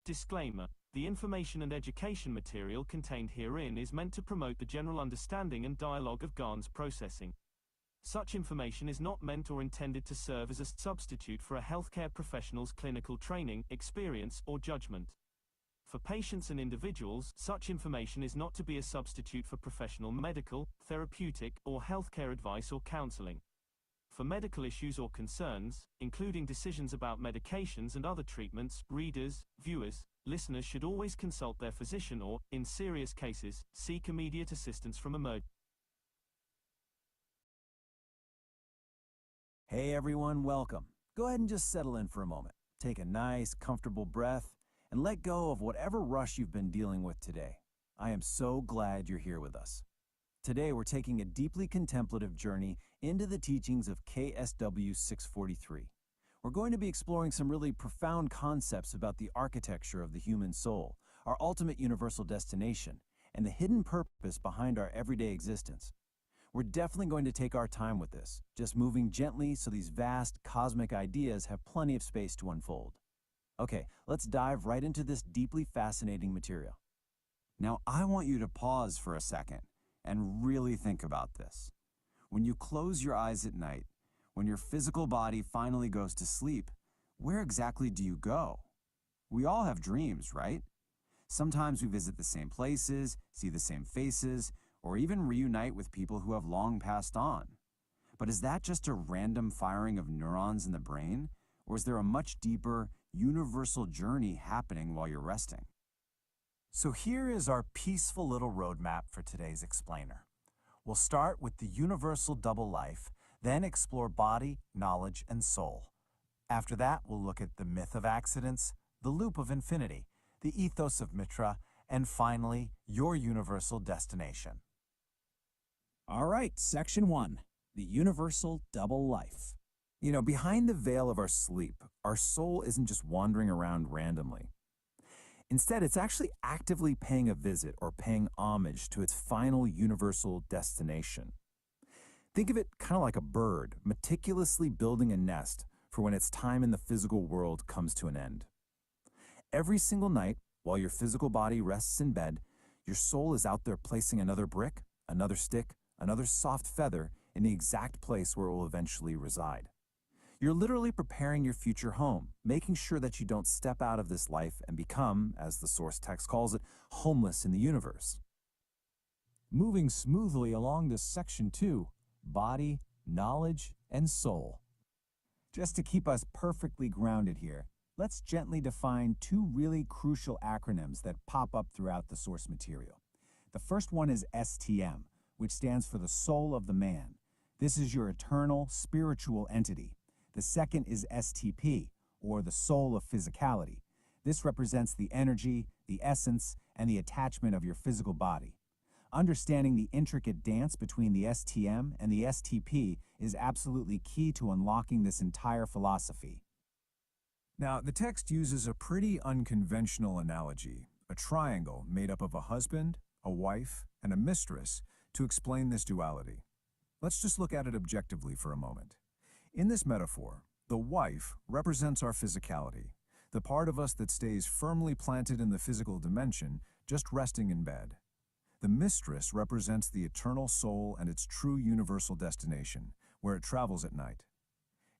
Disclaimer: the information and education material contained herein is meant to promote the general understanding and dialogue of GAN's processing. Such information is not meant or intended to serve as a substitute for a healthcare professional's clinical training, experience, or judgment. For patients and individuals, such information is not to be a substitute for professional medical, therapeutic, or healthcare advice or counseling. For medical issues or concerns, including decisions about medications and other treatments, readers, viewers, listeners should always consult their physician or, in serious cases, seek immediate assistance from emergency. Hey everyone, welcome. Go ahead and just settle in for a moment. Take a nice, comfortable breath and let go of whatever rush you've been dealing with today. I am so glad you're here with us. Today we're taking a deeply contemplative journey into the teachings of KSW 643. We're going to be exploring some really profound concepts about the architecture of the human soul, our ultimate universal destination, and the hidden purpose behind our everyday existence. We're definitely going to take our time with this, just moving gently so these vast cosmic ideas have plenty of space to unfold. Okay, let's dive right into this deeply fascinating material. Now, I want you to pause for a second and really think about this. When you close your eyes at night, when your physical body finally goes to sleep, where exactly do you go? We all have dreams, right? Sometimes we visit the same places, see the same faces, or even reunite with people who have long passed on. But is that just a random firing of neurons in the brain, or is there a much deeper, universal journey happening while you're resting? So here is our peaceful little roadmap for today's explainer. We'll start with the universal double life, then explore body, knowledge, and soul. After that, we'll look at the myth of accidents, the loop of infinity, the ethos of Mitra, and finally, your universal destination. All right, section 1, the universal double life. You know, behind the veil of our sleep, our soul isn't just wandering around randomly. Instead, it's actually actively paying a visit or paying homage to its final universal destination. Think of it kind of like a bird meticulously building a nest for when its time in the physical world comes to an end. Every single night, while your physical body rests in bed, your soul is out there placing another brick, another stick, another soft feather in the exact place where it will eventually reside. You're literally preparing your future home, making sure that you don't step out of this life and become, as the source text calls it, homeless in the universe. Moving smoothly along to section 2, body, knowledge, and soul. Just to keep us perfectly grounded here, let's gently define two really crucial acronyms that pop up throughout the source material. The first one is STM, which stands for the soul of the man. This is your eternal, spiritual entity. The second is STP, or the soul of physicality. This represents the energy, the essence, and the attachment of your physical body. Understanding the intricate dance between the STM and the STP is absolutely key to unlocking this entire philosophy. Now, the text uses a pretty unconventional analogy, a triangle made up of a husband, a wife, and a mistress to explain this duality. Let's just look at it objectively for a moment. In this metaphor, the wife represents our physicality, the part of us that stays firmly planted in the physical dimension, just resting in bed. The mistress represents the eternal soul and its true universal destination, where it travels at night.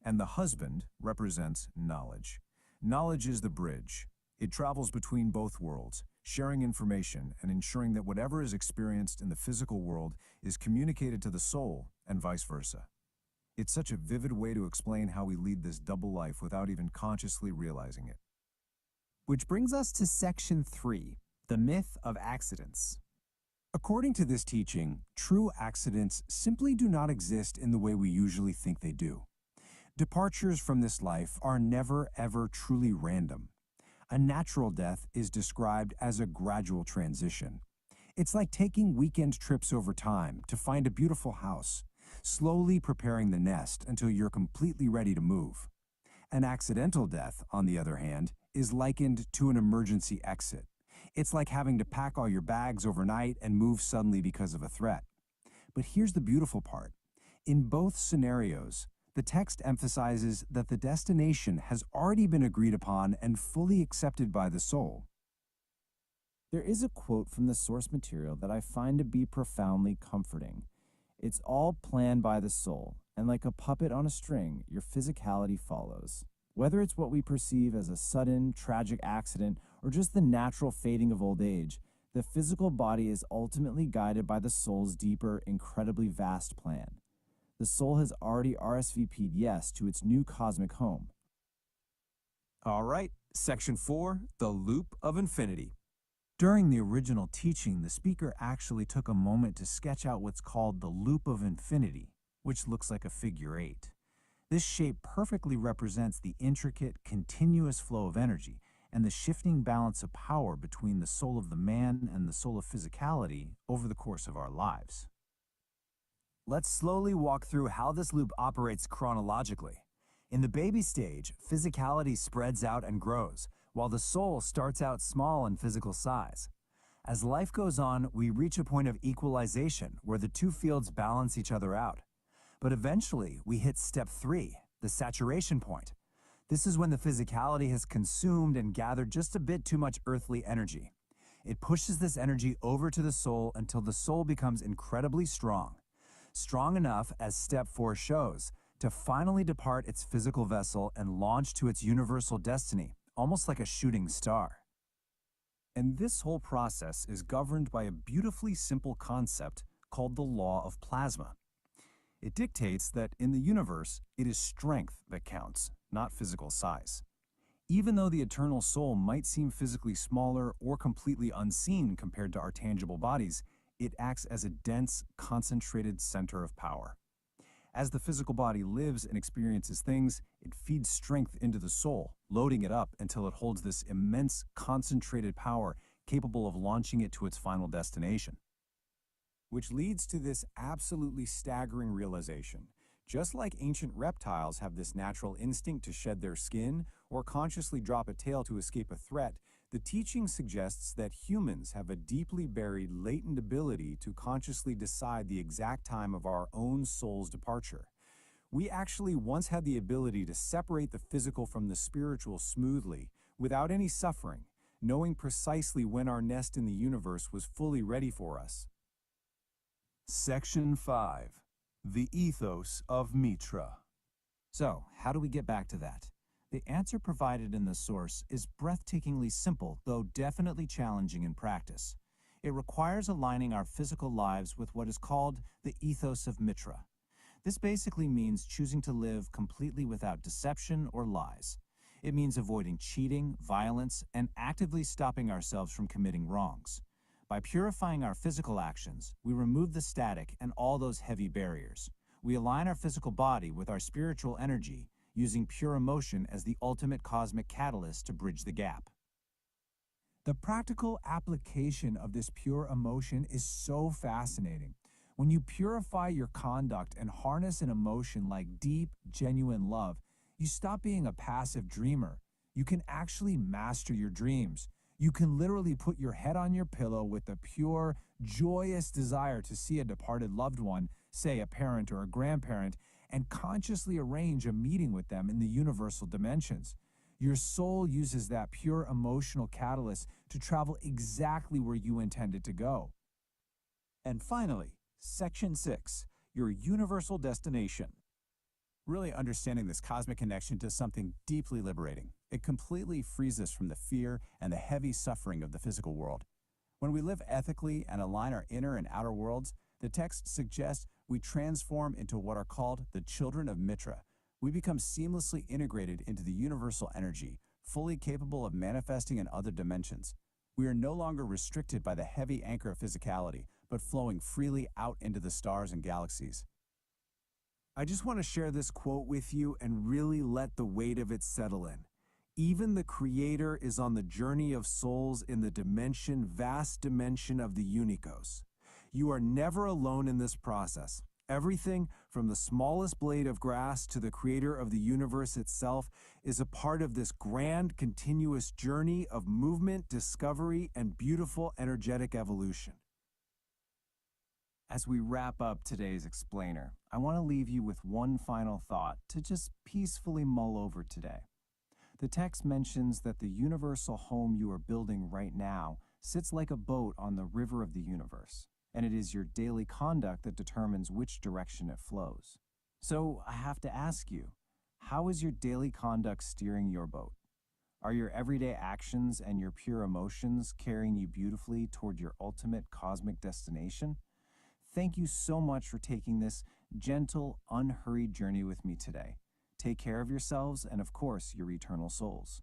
And the husband represents knowledge. Knowledge is the bridge. It travels between both worlds, sharing information and ensuring that whatever is experienced in the physical world is communicated to the soul and vice versa. It's such a vivid way to explain how we lead this double life without even consciously realizing it. Which brings us to section 3, the myth of accidents. According to this teaching, true accidents simply do not exist in the way we usually think they do. Departures from this life are never ever truly random. A natural death is described as a gradual transition. It's like taking weekend trips over time to find a beautiful house, slowly preparing the nest until you're completely ready to move. An accidental death, on the other hand, is likened to an emergency exit. It's like having to pack all your bags overnight and move suddenly because of a threat. But here's the beautiful part. In both scenarios, The text emphasizes that the destination has already been agreed upon and fully accepted by the soul. There is a quote from the source material that I find to be profoundly comforting. It's all planned by the soul, and like a puppet on a string, your physicality follows. Whether it's what we perceive as a sudden, tragic accident or just the natural fading of old age, the physical body is ultimately guided by the soul's deeper, incredibly vast plan. The soul has already RSVP'd yes to its new cosmic home. All right, Section 4, the Loop of Infinity. During the original teaching, the speaker actually took a moment to sketch out what's called the Loop of Infinity, which looks like a figure 8. This shape perfectly represents the intricate, continuous flow of energy and the shifting balance of power between the soul of the man and the soul of physicality over the course of our lives. Let's slowly walk through how this loop operates chronologically. In the baby stage, physicality spreads out and grows, while the soul starts out small in physical size. As life goes on, we reach a point of equalization where the two fields balance each other out. But eventually, we hit step 3, the saturation point. This is when the physicality has consumed and gathered just a bit too much earthly energy. It pushes this energy over to the soul until the soul becomes incredibly strong. Strong enough, as step 4 shows, to finally depart its physical vessel and launch to its universal destiny, almost like a shooting star. And this whole process is governed by a beautifully simple concept called the law of plasma. It dictates that in the universe, it is strength that counts, not physical size. Even though the eternal soul might seem physically smaller or completely unseen compared to our tangible bodies, it acts as a dense, concentrated center of power. As the physical body lives and experiences things, it feeds strength into the soul, loading it up until it holds this immense, concentrated power capable of launching it to its final destination. Which leads to this absolutely staggering realization. Just like ancient reptiles have this natural instinct to shed their skin or consciously drop a tail to escape a threat, the teaching suggests that humans have a deeply buried, latent ability to consciously decide the exact time of our own soul's departure. We actually once had the ability to separate the physical from the spiritual smoothly, without any suffering, knowing precisely when our nest in the universe was fully ready for us. Section 5. The Ethos of Mitra. So, how do we get back to that? The answer provided in the source is breathtakingly simple, though definitely challenging in practice. It requires aligning our physical lives with what is called the ethos of Mitra. This basically means choosing to live completely without deception or lies. It means avoiding cheating, violence, and actively stopping ourselves from committing wrongs. By purifying our physical actions, we remove the static and all those heavy barriers. We align our physical body with our spiritual energy, using pure emotion as the ultimate cosmic catalyst to bridge the gap. The practical application of this pure emotion is so fascinating. When you purify your conduct and harness an emotion like deep, genuine love, you stop being a passive dreamer. You can actually master your dreams. You can literally put your head on your pillow with a pure, joyous desire to see a departed loved one, say a parent or a grandparent, and consciously arrange a meeting with them in the universal dimensions. Your soul uses that pure emotional catalyst to travel exactly where you intended to go. And finally, Section 6, your universal destination. Really understanding this cosmic connection to something deeply liberating. It completely frees us from the fear and the heavy suffering of the physical world. When we live ethically and align our inner and outer worlds, the text suggests we transform into what are called the children of Mitra. We become seamlessly integrated into the universal energy, fully capable of manifesting in other dimensions. We are no longer restricted by the heavy anchor of physicality, but flowing freely out into the stars and galaxies. I just want to share this quote with you and really let the weight of it settle in. Even the Creator is on the journey of souls in the vast dimension of the unicos. You are never alone in this process. Everything from the smallest blade of grass to the Creator of the universe itself is a part of this grand, continuous journey of movement, discovery, and beautiful energetic evolution. As we wrap up today's explainer, I want to leave you with one final thought to just peacefully mull over today. The text mentions that the universal home you are building right now sits like a boat on the river of the universe, and it is your daily conduct that determines which direction it flows. So I have to ask you, how is your daily conduct steering your boat? Are your everyday actions and your pure emotions carrying you beautifully toward your ultimate cosmic destination? Thank you so much for taking this gentle, unhurried journey with me today. Take care of yourselves and, of course, your eternal souls.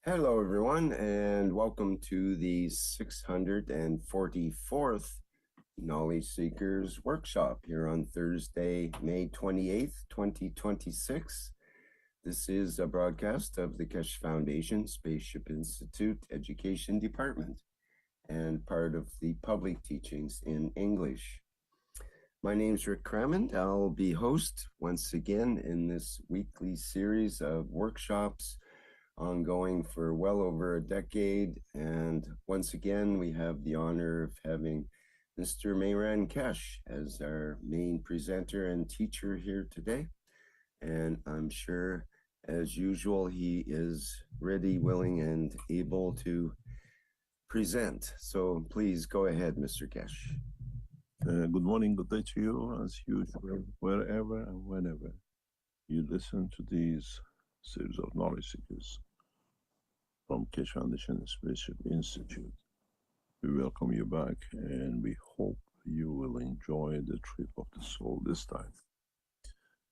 Hello, everyone, and welcome to the 644th Knowledge Seekers Workshop here on Thursday, May 28th, 2026. This is a broadcast of the Keshe Foundation Spaceship Institute Education Department and part of the public teachings in English. My name is Rick Crammond. I'll be host once again in this weekly series of workshops ongoing for well over a decade. And once again, we have the honor of having Mr. Mehran Keshe as our main presenter and teacher here today. And I'm sure, as usual, he is ready, willing, and able to present. So please go ahead, Mr. Keshe. Good morning, good day to you, as usual, wherever and whenever you listen to these series of knowledge seekers from Keshe Foundation Spaceship Institute. We welcome you back, and we hope you will enjoy the trip of the soul this time.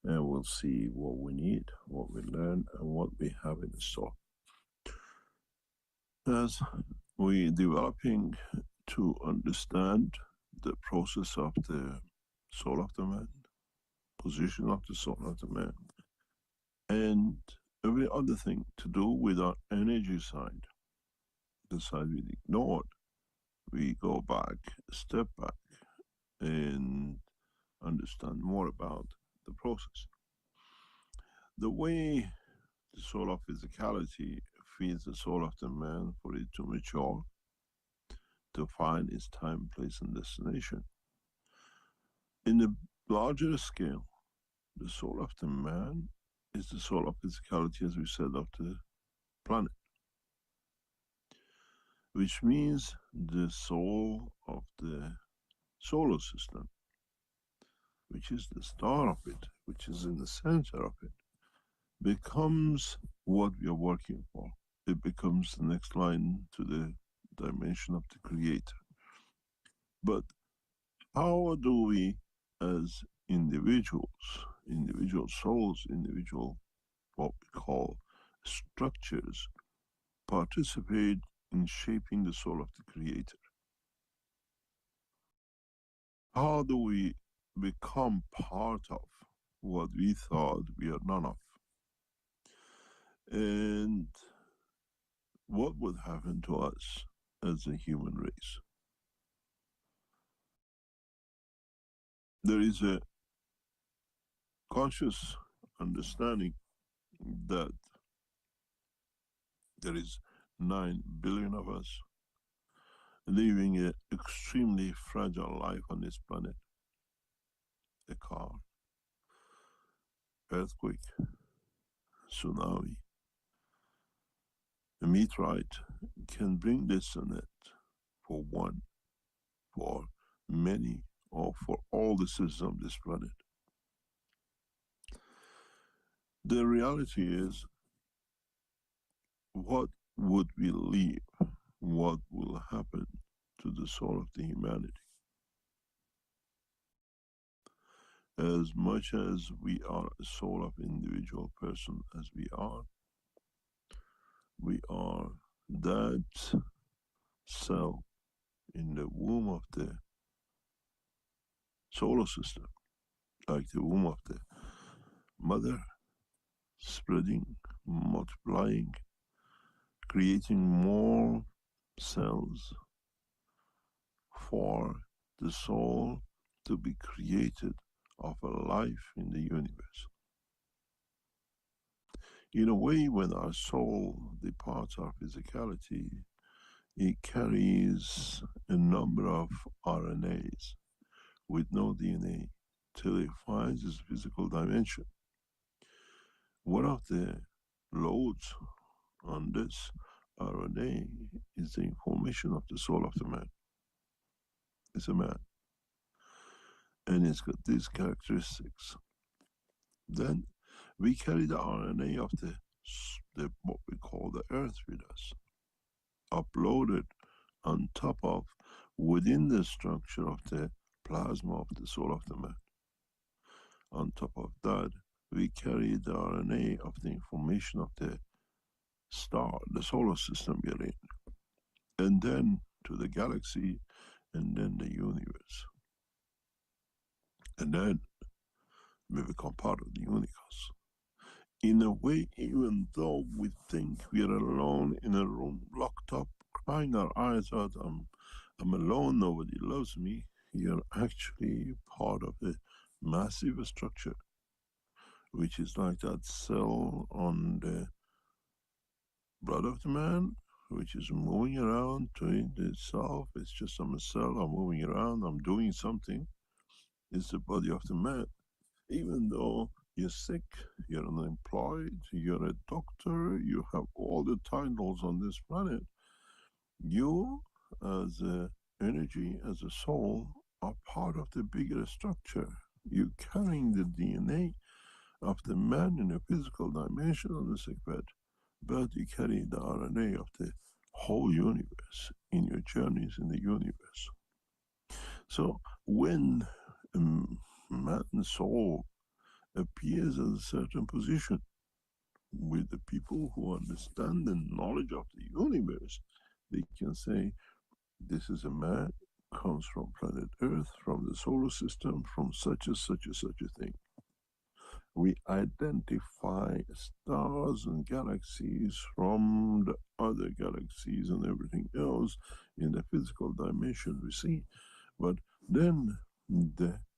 And we'll see what we need, what we learn, and what we have in store. As we're developing to understand the process of the soul of the man, position of the soul of the man, and every other thing to do with our energy side, the side we ignored, we go back, step back, and understand more about the process. The way the soul of physicality feeds the soul of the man for it to mature, to find its time, place, and destination. In a larger scale, the soul of the man is the solar physicality, as we said, of the planet, which means the soul of the solar system, which is the star of it, which is in the center of it, becomes what we are working for. It becomes the next line to the dimension of the creator. But how do we, as individual souls, individual, what we call structures, participate in shaping the soul of the creator? How do we become part of what we thought we are none of? And what would happen to us as a human race? There is a conscious understanding that there is 9 billion of us living an extremely fragile life on this planet. A car, earthquake, tsunami, a meteorite can bring this on it for one, for many, or for all the citizens of this planet. The reality is, what would we leave? What will happen to the soul of the humanity? As much as we are a soul of individual person as we are that cell in the womb of the solar system, like the womb of the mother, spreading, multiplying, creating more cells for the soul to be created of a life in the universe. In a way, when our soul departs our physicality, it carries a number of RNAs with no DNA till it finds its physical dimension. One of the loads on this RNA is the information of the soul of the man. It's a man. And it's got these characteristics. Then we carry the RNA of the what we call the earth with us, uploaded on top of, within the structure of the plasma of the soul of the man. On top of that, we carry the RNA of the information of the star, the solar system we are in, and then to the galaxy, and then the universe. And then we become part of the universe. In a way, even though we think we are alone in a room, locked up, crying our eyes out, I'm alone, nobody loves me, you're actually part of a massive structure, which is like that cell on the blood of the man, which is moving around, doing itself. It's just I'm a cell, I'm moving around, I'm doing something. It's the body of the man. Even though you're sick, you're unemployed, you're a doctor, you have all the titles on this planet, you as an energy, as a soul, are part of the bigger structure. You're carrying the DNA of the man in a physical dimension on the sick bed, but you carry the RNA of the whole universe in your journeys in the universe. So when a man's soul appears at a certain position with the people who understand the knowledge of the universe, they can say, this is a man, comes from planet Earth, from the solar system, from such a thing. We identify stars and galaxies from the other galaxies and everything else in the physical dimension we see. But then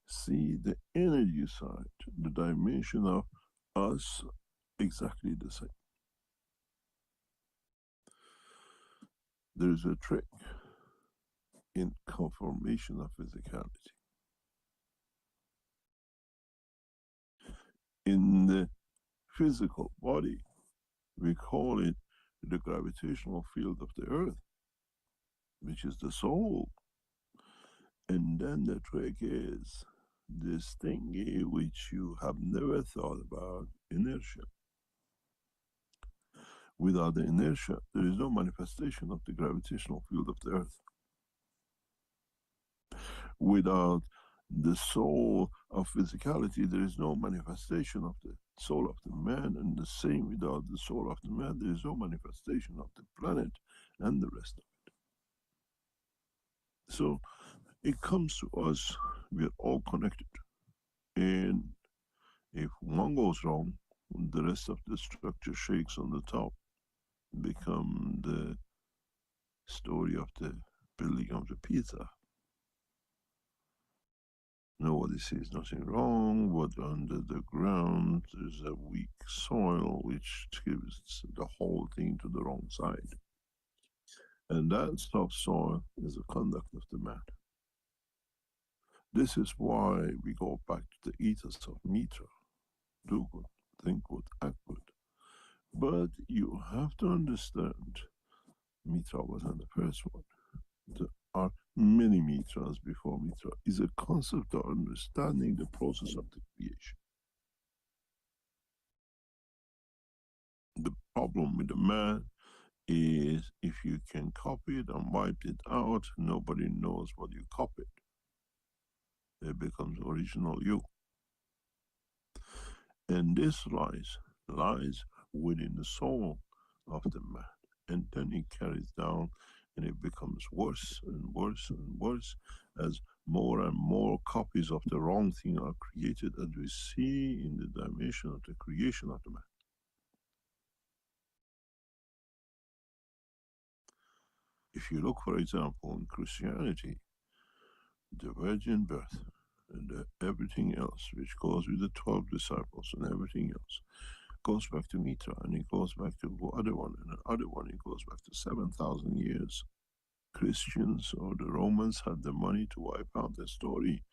see the energy side, the dimension of us, exactly the same. There is a trick in conformation of physicality. In the physical body. We call it the gravitational field of the earth, which is the soul. And then the trick is this thingy which you have never thought about, inertia. Without the inertia, there is no manifestation of the gravitational field of the earth. Without the soul of physicality, there is no manifestation of the soul of the man, and the same without the soul of the man, there is no manifestation of the planet and the rest of it. So it comes to us, we are all connected. And if one goes wrong, the rest of the structure shakes on the top, become the story of the building of the pizza. Nobody sees nothing wrong, but under the ground there's a weak soil which gives the whole thing to the wrong side. And that soft soil is the conduct of the man. This is why we go back to the ethos of Mitra. Do good, think good, act good. But you have to understand, Mitra wasn't the first one. There are many Mitras before Mitra. Is a concept of understanding the process of the creation. The problem with the man is if you can copy it and wipe it out, nobody knows what you copied. It becomes original you. And this lies within the soul of the man. And then it carries down and it becomes worse and worse and worse as more and more copies of the wrong thing are created, as we see in the dimension of the creation of the man. If you look, for example, in Christianity, the virgin birth and everything else, which goes with the 12 disciples and everything else, goes back to Mitra, and it goes back to the other one, and the other one, it goes back to 7,000 years. Christians or the Romans had the money to wipe out the story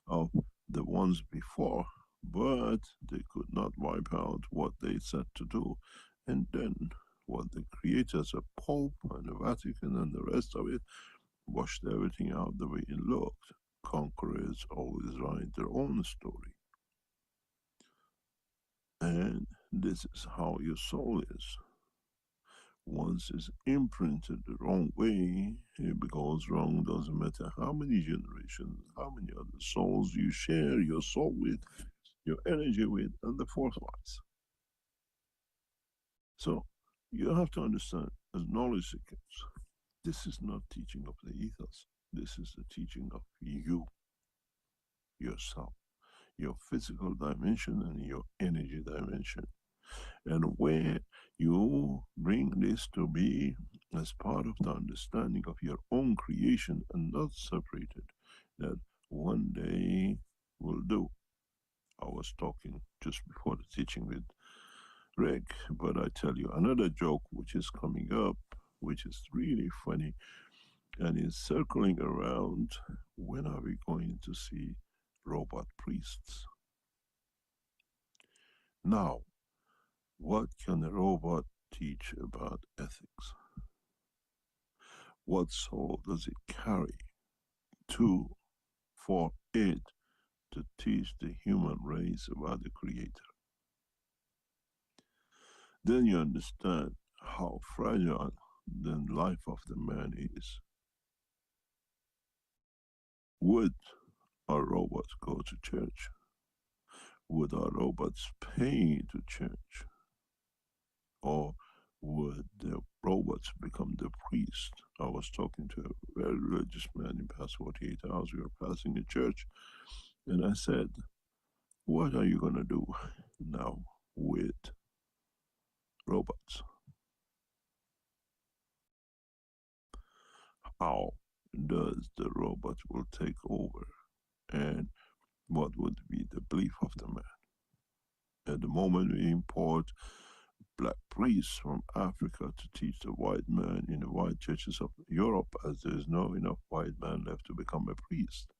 of the ones before, but they could not wipe out what they said to do. And then what the creators, a Pope and the Vatican and the rest of it, washed everything out the way it looked. Conquerors always write their own story. And this is how your soul is. Once it's imprinted the wrong way, it goes wrong. Doesn't matter how many generations, how many other souls you share your soul with, your energy with, and the fourth ones. So you have to understand, as knowledge seekers, this is not teaching of the ethos. This is the teaching of you, yourself, your physical dimension and your energy dimension. And where you bring this to be as part of the understanding of your own creation and not separated, that one day will do. I was talking just before the teaching with Rick, but I tell you another joke which is coming up, which is really funny, and is circling around. When are we going to see robot priests? Now, what can a robot teach about ethics? What soul does it carry for it to teach the human race about the Creator? Then you understand how fragile the life of the man is. Would our robots go to church? Would our robots pay to church? Or would the robots become the priest? I was talking to a very religious man in past 48 hours. We were passing the church, and I said, what are you going to do now with robots? How does the robot will take over? And what would be the belief of the man? At the moment, we import black priests from Africa to teach the white man in the white churches of Europe, as there is no enough white man left to become a priest.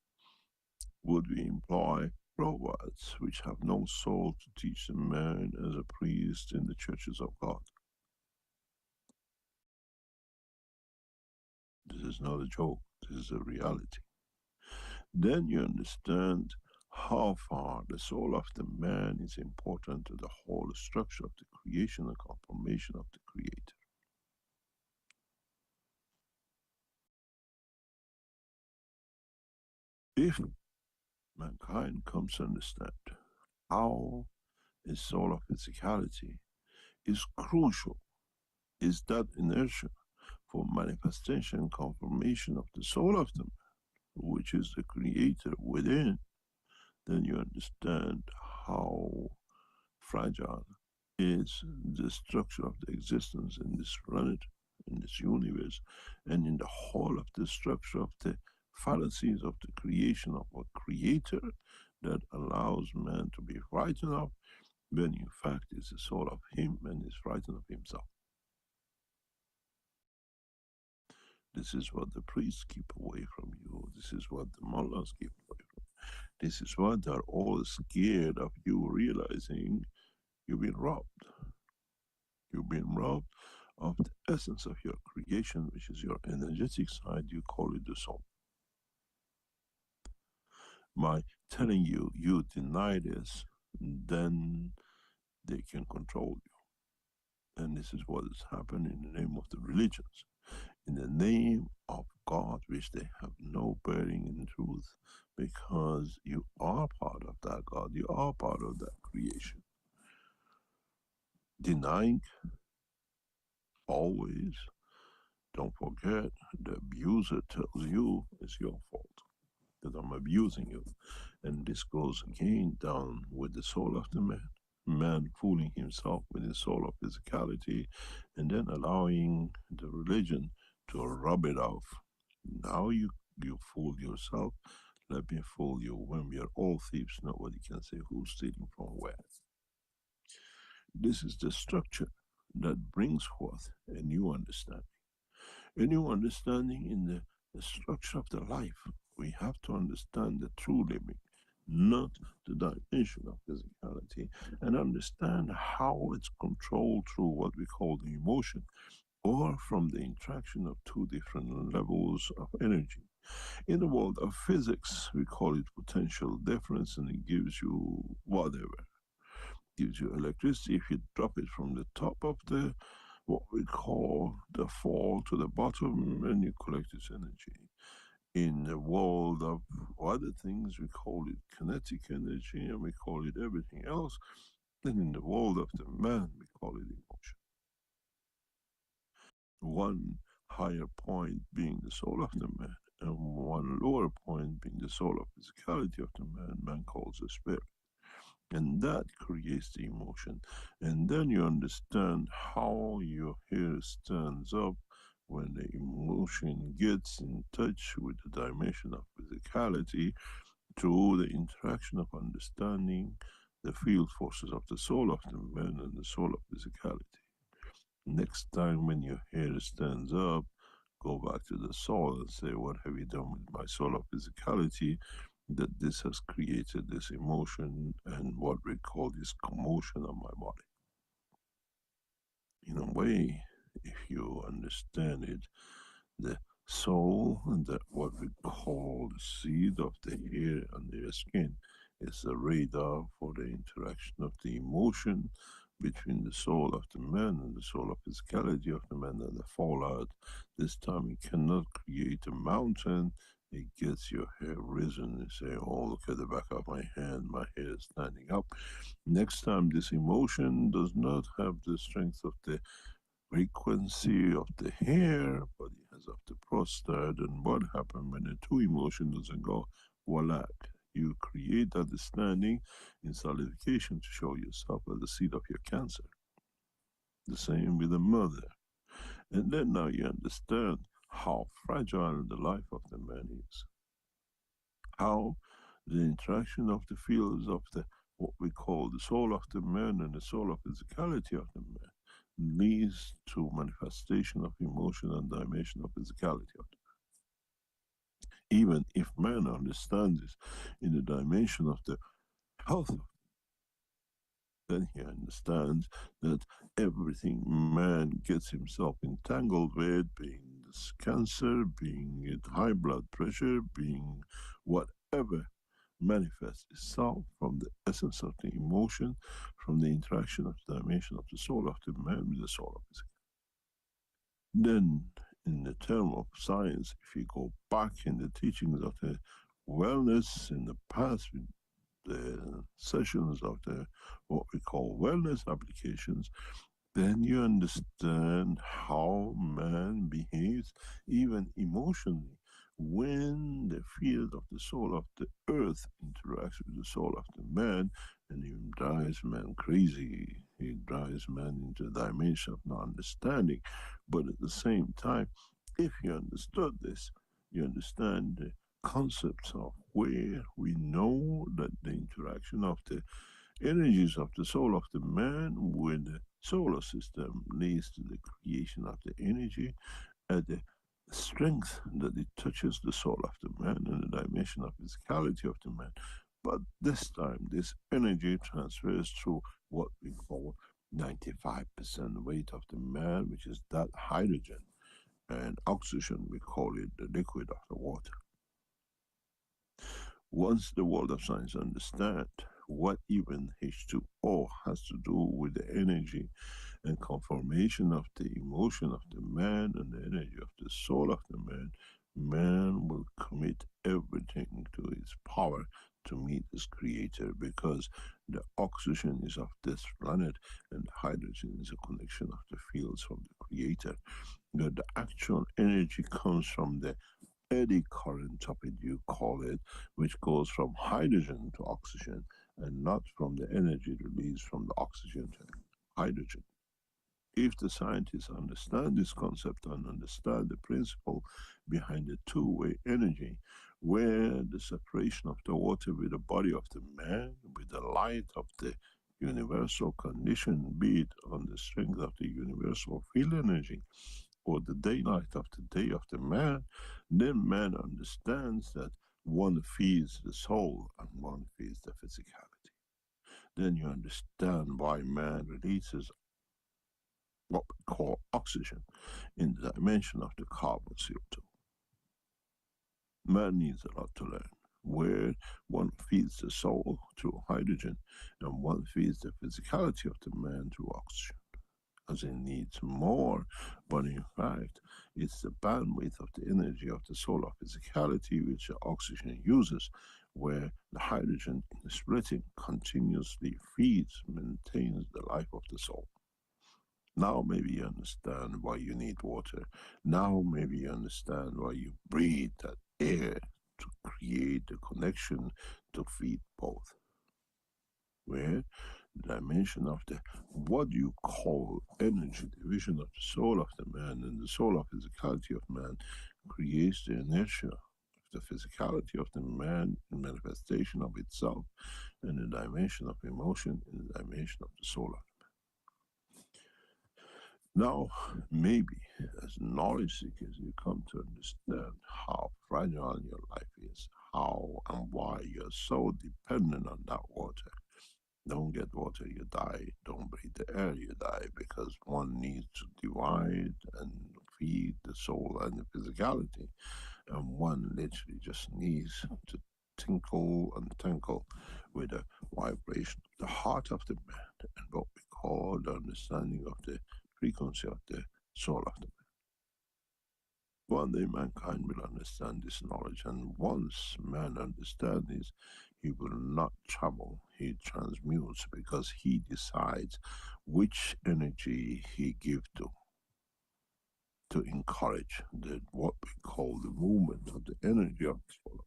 Would we employ robots which have no soul to teach the man as a priest in the churches of God. This is not a joke, this is a reality. Then you understand how far the soul of the man is important to the whole structure of the creation and confirmation of the Creator. If mankind comes to understand how a soul of physicality is crucial, is that inertia for manifestation and confirmation of the soul of the man, which is the Creator within, then you understand how fragile is the structure of the existence in this planet, in this universe, and in the whole of the structure of the fallacies of the creation of a Creator that allows man to be frightened of, when in fact is the soul of him and is frightened of himself. This is what the priests keep away from you. This is what the mullahs keep away from you. This is why they're all scared of you realizing you've been robbed. You've been robbed of the essence of your creation, which is your energetic side. You call it the soul. By telling you, you deny this, then they can control you. And this is what has happened in the name of the religions. In the name of God, which they have no bearing in truth, because you are part of that God, you are part of that creation. Denying, always, don't forget, the abuser tells you it's your fault, that I'm abusing you. And this goes again down with the soul of the man fooling himself with his soul of physicality, and then allowing the religion to rub it off. Now you fooled yourself, let me fool you. When we are all thieves, nobody can say who's stealing from where. This is the structure that brings forth a new understanding. A new understanding in the structure of the life. We have to understand the true living, not the dimension of physicality, and understand how it's controlled through what we call the emotion, or from the interaction of two different levels of energy. In the world of physics, we call it potential difference, and it gives you whatever. It gives you electricity if you drop it from the top of the, what we call the fall to the bottom, and you collect its energy. In the world of other things, we call it kinetic energy, and we call it everything else. Then in the world of the man, we call it emotion. One higher point being the soul of the man, and one lower point being the soul of physicality of the man calls the spirit. And that creates the emotion. And then you understand how your hair stands up when the emotion gets in touch with the dimension of physicality through the interaction of understanding the field forces of the soul of the man and the soul of physicality. Next time when your hair stands up, go back to the soul and say, what have you done with my soul of physicality, that this has created this emotion and what we call this commotion of my body. In a way, if you understand it, the soul and that what we call the seed of the hair under your skin is the radar for the interaction of the emotion between the soul of the man and the soul of physicality of the man, and the fallout. This time it cannot create a mountain, it gets your hair risen and say, oh, look at the back of my hand, my hair is standing up. Next time this emotion does not have the strength of the frequency of the hair, but it has of the prostate. And what happened when the two emotion doesn't go? Voila, you create understanding in solidification to show yourself as the seed of your cancer. The same with the mother. And then now you understand how fragile the life of the man is. How the interaction of the fields of the, what we call the soul of the man and the soul of physicality of the man, leads to manifestation of emotion and dimension of physicality of the man. Even if man understands this in the dimension of the health. Then he understands that everything man gets himself entangled with, being this cancer, being it high blood pressure, being whatever manifests itself from the essence of the emotion, from the interaction of the dimension of the soul of the man with the soul of his. Then, in the term of science, if you go back in the teachings of the wellness in the past, with the sessions of the what we call wellness applications, then you understand how man behaves, even emotionally, when the field of the soul of the earth interacts with the soul of the man, and it drives man crazy. It drives man into a dimension of not understanding. But at the same time, if you understood this, you understand the concepts of where we know that the interaction of the energies of the soul of the man with the solar system leads to the creation of the energy at the strength that it touches the soul of the man and the dimension of physicality of the man. But this time, this energy transfers through what we call 95% weight of the man, which is that hydrogen, and oxygen, we call it the liquid of the water. Once the world of science understand what even H2O has to do with the energy and conformation of the emotion of the man and the energy of the soul of the man, man will commit everything to his power to meet his creator, because the oxygen is of this planet and the hydrogen is a connection of the fields from the creator. The actual energy comes from the eddy current of it, you call it, which goes from hydrogen to oxygen, and not from the energy released from the oxygen to hydrogen. If the scientists understand this concept and understand the principle behind the two-way energy, where the separation of the water with the body of the man, with the light of the universal condition, be it on the strength of the universal field energy, or the daylight of the day of the man, then man understands that one feeds the soul and one feeds the physicality. Then you understand why man releases what we call oxygen in the dimension of the carbon CO2. Man needs a lot to learn, where one feeds the soul through hydrogen and one feeds the physicality of the man through oxygen. As it needs more, but in fact, it's the bandwidth of the energy of the soul of physicality which the oxygen uses, where the hydrogen in the splitting continuously feeds, maintains the life of the soul. Now maybe you understand why you need water. Now maybe you understand why you breathe that air to create the connection to feed both. Where the dimension of the what you call energy division of the soul of the man and the soul of physicality of man creates the inertia of the physicality of the man in manifestation of itself, and the dimension of emotion in the dimension of the soul of the man. Now, maybe as knowledge seekers, you come to understand how fragile your life is, how and why you're so dependent on that water. Don't get water, you die. Don't breathe the air, you die, because one needs to divide and feed the soul and the physicality. And one literally just needs to tinkle and tinkle with the vibration of the heart of the man and what we call the understanding of the frequency of the soul of the man. One day mankind will understand this knowledge, and once man understands this, he will not trouble, he transmutes, because he decides which energy he gives to encourage the what we call the movement of the energy of the soul.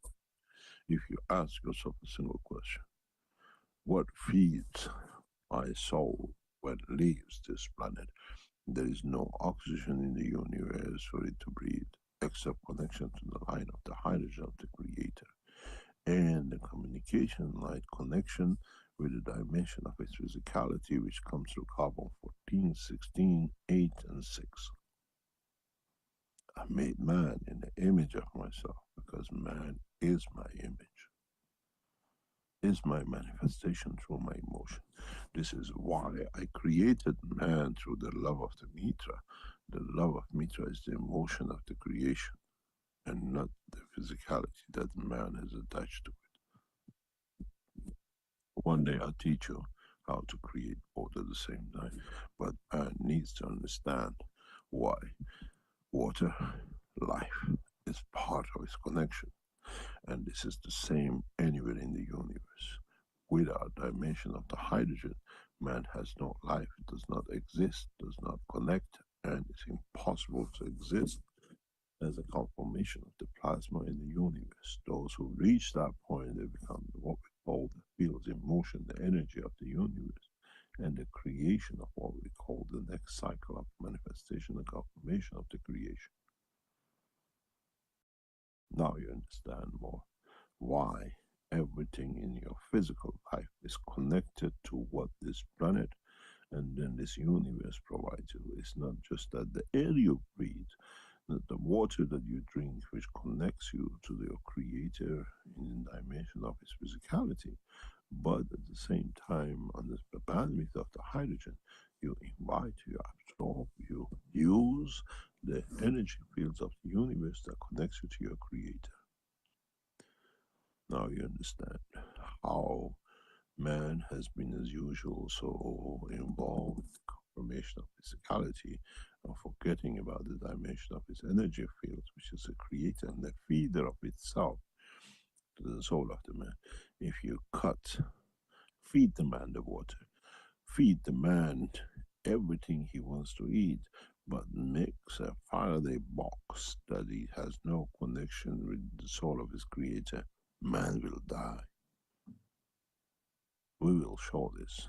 If you ask yourself a single question, what feeds my soul when it leaves this planet? There is no oxygen in the universe for it to breathe, except connection to the line of the hydrogen of the creator, and the communication light connection with the dimension of its physicality, which comes through carbon 14, 16, 8, and 6. I made man in the image of myself, because man is my image. is my manifestation through my emotion. This is why I created man through the love of the Mitra. The love of Mitra is the emotion of the creation and not the physicality that man is attached to it. One day I'll teach you how to create both at the same time, but man needs to understand why water, life, is part of its connection. And this is the same anywhere in the universe. Without dimension of the hydrogen, man has no life, does not exist, does not connect, and it's impossible to exist as a conformation of the plasma in the universe. Those who reach that point, they become what we call the fields in motion, the energy of the universe, and the creation of what we call the next cycle of manifestation and confirmation of the creation. Now you understand more why everything in your physical life is connected to what this planet and then this universe provides you. It's not just that the air you breathe, that the water that you drink, which connects you to your creator in the dimension of his physicality, but at the same time, on the bandwidth of the hydrogen, you invite, you absorb, you use the energy fields of the universe that connects you to your creator. Now you understand how man has been, as usual, so involved in the confirmation of physicality and forgetting about the dimension of his energy fields, which is the creator and the feeder of itself to the soul of the man. If you feed the man the water, feed the man everything he wants to eat, but makes a Faraday box that he has no connection with the soul of his creator, man will die. We will show this.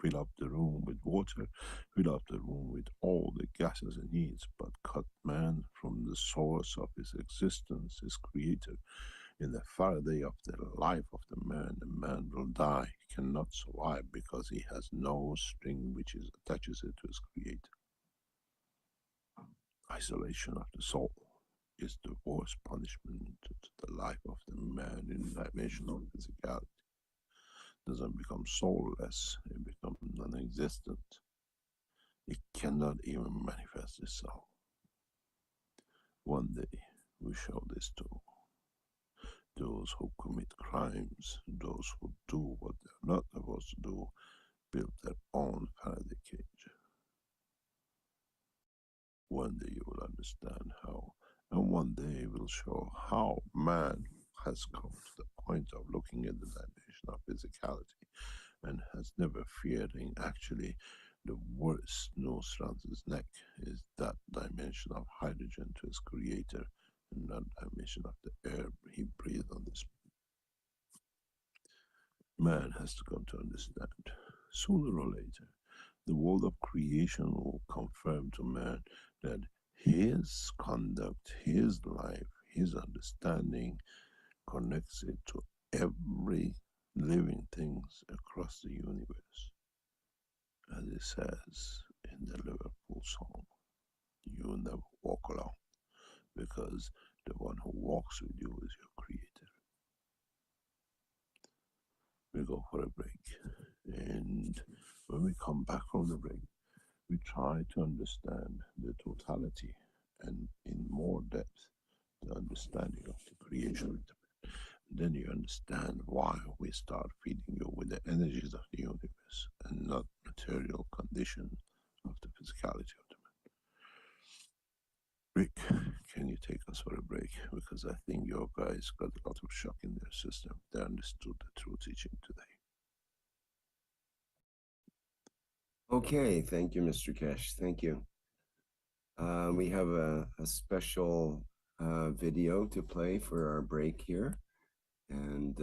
Fill up the room with water, fill up the room with all the gases it needs, but cut man from the source of his existence, his creator. In the Faraday of the life of the man will die. He cannot survive because he has no string which attaches it to his creator. Isolation of the soul is the worst punishment to the life of the man in the dimension of physicality. Doesn't become soulless, it becomes non-existent. It cannot even manifest itself. One day we show this to those who commit crimes, those who do what they're not supposed to do, build their own Faraday cage. One day you will understand how, and one day we'll show how man has come to the point of looking at the dimension of physicality and has never feared. And actually, the worst noose around his neck is that dimension of hydrogen to his creator, and that dimension of the air he breathed on this. Man has to come to understand, sooner or later, the world of creation will confirm to man that his conduct, his life, his understanding connects it to every living things across the universe. As it says in the Liverpool song, you never walk alone, because the one who walks with you is your creator. We go for a break, and when we come back from the break, we try to understand the totality and in more depth the understanding of the creation. Then you understand why we start feeding you with the energies of the universe and not material condition of the physicality of the man. Rick, can you take us for a break? Because I think your guys got a lot of shock in their system. They understood the true teaching today. Okay, thank you, Mr. Kesh. Thank you. We have a special video to play for our break here, and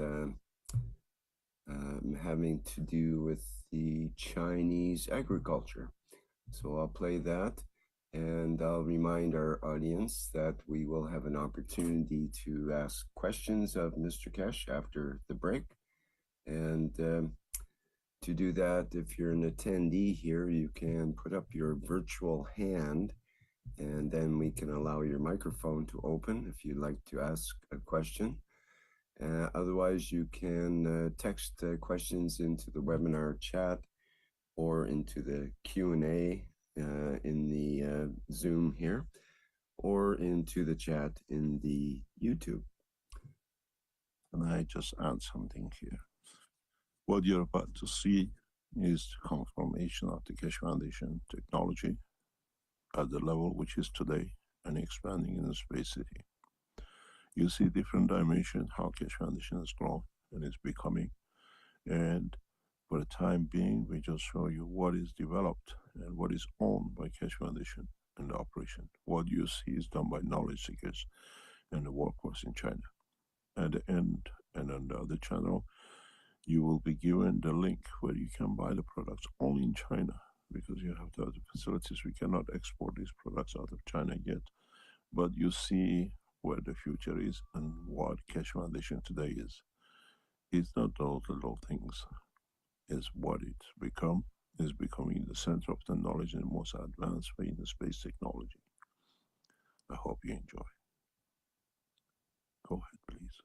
having to do with the Chinese agriculture. So I'll play that, and I'll remind our audience that we will have an opportunity to ask questions of Mr. Kesh after the break. And to do that, if you're an attendee here, you can put up your virtual hand, and then we can allow your microphone to open if you'd like to ask a question. Otherwise, you can text questions into the webinar chat or into the Q&A in the Zoom here, or into the chat in the YouTube. And I just add something here. What you're about to see is the confirmation of the Keshe Foundation technology at the level which is today and expanding in the space city. You see different dimensions how Keshe Foundation has grown and is becoming. And for the time being, we just show you what is developed and what is owned by Keshe Foundation and the operation. What you see is done by knowledge seekers and the workforce in China. At the end, and on the other channel, you will be given the link where you can buy the products only in China, because you have to have the facilities. We cannot export these products out of China yet. But you see where the future is and what Keshe Foundation today is. It's not those little things. It's what it's become. It's becoming the center of the knowledge in the most advanced way in the space technology. I hope you enjoy. Go ahead, please.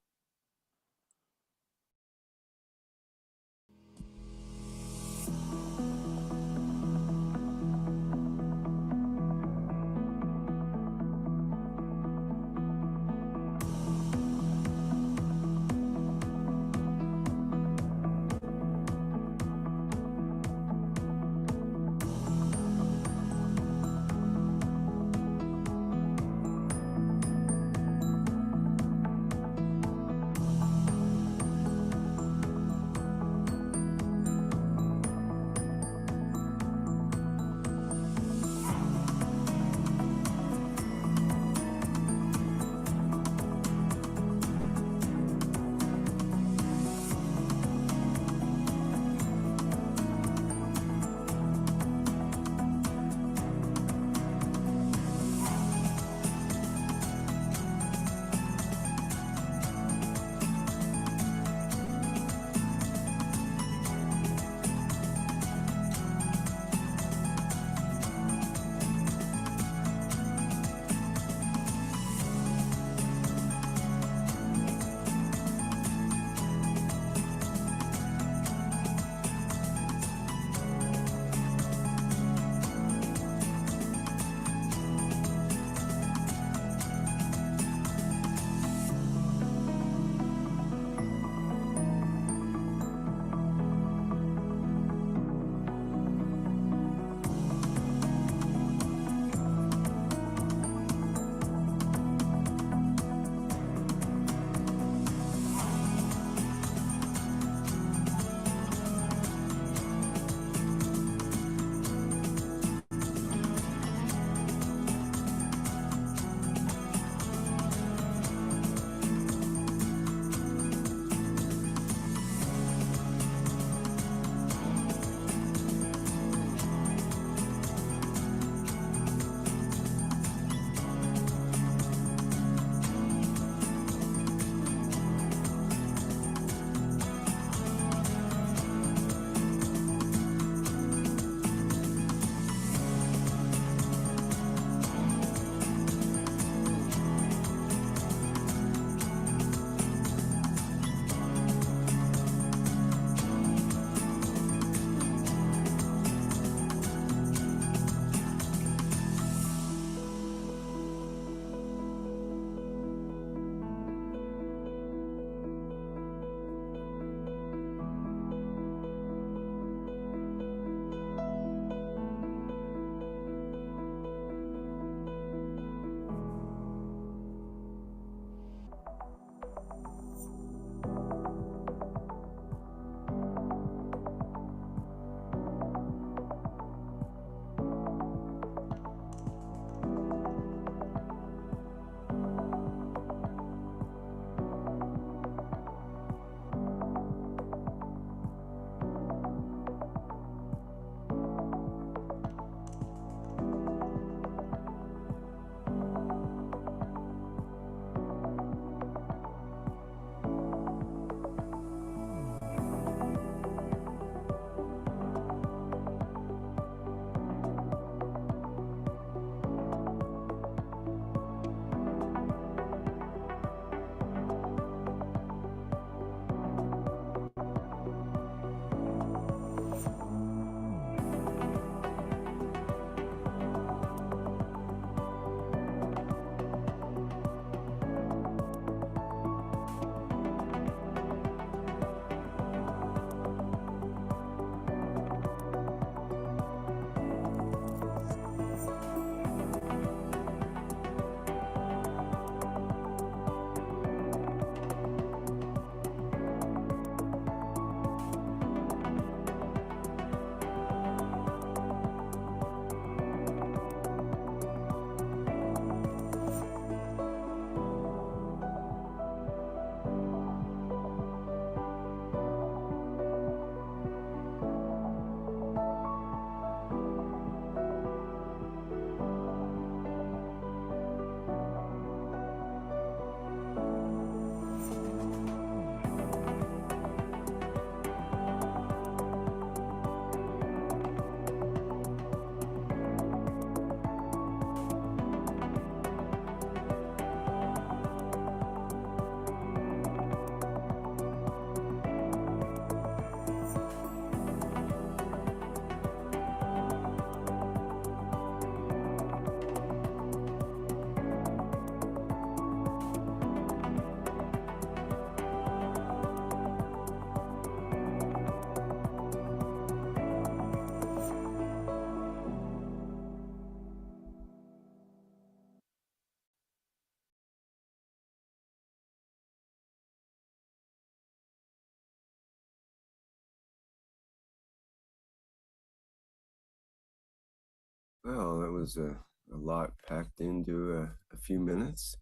Well, that was a lot packed into a few minutes.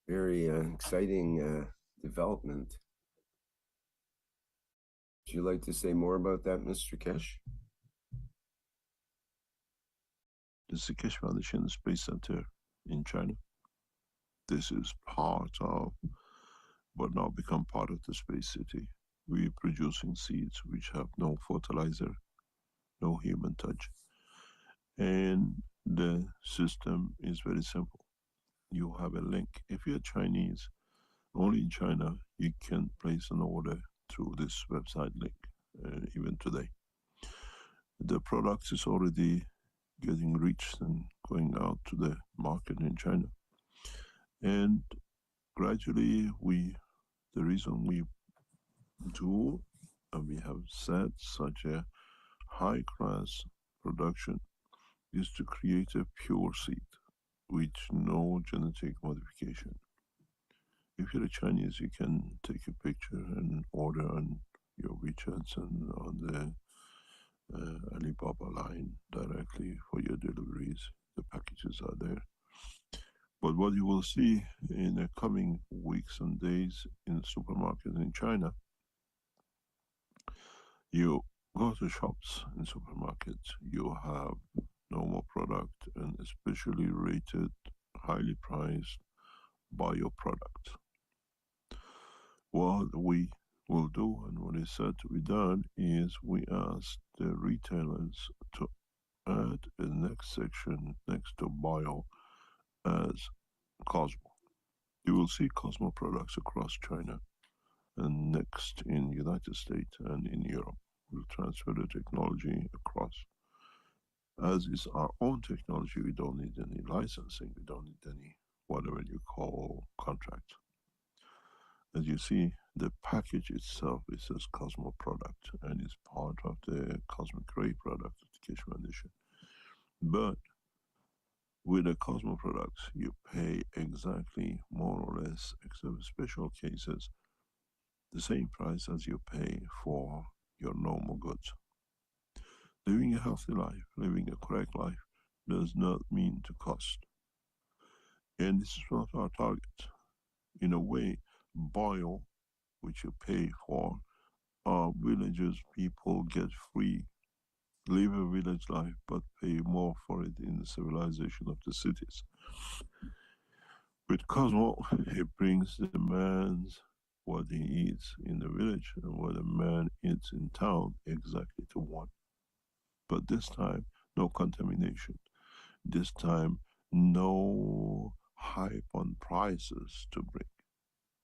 Very exciting development. Would you like to say more about that, Mr. Kesh? This is the Keshe Foundation Space Center in China. This is part of, but now become part of the space city. We're producing seeds which have no fertilizer, no human touch. And the system is very simple. You have a link. If you're Chinese, only in China, you can place an order through this website link, even today. The product is already getting reached and going out to the market in China. And gradually, the reason we do, and we have set such a high-class production, is to create a pure seed with no genetic modification. If you're a Chinese, you can take a picture and order on your WeChats and on the Alibaba line directly for your deliveries. The packages are there. But what you will see in the coming weeks and days in supermarkets in China, you go to shops in supermarkets, you have normal product and especially rated, highly priced bio product. What we will do and what is said to be done is we ask the retailers to add a next section next to bio as Cosmo. You will see Cosmo products across China and next in United States and in Europe. We'll transfer the technology across. As is our own technology, we don't need any licensing, we don't need any whatever you call contract. As you see, the package itself, it says Cosmo product and it's part of the Cosmic Ray product of the Keshe Foundation. But with the Cosmo products, you pay exactly more or less, except in special cases, the same price as you pay for your normal goods. Living a healthy life, living a correct life, does not mean to cost. And this is not our target. In a way, bio, which you pay for, our villages people get free, live a village life, but pay more for it in the civilization of the cities. With Cosmo, it brings the man's what he eats in the village and what a man eats in town exactly to one. But this time, no contamination. This time, no hype on prices to bring.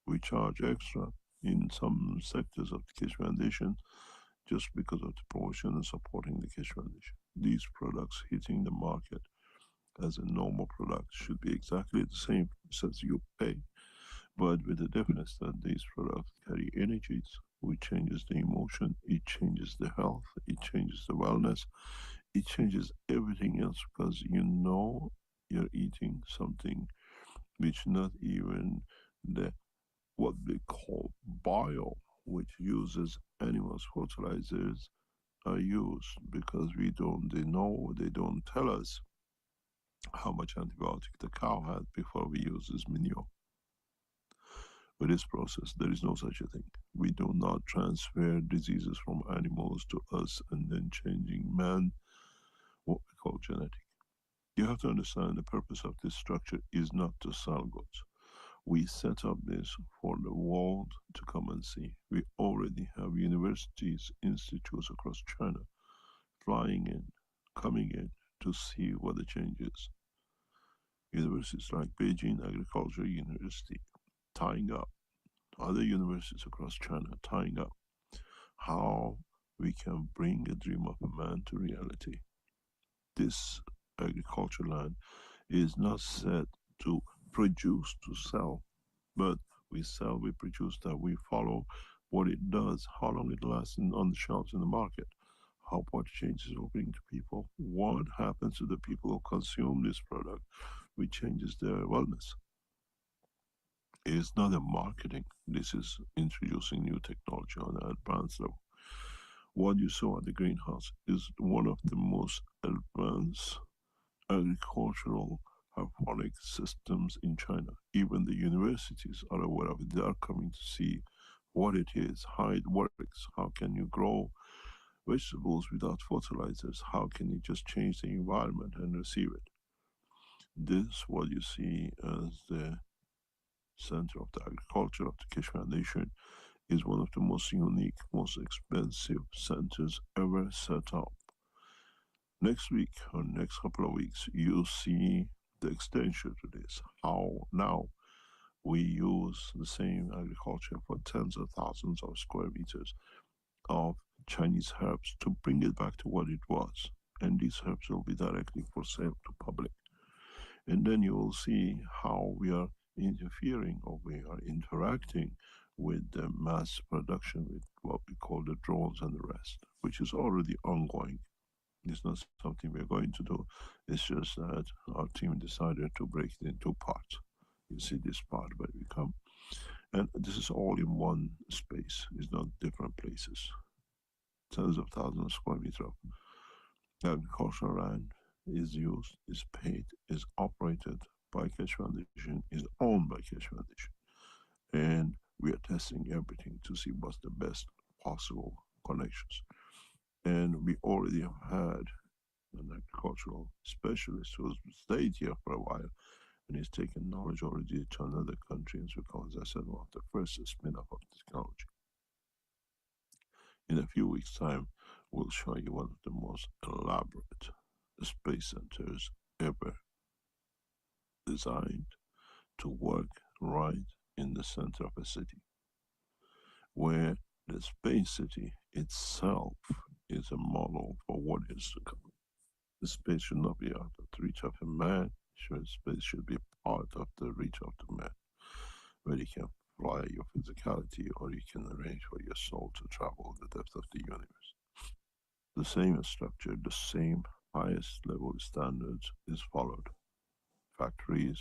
We charge extra in some sectors of the Keshe Foundation just because of the promotion and supporting the Keshe Foundation. These products hitting the market as a normal product should be exactly the same as you pay, but with the difference that these products carry energies, which changes the emotion, it changes the health, it changes the wellness, it changes everything else because you know you're eating something which not even the what they call bio, which uses animals fertilizers, are used because they don't tell us how much antibiotic the cow had before we use this manure. With this process, there is no such a thing. We do not transfer diseases from animals to us and then changing man, what we call genetic. You have to understand the purpose of this structure is not to sell goods. We set up this for the world to come and see. We already have universities, institutes across China flying in, coming in to see what the change is. Universities like Beijing Agricultural University tying up, other universities across China tying up how we can bring a dream of a man to reality. This agriculture land is not set to produce to sell, but we sell, we produce, that we follow what it does, how long it lasts on the shelves in the market, how what changes will bring to people, what happens to the people who consume this product, which changes their wellness. It is not a marketing, this is introducing new technology on an advanced level. What you saw at the greenhouse is one of the most advanced agricultural hydroponic systems in China. Even the universities are aware of it. They are coming to see what it is, how it works, how can you grow vegetables without fertilizers, how can you just change the environment and receive it. This, what you see as the center of the agriculture of the Keshe Foundation, is one of the most unique, most expensive centers ever set up. Next week or next couple of weeks, you'll see the extension to this. How now we use the same agriculture for tens of thousands of square meters of Chinese herbs to bring it back to what it was. And these herbs will be directly for sale to public. And then you will see how we are interfering or we are interacting with the mass production with what we call the drones and the rest, which is already ongoing. It's not something we're going to do. It's just that our team decided to break it in two parts. You see this part where we come. And this is all in one space. It's not different places. Tens of thousands of square meters of agricultural land is used, is paid, is operated by Keshe Foundation, is owned by Keshe Foundation. And we are testing everything to see what's the best possible connections. And we already have had an agricultural specialist who's stayed here for a while and he's taken knowledge already to another country and become, as I said, one of the first spin-off of technology. In a few weeks' time, we'll show you one of the most elaborate space centers ever designed to work right in the center of a city, where the space city itself is a model for what is to come. The space should not be out of the reach of a man. Space should be part of the reach of the man, where you can fly your physicality or you can arrange for your soul to travel the depth of the universe. The same structure, the same highest level standards is followed. Factories,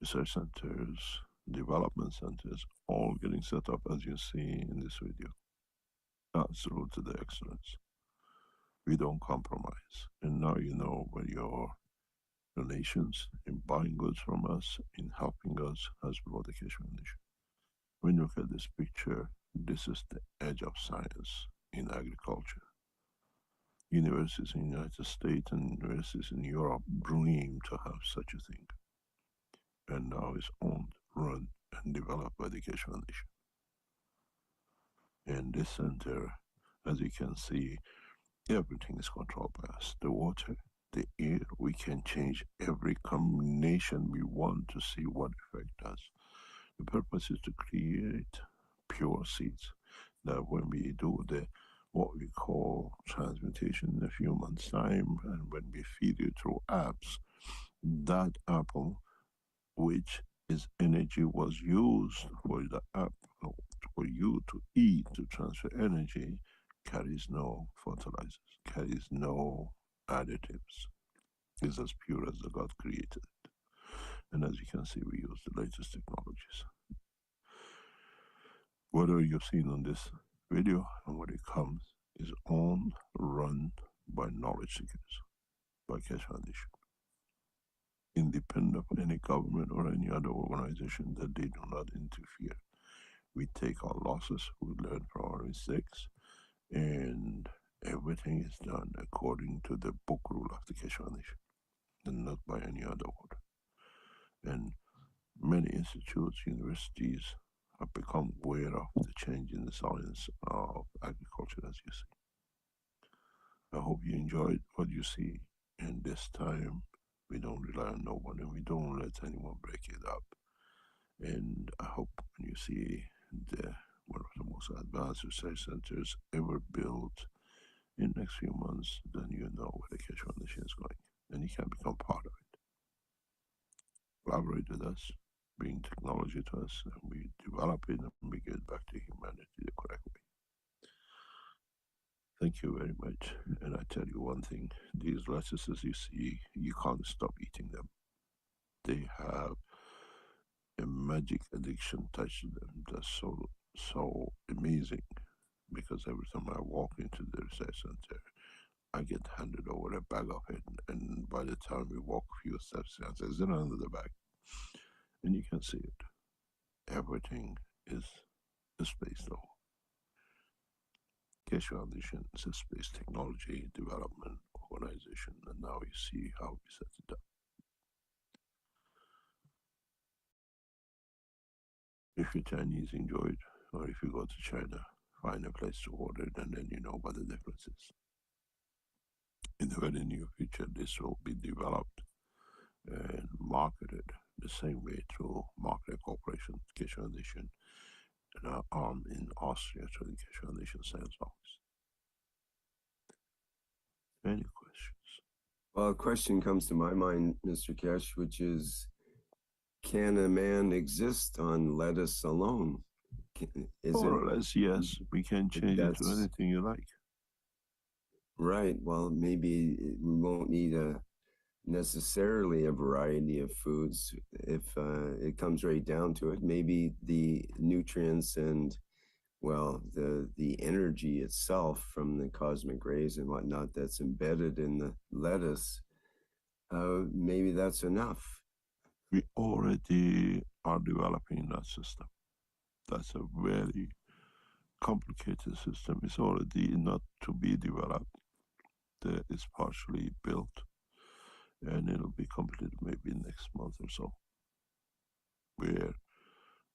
research centers, development centers, all getting set up as you see in this video. Absolute to the excellence. We don't compromise. And now you know where your donations in buying goods from us, in helping us, has brought the Keshe Foundation. When you look at this picture, this is the edge of science in agriculture. Universities in the United States and universities in Europe dream to have such a thing. And now it's owned, run, and developed by the Keshe Foundation. And this center, as you can see, everything is controlled by us. The water, the air, we can change every combination we want to see what effect does. The purpose is to create pure seeds that when we do the what we call transmutation in a few months' time, and when we feed you through apps, that apple, which is energy, was used for the apple for you to eat to transfer energy, carries no fertilizers, carries no additives. It's as pure as the God created it. And as you can see, we use the latest technologies. Whatever you've seen on this video and what it comes is owned, run by knowledge seekers, by Keshe Foundation, independent of any government or any other organization, that they do not interfere. We take our losses, we learn from our mistakes, and everything is done according to the book rule of the Keshe Foundation, and not by any other order. And many institutes, universities have become aware of the change in the science of agriculture, as you see. I hope you enjoyed what you see, and this time we don't rely on no one and we don't let anyone break it up. And I hope when you see one of the most advanced research centers ever built in the next few months, then you know where the Keshe Foundation is going, and you can become part of it. Collaborate with us, bring technology to us, and we develop it and we get back to humanity the correct way. Thank you very much. And I tell you one thing, these lettuces you see, you can't stop eating them. They have a magic addiction touch to them that's so amazing. because every time I walk into the research center, I get handed over a bag of it, and by the time we walk a few steps, there's another bag, and you can see it. Everything is a space level. Keshe Foundation is a space technology development organization, and now you see how we set it up. If you're Chinese, enjoy it, or if you go to China, find a place to order it, and then you know what the difference is. In the very near future, this will be developed and marketed the same way through market corporation, Keshe Foundation, and our arm in Austria through the Keshe Foundation sales office. Any questions? Well, a question comes to my mind, Mr. Keshe, which is, can a man exist on lettuce alone? More or less, yes. We can change it to anything you like. Right. Well, maybe we won't need necessarily a variety of foods if it comes right down to it. Maybe the nutrients and, well, the energy itself from the cosmic rays and whatnot that's embedded in the lettuce, maybe that's enough. We already are developing that system. That's a very complicated system. It's already not to be developed. It's partially built, and it'll be completed maybe next month or so, where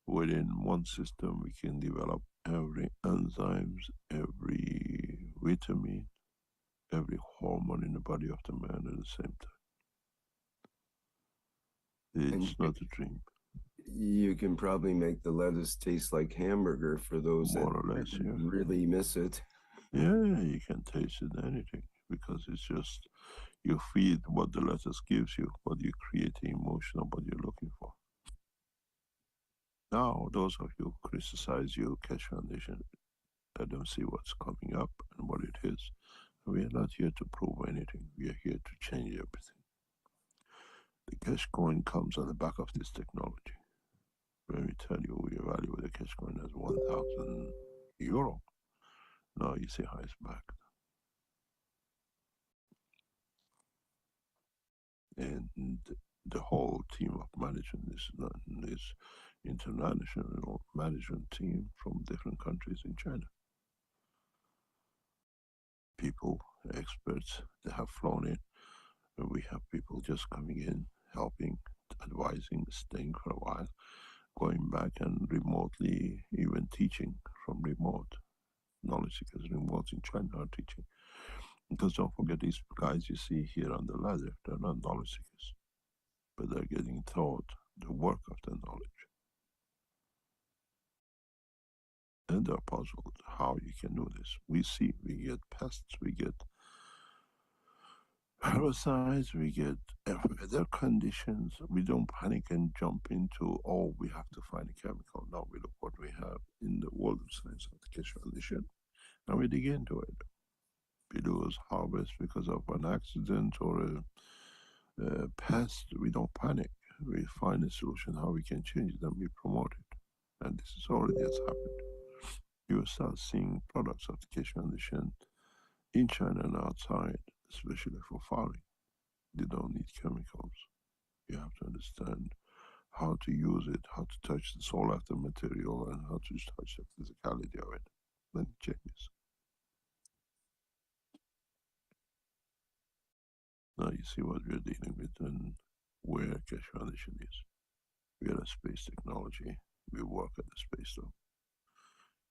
within one system we can develop every enzymes, every vitamin, every hormone in the body of the man at the same time. It's not a dream. You can probably make the lettuce taste like hamburger for those more or less, yeah. really miss it. Yeah, you can taste it anything, because it's just you feed what the lettuce gives you, but you create the emotion of what you're looking for. Now, those of you who criticize you, Keshe Foundation, let them see what's coming up and what it is. We are not here to prove anything. We are here to change everything. The Keshe coin comes on the back of this technology. When we tell you we evaluate the Keshe coin as €1,000, now you see how it's backed. And the whole team of management is international management team from different countries in China. People, experts, they have flown in, and we have people just coming in, helping, advising, staying for a while, going back and remotely even teaching from remote. Knowledge seekers remote in China are teaching. Because don't forget, these guys you see here on the ladder, they're not knowledge seekers, but they're getting taught the work of the knowledge. And they're puzzled how you can do this. We get pests, we get parasites, we get weather conditions. We don't panic and jump into, oh, we have to find a chemical. No, we look what we have in the world of science of the Keshe Foundation, and we dig into it. We lose harvest because of an accident or a pest. We don't panic. We find a solution how we can change it, and we promote it. And this is already has happened. You will start seeing products of the Keshe Foundation in China and outside, especially for farming. They don't need chemicals. You have to understand how to use it, how to touch the soul of the material, and how to touch the physicality of it. Then it changes. Now you see what we're dealing with and where Keshe Foundation is. We are a space technology. We work at the space though.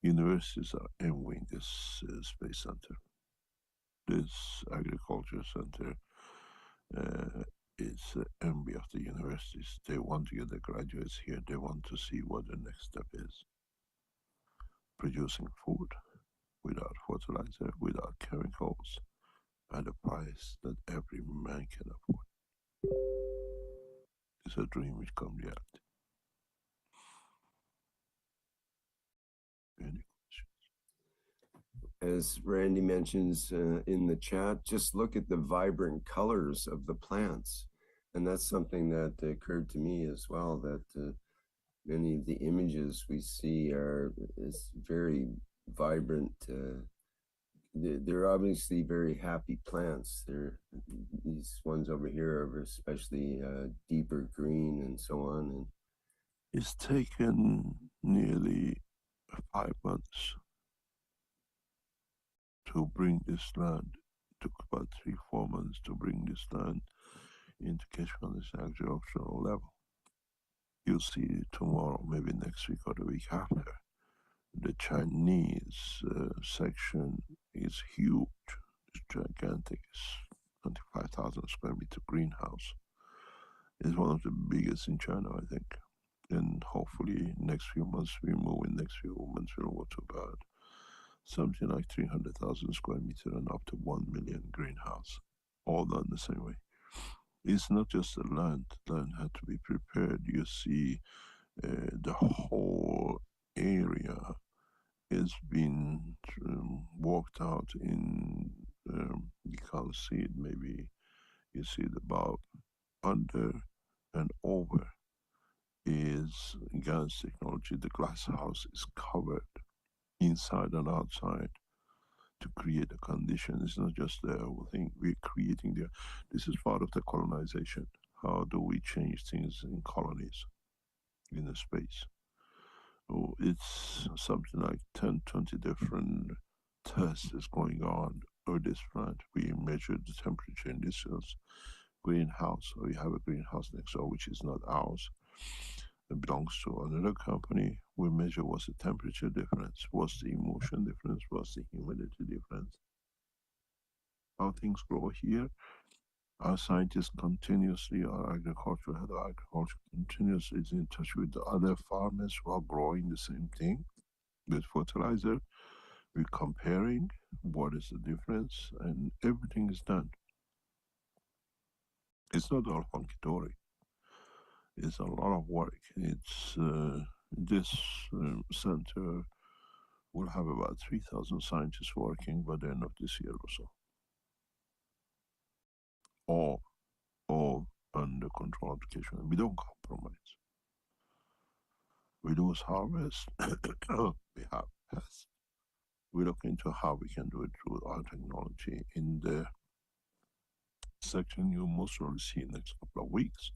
Universities are envying this space center. This agriculture center is the envy of the universities. They want to get the graduates here. They want to see what the next step is. Producing food without fertilizer, without chemicals, at a price that every man can afford. It's a dream which comes reality. Any questions? As Randy mentions in the chat, just look at the vibrant colors of the plants. And that's something that occurred to me as well, that many of the images we see is very vibrant. They're obviously very happy plants. These ones over here are especially deeper green and so on. And it's taken nearly 5 months to bring this land. It took about 3-4 months to bring this land into Keshwan's agricultural level. You'll see tomorrow, maybe next week or the week after. The Chinese section is huge, it's gigantic. It's 25,000 square meter greenhouse. It's one of the biggest in China, I think. And hopefully next few months we'll move to about something like 300,000 square meter and up to 1 million greenhouse, all done the same way. It's not just the land had to be prepared. You see the whole area has been worked out in, you can't see it, maybe you see it above, under and over is gas technology. The glass house is covered inside and outside to create a condition. It's not just the thing we're creating there. This is part of the colonization. How do we change things in colonies, in a space? Oh, it's something like 10, 20 different tests is going on with this plant. We measure the temperature in this greenhouse. We have a greenhouse next door, which is not ours. It belongs to another company. We measure what's the temperature difference, what's the emotion difference, what's the humidity difference, how things grow here. Our scientists continuously, our agriculture, head of agriculture continuously is in touch with the other farmers who are growing the same thing with fertilizer. We're comparing what is the difference, and everything is done. It's not all hunky-dory. It's a lot of work. It's this center will have about 3,000 scientists working by the end of this year or so. All under control application. We don't compromise. We do harvest. We have pests. We look into how we can do it through our technology. In the section you most will see in the next couple of weeks,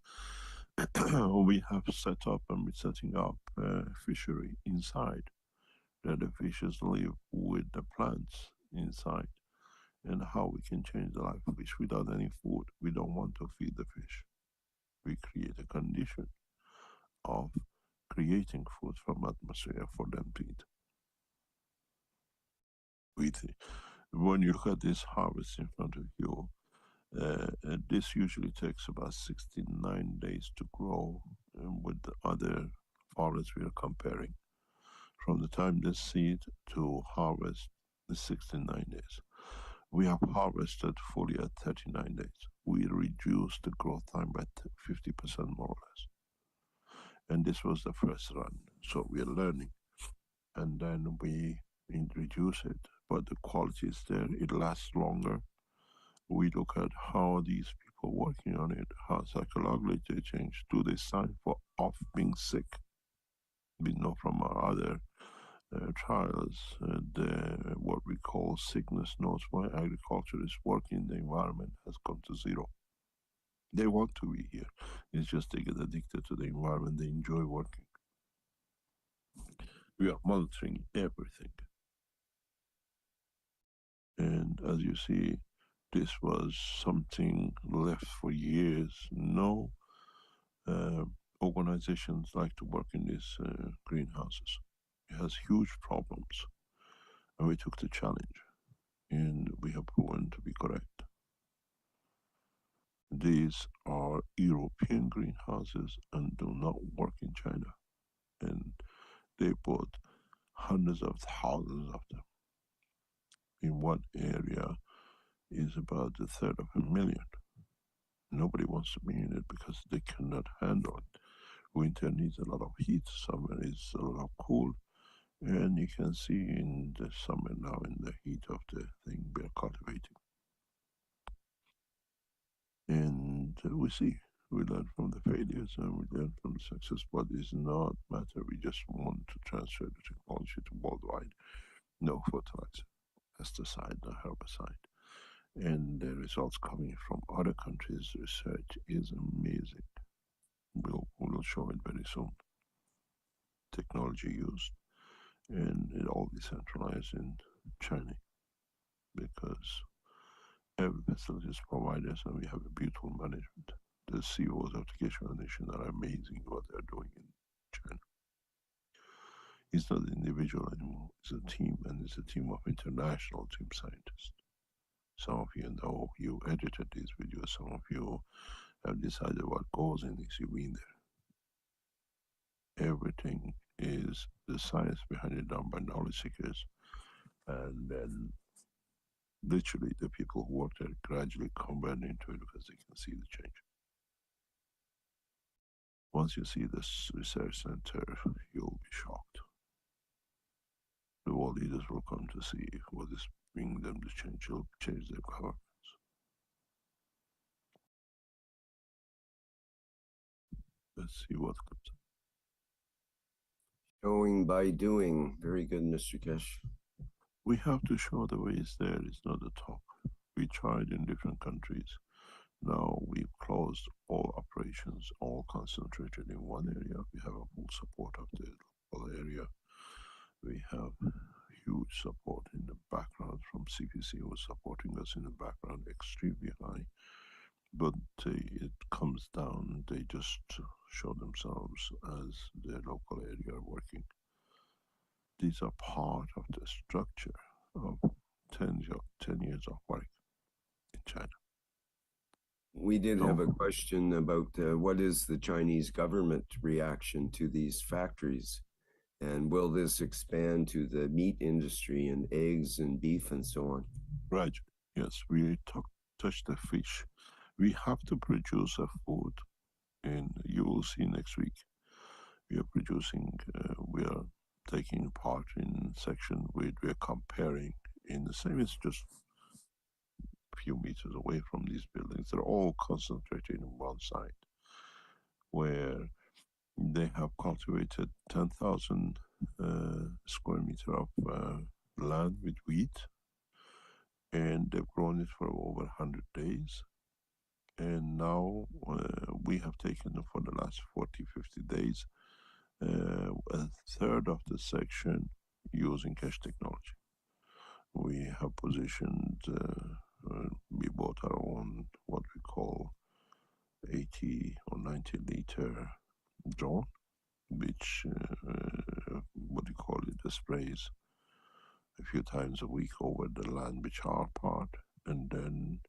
we have set up and we're setting up a fishery inside, that the fishes live with the plants inside, and how we can change the life of fish without any food. We don't want to feed the fish. We create a condition of creating food from atmosphere for them to eat. When you look at this harvest in front of you, this usually takes about 69 days to grow, with the other forests we are comparing. From the time the seed to harvest is 69 days. We have harvested fully at 39 days. We reduced the growth time by 50% more or less. And this was the first run. So we are learning. And then we introduce it, but the quality is there. It lasts longer. We look at how these people working on it, how psychologically they change. Do they sign for off being sick? We know from our other trials, what we call sickness notes why agriculture is working in the environment has come to zero. They want to be here. It's just they get addicted to the environment. They enjoy working. We are monitoring everything. And as you see, this was something left for years. No organizations like to work in these greenhouses. It has huge problems. And we took the challenge, and we have proven to be correct. These are European greenhouses and do not work in China. And they put hundreds of thousands of them. In one area is about a third of a million. Nobody wants to be in it because they cannot handle it. Winter needs a lot of heat, summer is a lot of cool. And you can see in the summer now, in the heat of the thing we are cultivating. And we learn from the failures and we learn from the success, but it's not matter. We just want to transfer the technology to worldwide. no fertilizer, pesticide, no herbicide. And the results coming from other countries' research is amazing. We'll show it very soon. Technology used, and it all decentralized in China, because every facility is provided, and we have a beautiful management. The CEOs of the Keshe Foundation are amazing what they're doing in China. It's not individual anymore, it's a team, and it's a team of international team scientists. Some of you know, you edited these videos, some of you have decided what goes in this, you've been there. Everything is the science behind it done by knowledge seekers, and then literally the people who work there gradually convert into it because they can see the change. Once you see this research center, you'll be shocked. The world leaders will come to see what is bringing them to change. It'll change their governments. Let's see what comes up. Showing by doing. Very good, Mr. Keshe. We have to show the way it's there. It's not the talk. We tried in different countries. Now we've closed all operations, all concentrated in one area. We have a full support of the local area. We have huge support in the background from CPC, who is supporting us in the background extremely high. But it comes down, they just show themselves as the local area working. These are part of the structure of 10 years of work in China. We did have a question about what is the Chinese government reaction to these factories? And will this expand to the meat industry and eggs and beef and so on? Right, yes, we touched the fish. We have to produce a food, and you will see next week. We are producing, we are taking part in section where we are comparing in the same, it's just a few meters away from these buildings. They're all concentrated in one site, where they have cultivated 10,000 square meter of land with wheat, and they've grown it for over 100 days. And now we have taken for the last 40, 50 days, a third of the section using Keshe technology. We have positioned, we bought our own, what we call 80 or 90 liter drone, which, what do you call it, sprays a few times a week over the land, which are our part. And then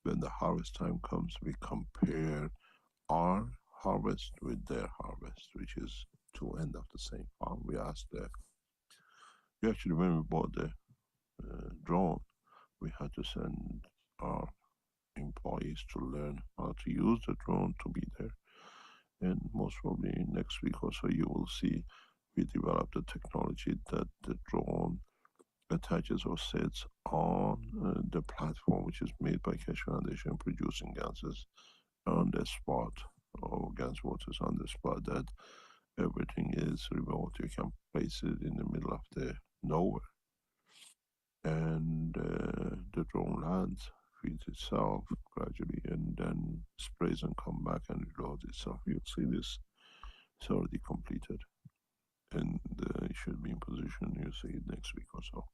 when the harvest time comes, we compare our harvest with their harvest, which is two ends of the same farm. We asked we actually, when we bought the drone, we had to send our employees to learn how to use the drone to be there. And most probably next week or so, you will see we developed a technology that the drone attaches or sits on the platform, which is made by Keshe Foundation, producing ganses on the spot, or gans waters on the spot, that everything is remote. You can place it in the middle of the nowhere, and the drone lands, feeds itself gradually, and then sprays and come back and reloads itself. You'll see this, it's already completed, and it should be in position. You'll see it next week or so.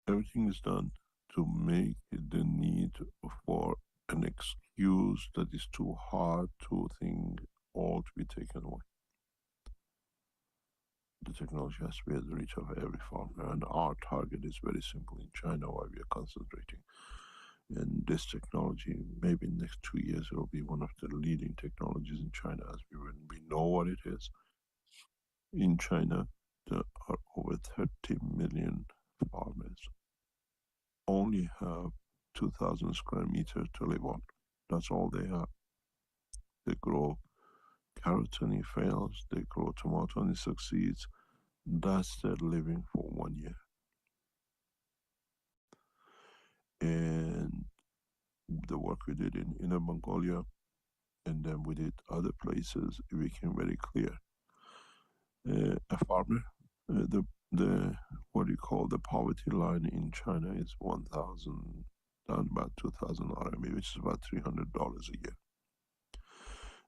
Everything is done to make the need for an excuse that is too hard to think all to be taken away. The technology has to be at the reach of every farmer, and our target is very simple in China, why we are concentrating. And this technology, maybe in the next 2 years, it will be one of the leading technologies in China, as we know what it is. In China, there are over 30 million farmers, only have 2,000 square meters to live on. That's all they have. They grow carrots and it fails. They grow tomato and it succeeds. That's their living for 1 year. And the work we did in Inner Mongolia, and then we did other places, it became very clear. A farmer the what you call the poverty line in China is 1,000 down about 2,000 RMB, which is about $300 a year.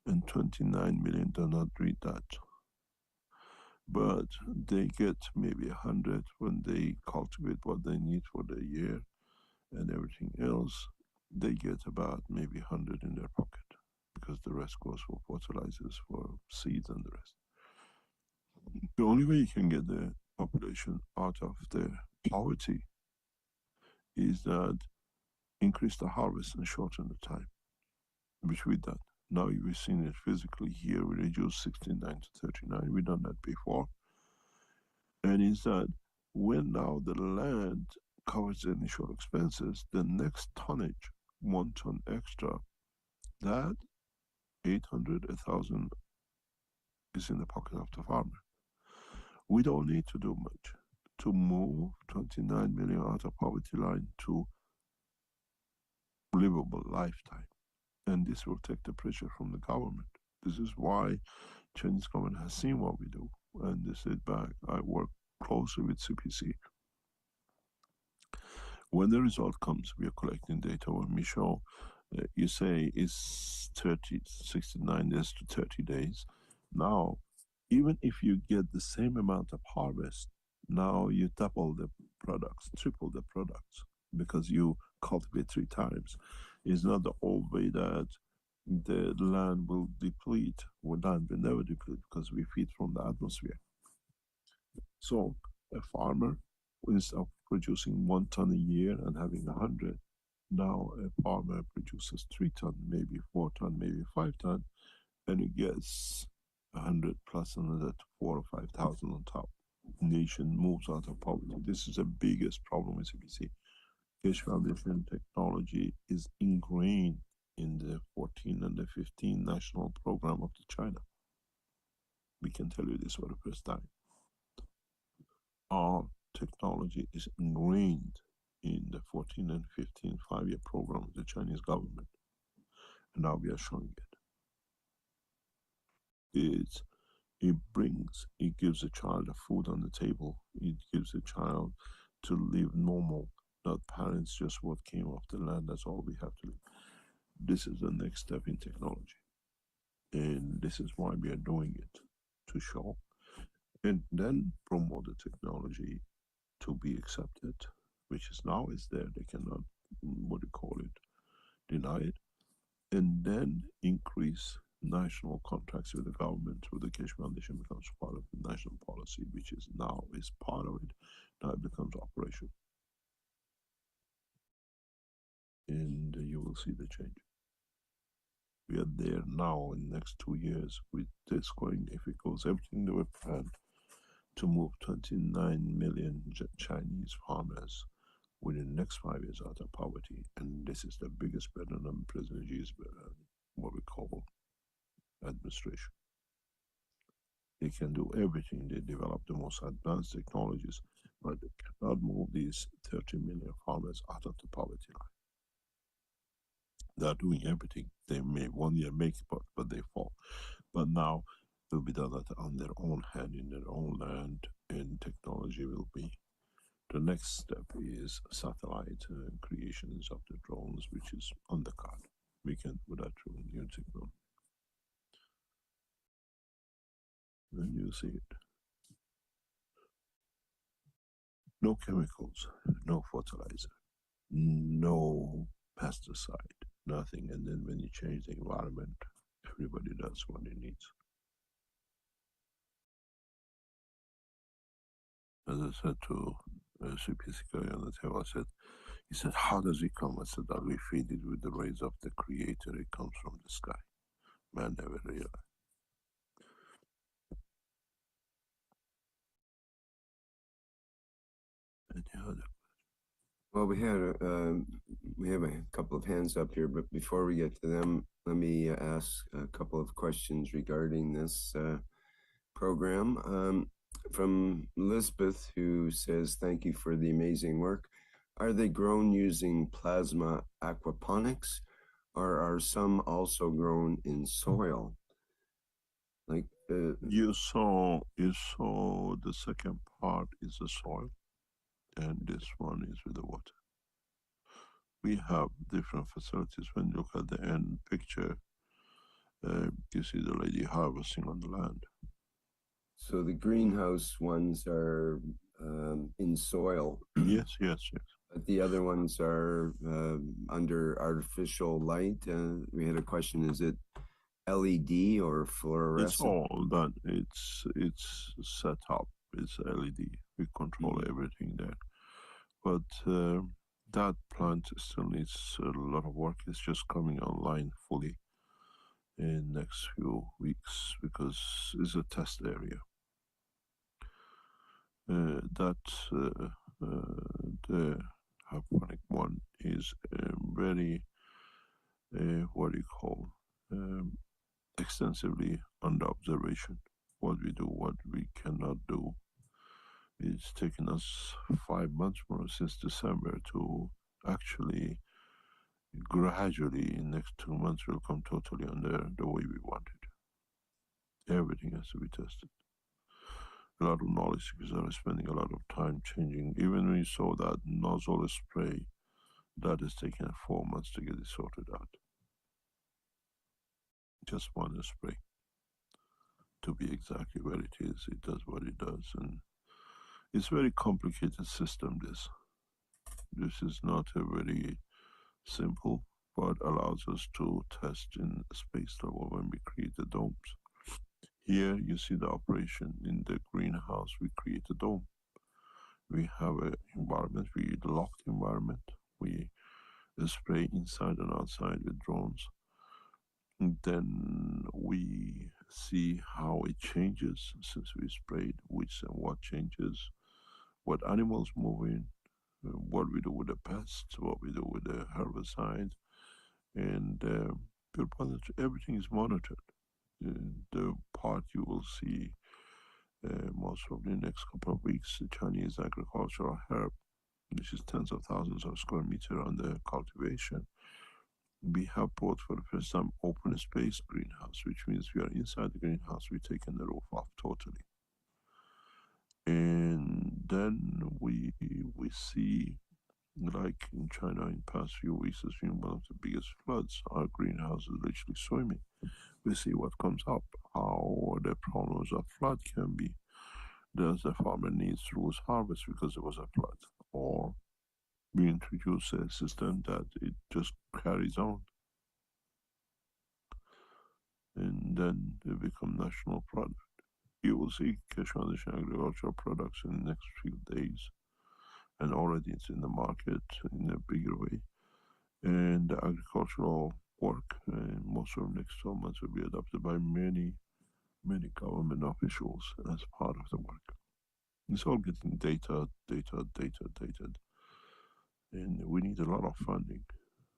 And 29 million do not read that. But they get maybe 100 when they cultivate what they need for the year and everything else. They get about maybe 100 in their pocket because the rest goes for fertilizers, for seeds and the rest. The only way you can get the population out of the poverty is that increase the harvest and shorten the time, which we've done. Now we've seen it physically here. We reduced 69 to 39. We've done that before. And is that when now the land covers the initial expenses, the next tonnage, 1 ton extra, that 800, 1,000 is in the pocket of the farmer. We don't need to do much to move 29 million out of poverty line to livable lifetime. And this will take the pressure from the government. This is why Chinese government has seen what we do. And they said back, I work closely with CPC. When the result comes, we are collecting data. When we show, you say it's 69 days to 30 days. Now, even if you get the same amount of harvest, now you double the products, triple the products, because you cultivate 3 times. It's not the old way that the land will deplete. Land will never deplete because we feed from the atmosphere. So a farmer, instead of producing 1 ton a year and having 100, now a farmer produces 3 ton, maybe 4 ton, maybe 5 ton, and it gets 100 plus another 4 or 5,000 on top. Nation moves out of poverty. This is the biggest problem with CPC. Keshe Foundation technology is ingrained in the 14 and the 15 national program of China. We can tell you this for the first time. Our technology is ingrained in the 14 and 15 5-year program of the Chinese government. And now we are showing it. It gives a child a food on the table. It gives a child to live normal, not parents just what came off the land, that's all we have to live. This is the next step in technology. And this is why we are doing it, to show. And then promote the technology to be accepted, which is now is there. They cannot, deny it. And then increase national contracts with the government through the Keshe Foundation becomes part of the national policy, which is now is part of it. Now it becomes operational. And you will see the change. We are there now in the next 2 years with this going, if it goes everything that we planned, to move 29 million Chinese farmers within the next 5 years out of poverty. And this is the biggest burden on President Xi's, what we call administration. They can do everything. They develop the most advanced technologies, but they cannot move these 30 million farmers out of the poverty line. They're doing everything. They may 1 year make it, but they fall. But now it will be done on their own hand, in their own land, and technology will be. The next step is satellite creations of the drones, which is on the card. We can put that through new technology. And you see it. No chemicals, no fertilizer, no pesticide, nothing. And then when you change the environment, everybody does what it needs. As I said to CPC guy on the table, he said, how does it come? I said, that we feed it with the rays of the Creator. It comes from the sky. Man never realized. Well, we have a couple of hands up here, but before we get to them, let me ask a couple of questions regarding this program. From Elizabeth, who says, thank you for the amazing work. Are they grown using plasma aquaponics, or are some also grown in soil? Like, You saw the second part is the soil, and this one is with the water. We have different facilities. When you look at the end picture, you see the lady harvesting on the land. So the greenhouse ones are in soil. Yes. But the other ones are under artificial light. We had a question: is it LED or fluorescent? It's all done. It's set up. It's LED. We control everything there. But that plant still needs a lot of work. It's just coming online fully in next few weeks because it's a test area. The hydroponic one is very what do you call extensively under observation. What we do, what we cannot do. It's taken us 5 months more since December to actually gradually in next 2 months will come totally under the way we want it. Everything has to be tested. A lot of knowledge seekers are spending a lot of time changing. Even when you saw that nozzle spray, that has taken 4 months to get it sorted out. Just one spray. To be exactly where it is, it does what it does. And it's a very complicated system, This is not a very simple, but allows us to test in space level when we create the domes. Here you see the operation in the greenhouse. We create a dome. We have an environment, we locked environment. We spray inside and outside with drones. And then we see how it changes since we sprayed, which and what changes, what animals move in, what we do with the pests, what we do with the herbicide, and everything is monitored. The part you will see most probably in the next couple of weeks, the Chinese agricultural herb, which is tens of thousands of square meters under cultivation. We have brought for the first time open space greenhouse, which means we are inside the greenhouse, we've taken the roof off totally. And then we see, like in China in the past few weeks, has been one of the biggest floods. Our greenhouse is literally swimming. We see what comes up, how the problems of flood can be. Does the farmer needs to lose harvest because it was a flood? Or we introduce a system that it just carries on. And then they become national product. You will see Keshe Foundation agricultural products in the next few days. And already it's in the market in a bigger way. And the agricultural work, most of the next 12 months will be adopted by many government officials as part of the work. It's all getting data. And we need a lot of funding.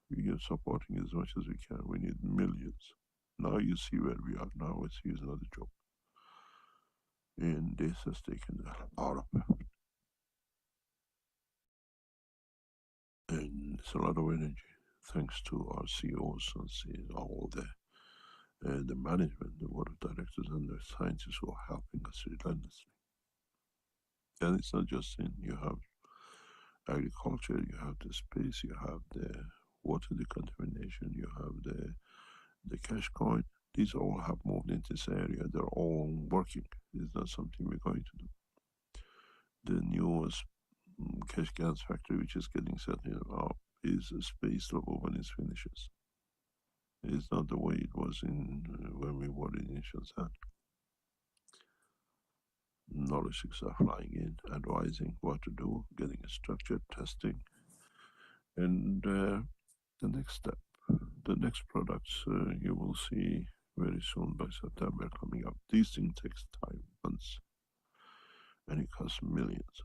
We are supporting as much as we can. We need millions. Now you see where we are now. It's not a joke. And this has taken a lot of effort. And it's a lot of energy, thanks to our CEOs and all the management, the board of directors, and the scientists who are helping us relentlessly. And it's not just you have agriculture, you have the space, you have the water decontamination, you have the cash coin. These all have moved into this area. They're all working. It's not something we're going to do. The newest cash gas factory, which is getting set up, is a space level when it finishes. It's not the way it was when we were in initial set. Knowledge seekers are flying in, advising what to do, getting a structured testing, and the next step, the next products you will see very soon by September coming up. These things take time, months, and it costs millions.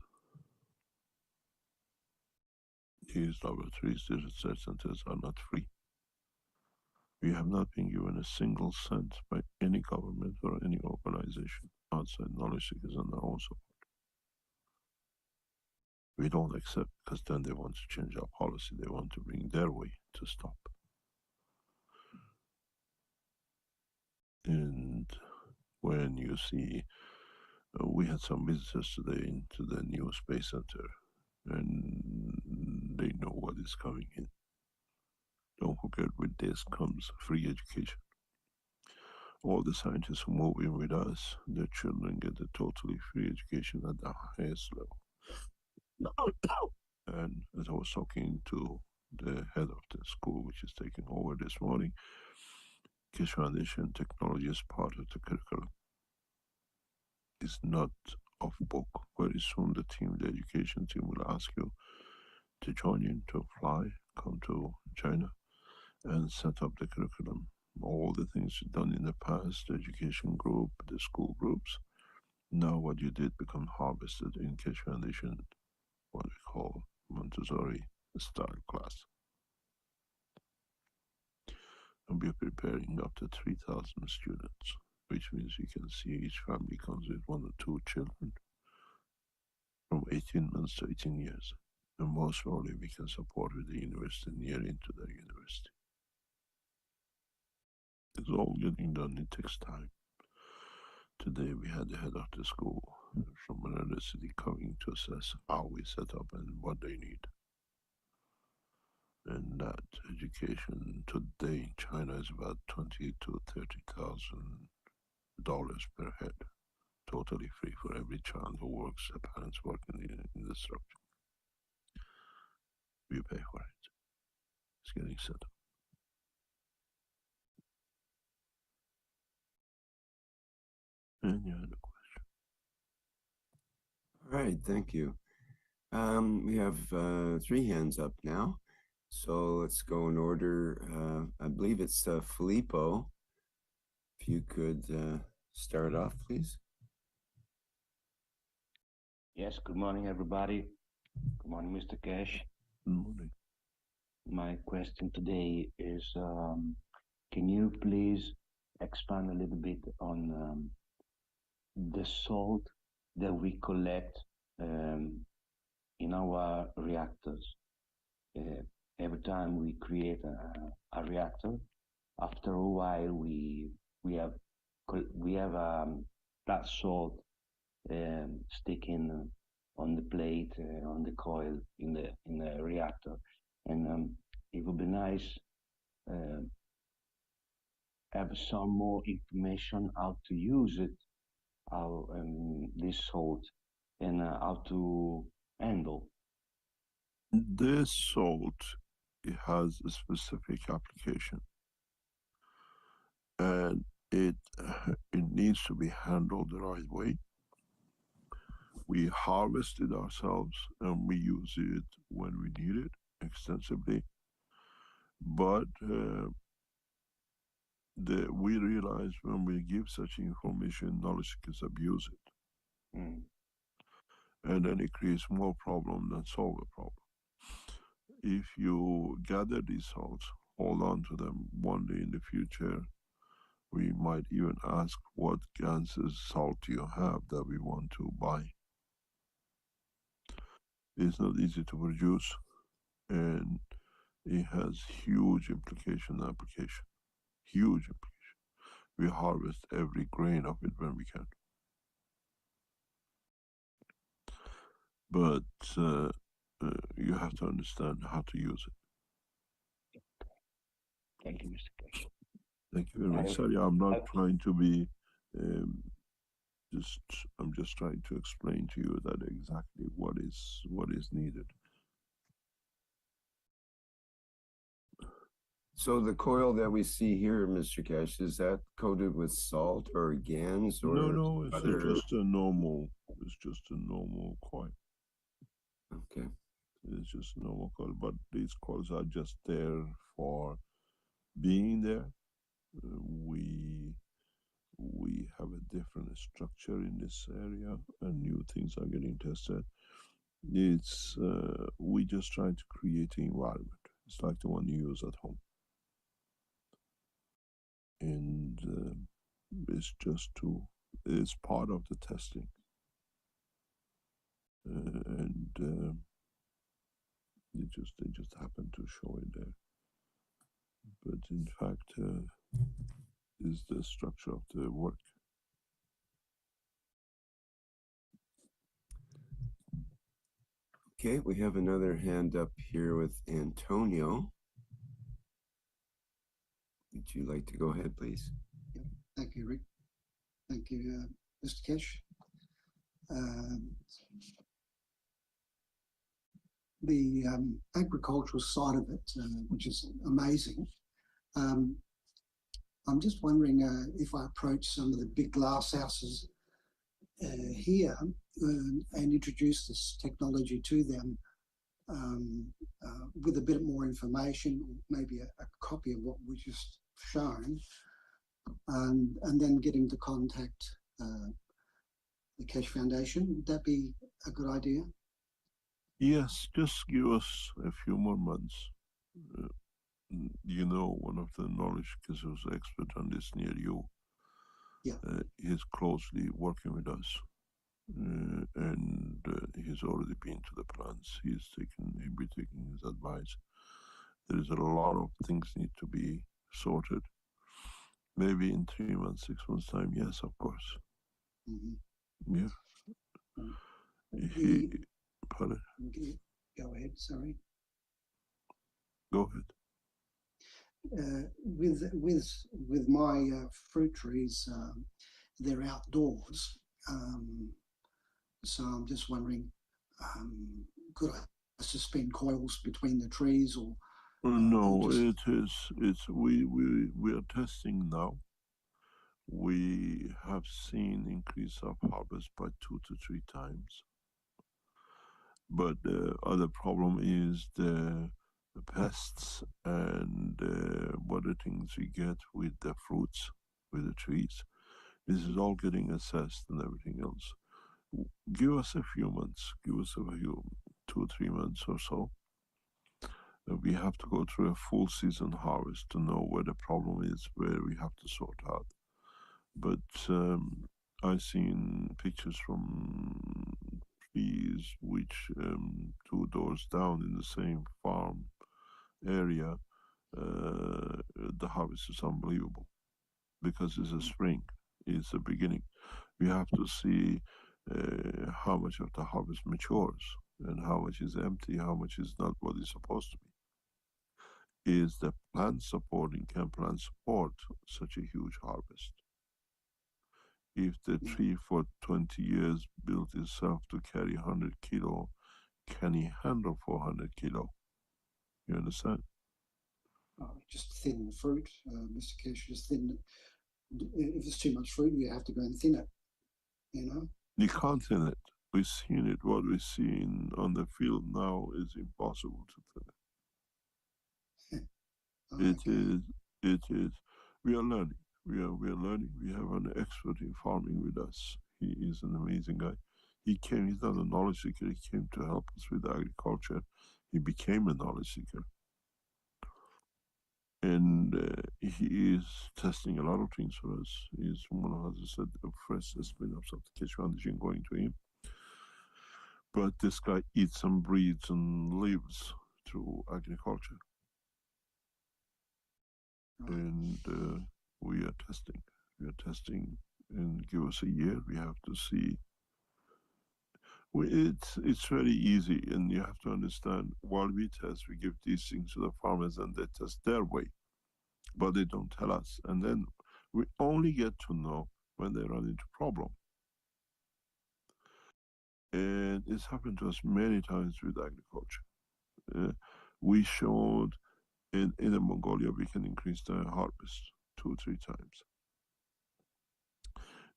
These laboratories, these research centers are not free. We have not been given a single cent by any government or any organization outside knowledge seekers and our own support. We don't accept because then they want to change our policy. They want to bring their way to stop. And when you see, we had some visitors today into the new space center, and they know what is coming in. Don't forget, with this comes free education. All the scientists who move in with us, their children get a totally free education at the highest level. And as I was talking to the head of the school, which is taking over this morning, Keshe Foundation technology is part of the curriculum. It's not off book. Very soon the education team will ask you to join in, to fly, come to China and set up the curriculum. All the things you've done in the past, the education group, the school groups, now what you did become harvested in Keshe Foundation, what we call Montessori style class. And we're preparing up to 3,000 students, which means you can see each family comes with 1 or 2 children from 18 months to 18 years. And most probably we can support with the university near into the university. It's all getting done, it takes time. Today we had the head of the school from another city coming to assess how we set up and what they need. And that education today in China is about $20,000 to $30,000 per head, totally free for every child who works, the parents work in the structure. We pay for it. It's getting set up. Any other question? All right, thank you. We have 3 hands up now. So let's go in order. I believe it's Filippo. If you could start off, please. Yes, good morning, everybody. Good morning, Mr. Keshe. Good morning. My question today is, can you please expand a little bit on the salt that we collect in our reactors? Every time we create a reactor, after a while we have that salt sticking on the plate, on the coil in the reactor, and it would be nice have some more information how to use it, how this salt, and how to handle. This salt, it has a specific application, and it needs to be handled the right way. We harvest it ourselves and we use it when we need it extensively, but we realize when we give such information, knowledge seekers abuse it. And then it creates more problem than solve a problem. If you gather these salts, hold on to them, one day in the future, we might even ask what Ganses salt you have that we want to buy. It's not easy to produce, and it has huge implication and application. Huge implication. We harvest every grain of it when we can. But you have to understand how to use it. Thank you, Mr. Keshe. Thank you very much. Sorry, I'm not trying to be, I'm just trying to explain to you that exactly what is needed. So the coil that we see here, Mr. Keshe, is that coated with salt or GANs or No, it's just a normal coil. Okay. It's just a normal coil, but these coils are just there for being there. We have a different structure in this area, and new things are getting tested. It's we just trying to create an environment. It's like the one you use at home, and it's part of the testing, and they just happen to show it there. But in fact, is the structure of the work. Okay, we have another hand up here with Antonio. Would you like to go ahead, please? Yeah. Thank you, Rick. Thank you, Mr. Kesh. The agricultural side of it, which is amazing. I'm just wondering if I approach some of the big glass houses here and introduce this technology to them with a bit more information, or maybe a copy of what we just shown, and then get him to contact the Kesh Foundation. Would that be a good idea? Yes, just give us a few more months. You know, one of the knowledge cases expert on this near you. Yeah. He's closely working with us, and he's already been to the plants. He'll be taking his advice. There is a lot of things need to be sorted. Maybe in 3 months, 6 months time, yes, of course. Mm-hmm. Yeah. Pardon? Go ahead, sorry. Go ahead. With my fruit trees, they're outdoors, so I'm just wondering, could I suspend coils between the trees, or? No, we are testing now. We have seen increase of harvest by 2 to 3 times. But the other problem is the pests and what the things we get with the fruits, with the trees. This is all getting assessed and everything else. Give us a few months, give us a few 2 3 months or so. We have to go through a full season harvest to know where the problem is, where we have to sort out. But I've seen pictures from trees which 2 doors down in the same farm area, the harvest is unbelievable because it's a spring, it's a beginning. We have to see how much of the harvest matures and how much is empty, how much is not what it's supposed to be. Is the plant supporting, can plant support such a huge harvest? If the tree for 20 years built itself to carry 100 kilo, can he handle 400 kilo? You understand? Just thin the fruit, Mr. Kesh, just thin it. If there's too much fruit, you have to go and thin it, you know? You can't thin it. We've seen it. What we've seen on the field now is impossible to thin it. Okay. It is. We are learning. We are learning. We have an expert in farming with us. He is an amazing guy. He's not a knowledge seeker. He came to help us with agriculture. He became a knowledge seeker. And he is testing a lot of things for us. He's one of, as I said, the first spin-offs of the Kesh Foundation going to him. But this guy eats and breathes and lives through agriculture. And we are testing. We are testing, and give us a year. We have to see. It's very easy, and you have to understand. While we test, we give these things to the farmers, and they test their way, but they don't tell us. And then we only get to know when they run into problem. And it's happened to us many times with agriculture. We showed in Mongolia we can increase the harvest 2 or 3 times.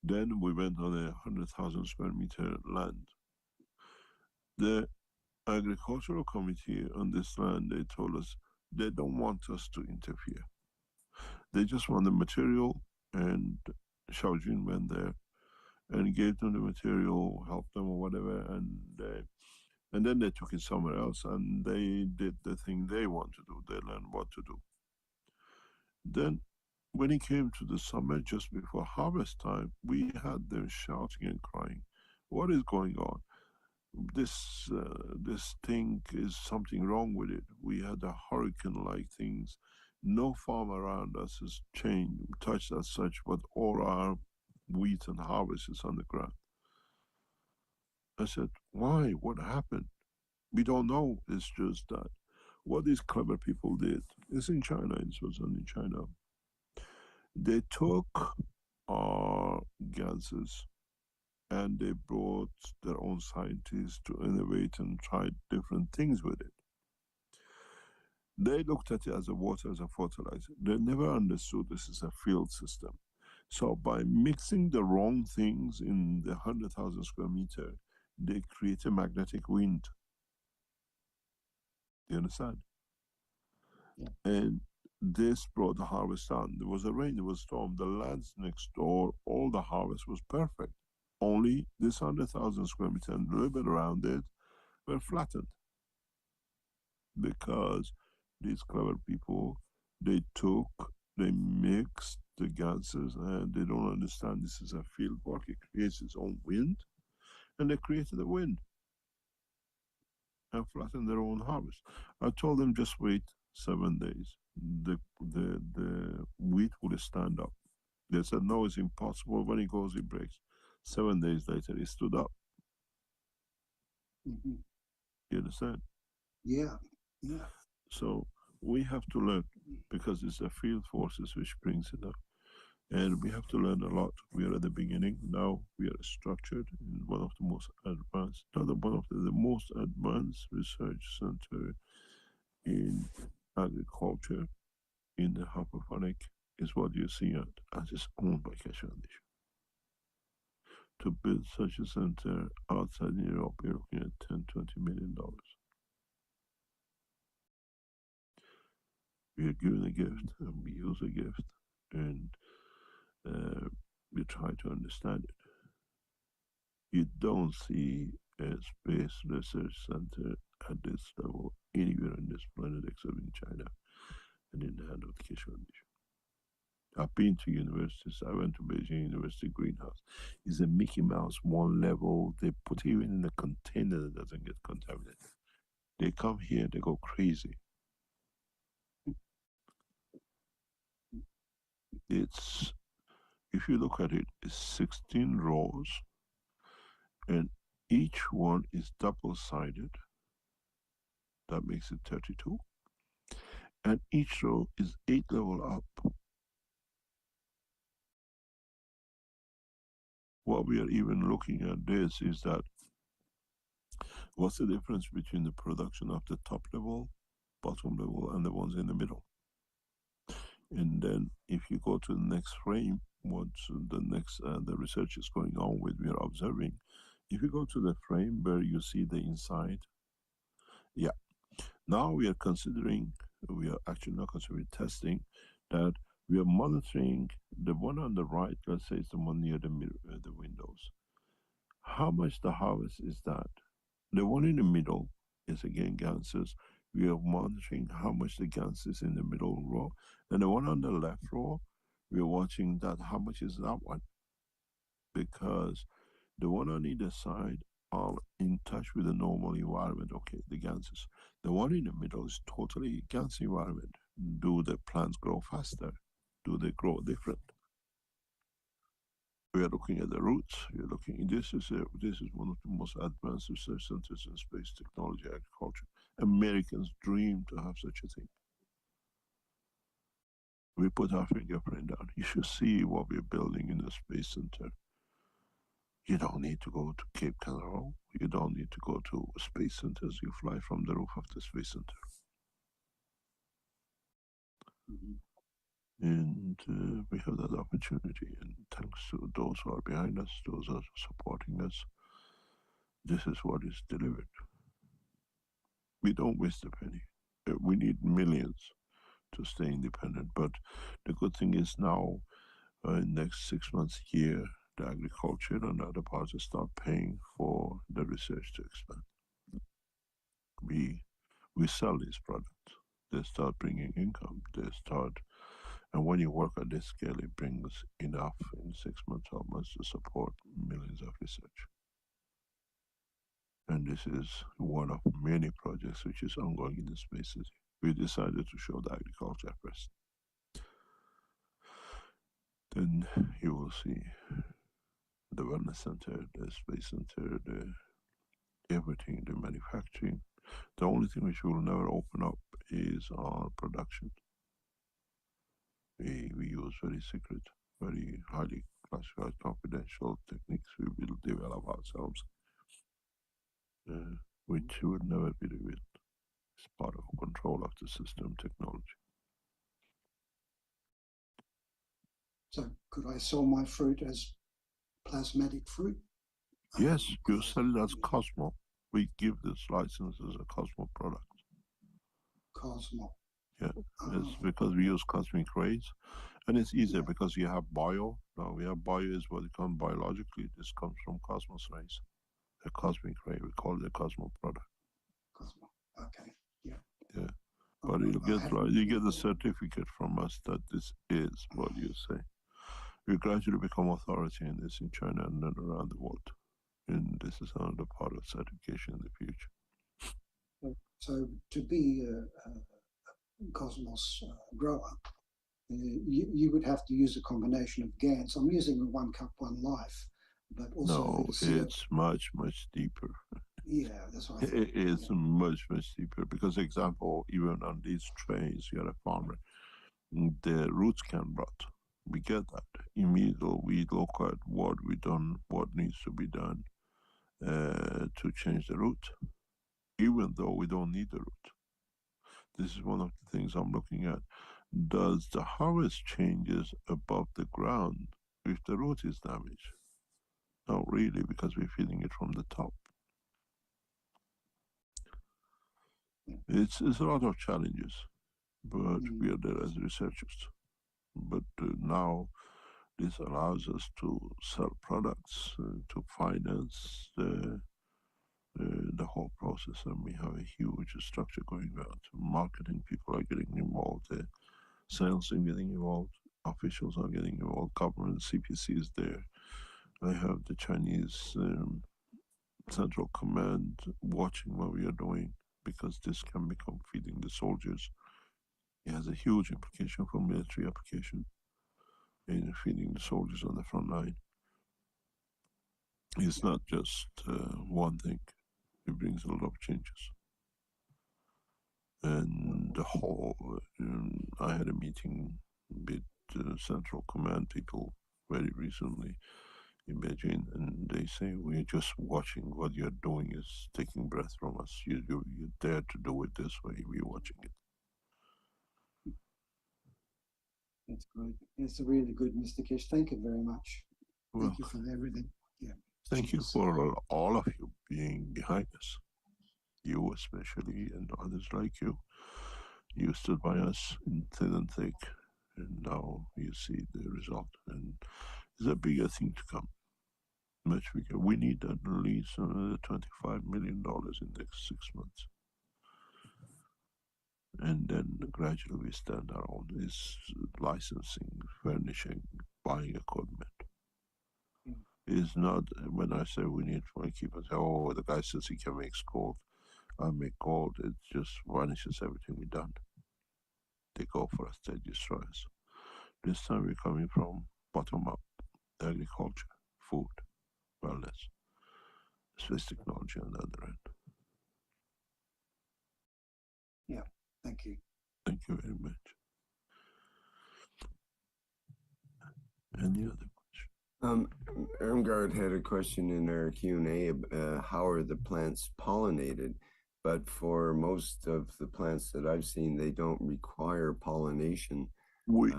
Then we went on 100,000 square meter land. The agricultural committee on this land, they told us they don't want us to interfere. They just want the material, and Xiaojun went there and gave them the material, helped them or whatever, and then they took it somewhere else and they did the thing they want to do. They learned what to do. Then when it came to the summer, just before harvest time, we had them shouting and crying. What is going on? This thing is something wrong with it. We had a hurricane-like things. No farm around us has touched as such, but all our wheat and harvest is on the ground. I said, why? What happened? We don't know. It's just that what these clever people did is in China. It was in China. They took our gases and they brought their own scientists to innovate and try different things with it. They looked at it as a water, as a fertilizer. They never understood this is a field system. So by mixing the wrong things in the 100,000 square meter, they create a magnetic wind. Do you understand? Yeah. And this brought the harvest on. There was a rain, there was a storm. The lands next door, all the harvest was perfect. Only this 100,000 square meter and a little bit around it were flattened. Because these clever people, they mixed the gases and they don't understand this is a field work. It creates its own wind, and they created the wind and flattened their own harvest. I told them just wait 7 days. The wheat will stand up. They said no, it's impossible. When it goes, it breaks. 7 days later, it stood up. Mm-hmm. You understand? Yeah, yeah. So we have to learn, because it's the field forces which brings it up. And we have to learn a lot. We are at the beginning. Now we are structured in one of the most advanced, one of the most advanced research center in agriculture in the hydroponic is what you see at, and it's owned by Keshe Foundation. To build such a center outside Europe, you're looking at $10-20 million. We are given a gift and we use a gift, and we try to understand it. You don't see a space research center at this level anywhere on this planet except in China and in the hand of the Keshe Foundation. I've been to universities. I went to Beijing University Greenhouse. It's a Mickey Mouse, one level. They put it in a container that doesn't get contaminated. They come here, they go crazy. It's, if you look at it, it's 16 rows, and each one is double-sided. That makes it 32. And each row is 8 levels up. What we are even looking at this is that what's the difference between the production of the top level, bottom level, and the ones in the middle? And then if you go to the next frame, what's the next, the research is going on with, we are observing. If you go to the frame where you see the inside, yeah. Now we are considering, we are actually not considering testing, that we are monitoring the one on the right, let's say it's the one near the mirror, the windows. How much the harvest is that? The one in the middle is again gases. We are monitoring how much the gas is in the middle row. And the one on the left row, we are watching that how much is that one. Because the one on either side are in touch with the normal environment, okay, the gases. The one in the middle is totally gas environment. Do the plants grow faster? Do they grow different? We are looking at the roots. We are looking. This is one of the most advanced research centers in space technology, agriculture. Americans dream to have such a thing. We put our fingerprint down. You should see what we're building in the space center. You don't need to go to Cape Canaveral. You don't need to go to space centers. You fly from the roof of the space center. And we have that opportunity, and thanks to those who are behind us, those who are supporting us, this is what is delivered. We don't waste a penny. We need millions to stay independent, but the good thing is now, in next 6 months, year, the agriculture and other parts will start paying for the research to expand. We sell these products. They start bringing income. They start. And when you work at this scale, it brings enough in 6 months, 12 months to support millions of research. And this is one of many projects which is ongoing in the space city. We decided to show the agriculture first. Then you will see the wellness center, the space center, everything, the manufacturing. The only thing which we will never open up is our production. We use very secret, very highly classified, confidential techniques we will develop ourselves, which would never be revealed. It's part of control of the system technology. So could I sell my fruit as plasmatic fruit? Yes, you sell it as Cosmo. We give this license as a Cosmo product. Cosmo. Yeah, it's because we use cosmic rays, and it's easier because you have bio. Now we have bio is what it comes biologically. This comes from cosmos rays, a cosmic ray. We call it a Cosmo product. Cosmo. Okay. Yeah. Yeah, but you get a certificate from us that this is what you say. We gradually become authority in this in China and then around the world, and this is another part of certification in the future. So to be a Cosmos grower, you would have to use a combination of GANs. I'm using the 1 cup, 1 life, but also no, it's much deeper. Yeah, that's what I thought. It is much deeper because, example, even on these trays, you're a farmer, the roots can rot. We get that. Immediately, we look at what we've done, what needs to be done to change the root, even though we don't need the root. This is one of the things I'm looking at. Does the harvest changes above the ground if the root is damaged? Not really, because we're feeding it from the top. It's a lot of challenges, but we are there as researchers. But now this allows us to sell products, to finance the whole process, and we have a huge structure going on. Marketing people are getting involved, sales are getting involved, officials are getting involved, government, CPC is there. I have the Chinese Central Command watching what we are doing, because this can become feeding the soldiers. It has a huge implication for military application in feeding the soldiers on the front line. It's not just one thing. It brings a lot of changes. And the whole, I had a meeting with Central Command people very recently in Beijing, and they say, we're just watching what you're doing is taking breath from us. You dare to do it this way, we're watching it. That's good. It's really good, Mr. Kish. Thank you very much. Thank you for everything. Yeah. Thank you for all of you being behind us. You especially, and others like you. You stood by us in thin and thick, and now you see the result. And there's a bigger thing to come, much bigger. We need at least another $25 million in the next 6 months. And then gradually we stand our own. It's licensing, furnishing, buying equipment. It's not, when I say we need to keep and say, oh, the guy says he can make gold. I make gold, it just vanishes everything we've done. They go for us, they destroy us. This time we're coming from bottom up, agriculture, food, wellness, space technology on the other end. Yeah, thank you. Thank you very much. Any other question? Irmgard had a question in our Q&A, how are the plants pollinated? But for most of the plants that I've seen, they don't require pollination. We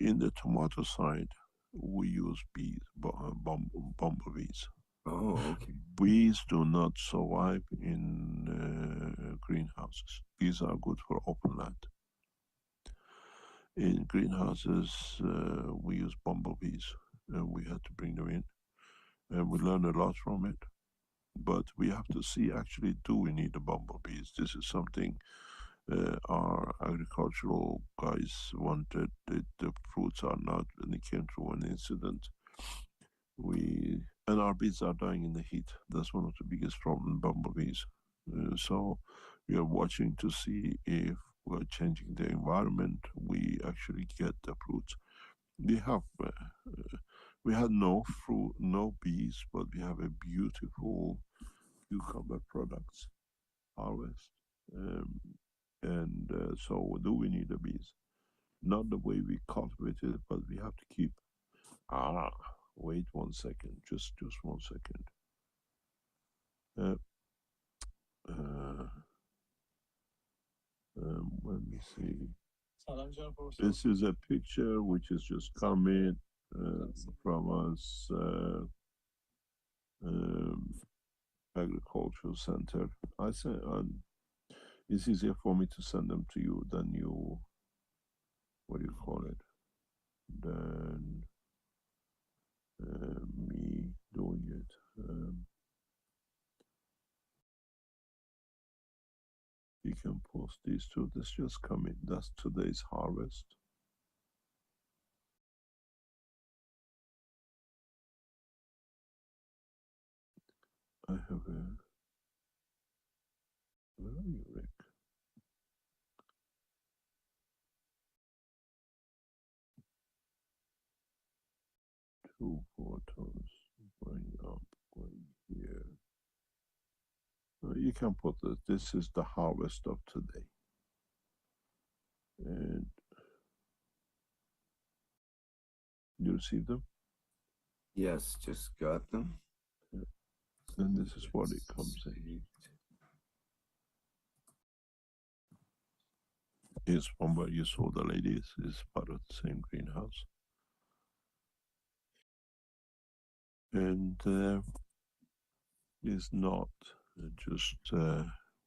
in the tomato side, we use bees, bumblebees. Oh, okay. Bees do not survive in greenhouses. Bees are good for open land. In greenhouses, we use bumblebees, and we had to bring them in, and we learned a lot from it. But we have to see, actually, do we need the bumblebees? This is something our agricultural guys wanted. The fruits are not, and it came through an incident. And our bees are dying in the heat. That's one of the biggest problems, bumblebees. So we are watching to see if we're changing the environment, we actually get the fruits. We had no fruit, no bees, but we have a beautiful cucumber products harvest. So do we need the bees? Not the way we cultivate it, but we have to keep. Wait 1 second, just 1 second. Let me see. This is a picture which has just come in from us agricultural center. I say it's easier for me to send them to you than you. What do you call it? Than me doing it. You can post these two. This just come in. That's today's harvest. I have a. Where are you, Rick? Two photos. Going up, going here. You can put this. This is the harvest of today. And you receive them? Yes, just got them. Yeah. And this is what it comes in. Is from where you saw the ladies, is part of the same greenhouse. And it's not just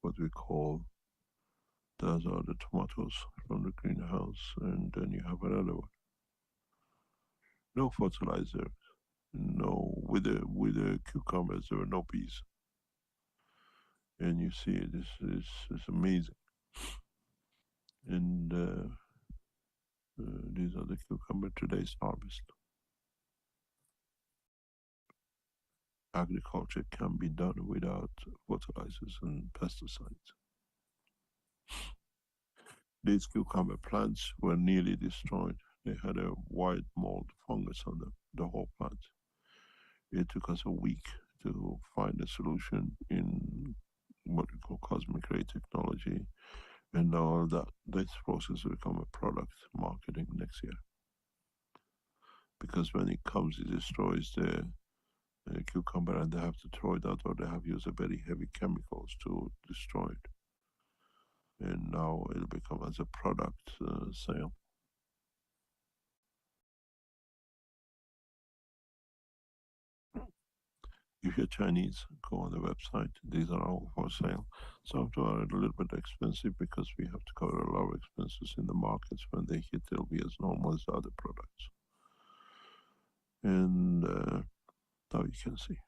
what we call, those are the tomatoes from the greenhouse, and then you have another one. No fertilizer, no, with the cucumbers there were no bees. And you see this is amazing. And these are the cucumber today's harvest. Agriculture can be done without fertilizers and pesticides. These cucumber plants were nearly destroyed. They had a white mold fungus on them, the whole plant. It took us a week to find a solution in what we call cosmic ray technology. And now that this process will become a product marketing next year. Because when it comes, it destroys the cucumber and they have to throw it out, or they have used very heavy chemicals to destroy it. And now it'll become as a product sale. If you're Chinese, go on the website. These are all for sale. Some of them are a little bit expensive because we have to cover a lot of expenses in the markets. When they hit, they'll be as normal as other products. And now you can see.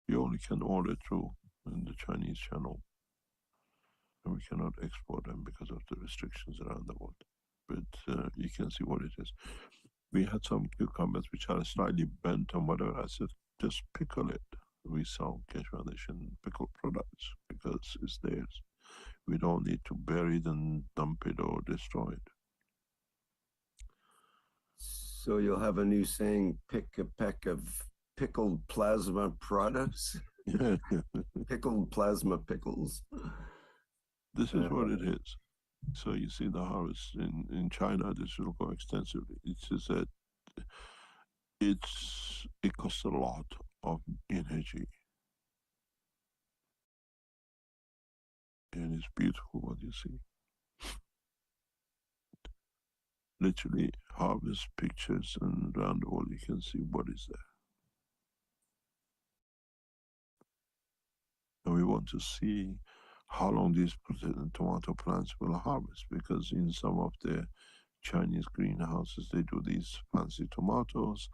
You only can order through in the Chinese channel. And we cannot export them because of the restrictions around the world. But you can see what it is. We had some cucumbers which are slightly bent and whatever. I said, just pickle it. We sell Keshe Foundation pickle products because it's theirs. We don't need to bury it and dump it or destroy it. So you'll have a new saying, pick a peck of pickled plasma products? Pickled plasma pickles. This is what it is. So you see the harvest in China, this will go extensively. It's just that it costs a lot of energy. And it's beautiful what you see. Literally harvest pictures, and around the world you can see what is there. And we want to see how long these tomato plants will harvest, because in some of the Chinese greenhouses, they do these fancy tomatoes.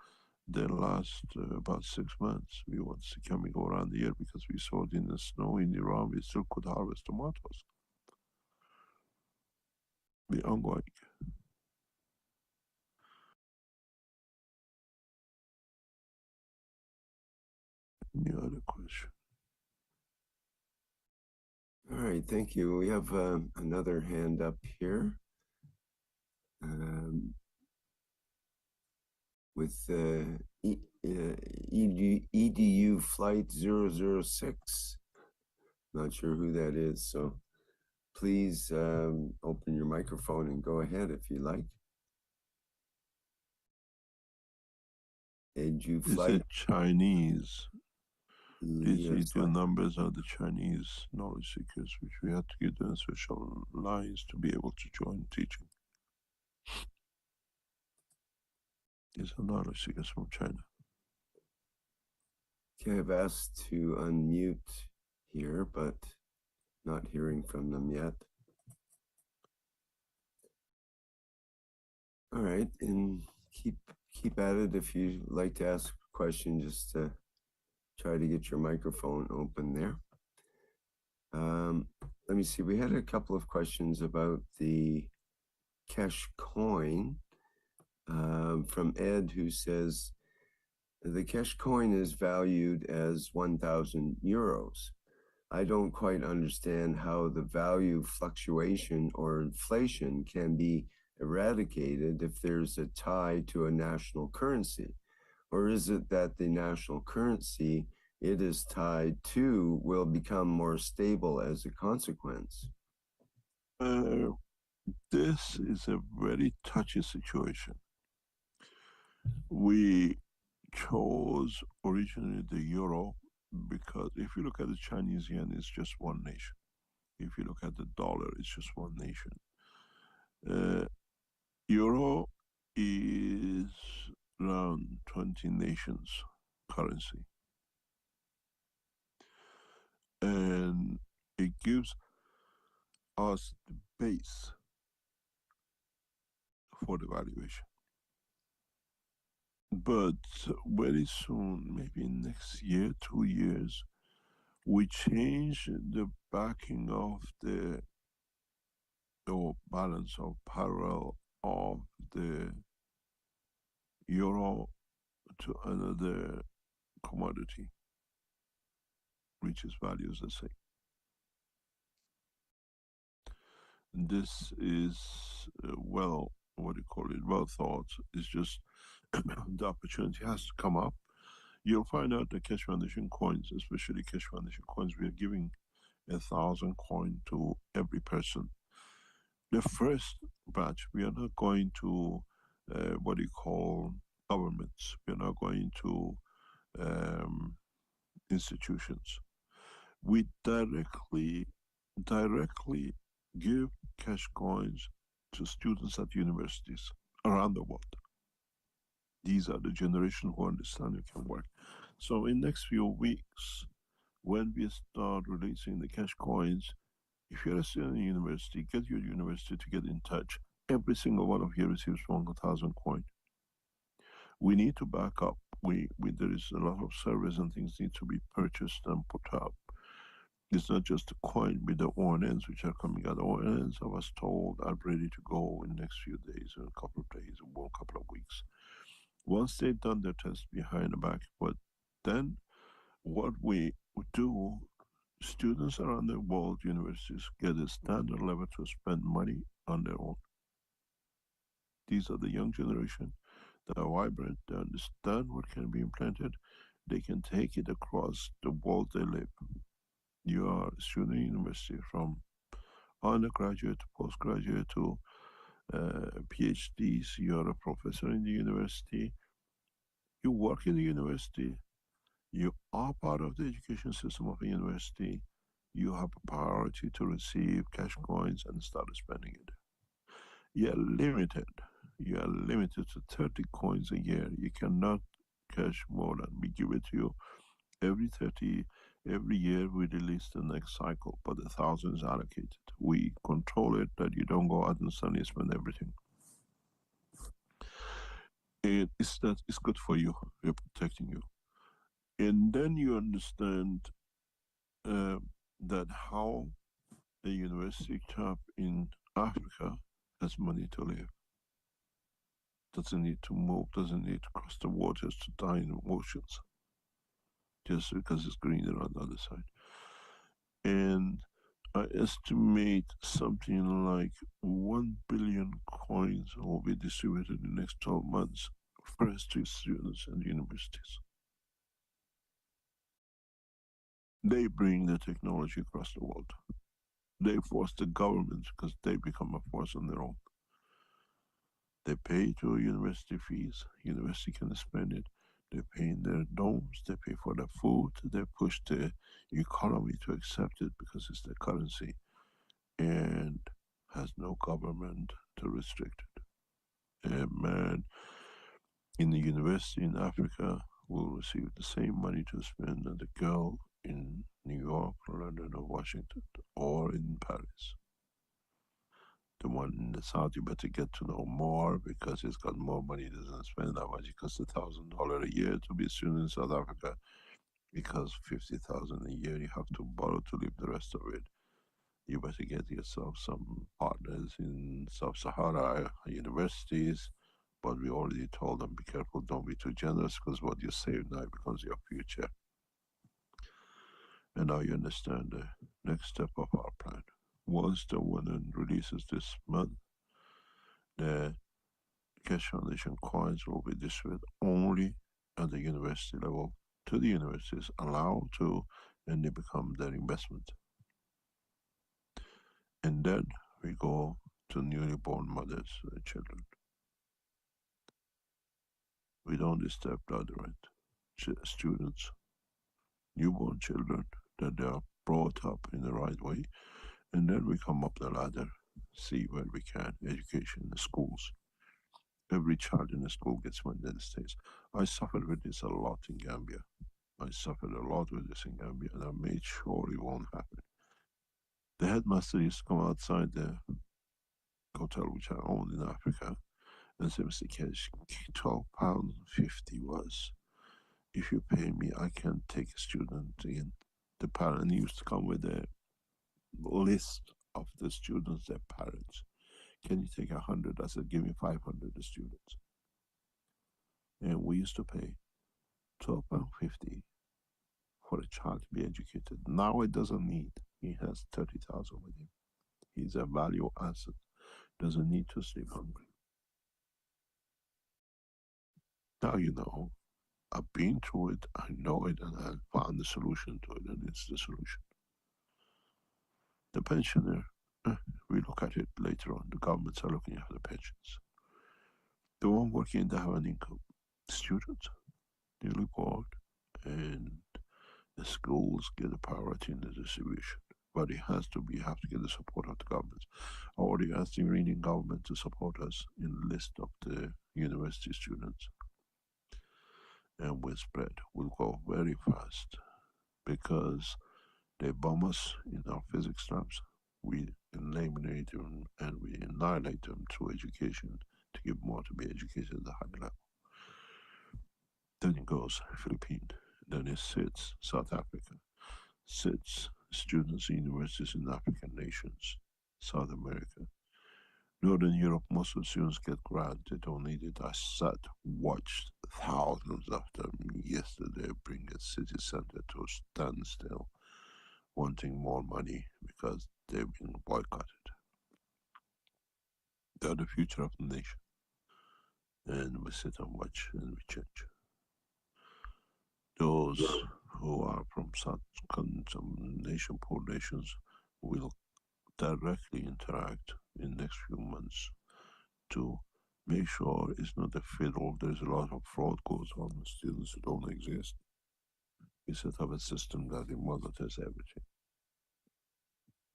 They last about 6 months. We want to see, can we go around the year, because we saw it in the snow in Iran, we still could harvest tomatoes. Be ongoing. Any other question? All right, thank you. We have another hand up here with EDU flight 006. Not sure who that is, so please open your microphone and go ahead if you like. EDU flight. Is it Chinese? These Yes, EDU numbers are the Chinese knowledge seekers, which we had to give them special lines to be able to join teaching. These are knowledge seekers from China. Okay, I've asked to unmute here, but not hearing from them yet. All right, and keep at it if you'd like to ask a question, just to try to get your microphone open there. Let me see, we had a couple of questions about the cash coin from Ed, who says, the cash coin is valued as 1,000 euros. I don't quite understand how the value fluctuation or inflation can be eradicated if there's a tie to a national currency. Or is it that the national currency it is tied to will become more stable as a consequence? This is a very touchy situation. We chose originally the euro because if you look at the Chinese yen, it's just one nation. If you look at the dollar, it's just one nation. Euro is around 20 nations currency. And it gives us the base for the valuation. But very soon, maybe next year, 2 years, we change the backing of the or balance of parallel of the euro to another commodity, which is values the same. This is well thought. It's just the opportunity has to come up. You'll find out the Keshe Foundation coins, especially Keshe Foundation coins, we are giving 1,000 coin to every person. The first batch, we are not going to governments. We are not going to institutions. We directly give cash coins to students at universities around the world. These are the generation who understand it can work. So in next few weeks, when we start releasing the cash coins, if you're a student in university, get your university to get in touch. Every single one of you receives 1,000 coin. We need to back up. There is a lot of servers and things need to be purchased and put up. It's not just a coin with the ONNs which are coming out. The ONNs, I was told, are ready to go in the next few days, or a couple of days, or a couple of weeks. Once they've done their test behind the back, but then what we do, students around the world, universities, get a standard level to spend money on their own. These are the young generation that are vibrant, they understand what can be implemented, they can take it across the world they live. You are a student in university, from undergraduate to postgraduate to PhDs, you are a professor in the university, you work in the university, you are part of the education system of a university, you have a priority to receive cash coins and start spending it. You are limited to 30 coins a year. You cannot cash more than we give it to you. Every year we release the next cycle, but 1,000 is allocated. We control it that you don't go out and suddenly spend everything. It's good for you, we're protecting you. And then you understand that how a university chap in Africa has money to live. Doesn't need to move, doesn't need to cross the waters to die in the oceans, just because it's greener on the other side. And I estimate something like 1 billion coins will be distributed in the next 12 months first year students and universities. They bring the technology across the world. They force the government because they become a force on their own. They pay to university fees. University can spend it. They pay in their dorms. They pay for the food. They push the economy to accept it because it's their currency, and has no government to restrict it. And man, in the university in Africa will receive the same money to spend as the girl in New York, London, or Washington, or in Paris. The one in the South, you better get to know more because he's got more money. He doesn't spend that much. It costs $1,000 a year to be a student in South Africa. Because $50,000 a year you have to borrow to live the rest of it. You better get yourself some partners in Sub-Sahara universities. But we already told them, be careful, don't be too generous, because what you save now becomes your future. And now you understand the next step of our plan. Once the woman releases this month, the Keshe Foundation coins will be distributed only at the university level to the universities, allowed to, and they become their investment. And then we go to newly born mothers and children. We don't disturb the other end. Students, newborn children, that they are brought up in the right way, and then we come up the ladder, see where we can, education in the schools. Every child in the school gets money in the States. I suffered with this a lot in Gambia. I suffered a lot with this in Gambia, and I made sure it won't happen. The headmaster used to come outside the hotel which I owned in Africa and say, Mr. Keshe, £12.50 was. If you pay me, I can take a student in. The parent used to come with a list of the students, their parents. Can you take 100? I said, give me 500 students. And we used to pay £12.50 for a child to be educated. Now it doesn't need. He has 30,000 with him. He's a value asset. Doesn't need to sleep hungry. Now you know. I've been through it. I know it, and I found the solution to it, and it's the solution. The pensioner, we look at it later on. The governments are looking at the pensions. The one working, they have an income. Students, newly born, and the schools get a priority in the distribution. But it has to be, you have to get the support of the government. I already asked the Iranian government to support us in the list of the university students. And we'll spread. We'll go very fast because they bomb us in our physics labs. We eliminate them and we annihilate them through education to give more to be educated at the high level. Then it goes Philippines. Then it sits South Africa. Sits students in universities in African nations, South America. Northern Europe, most of the students get grants. They don't need it. I sat, watched thousands of them yesterday bring a city center to a standstill, wanting more money because they've been boycotted. They're the future of the nation. And we sit and watch and we change. Those who are from some nation, poor nations, will directly interact in the next few months to make sure it's not a fiddle. There's a lot of fraud goes on with students who don't exist. We set up a system that monitors everything.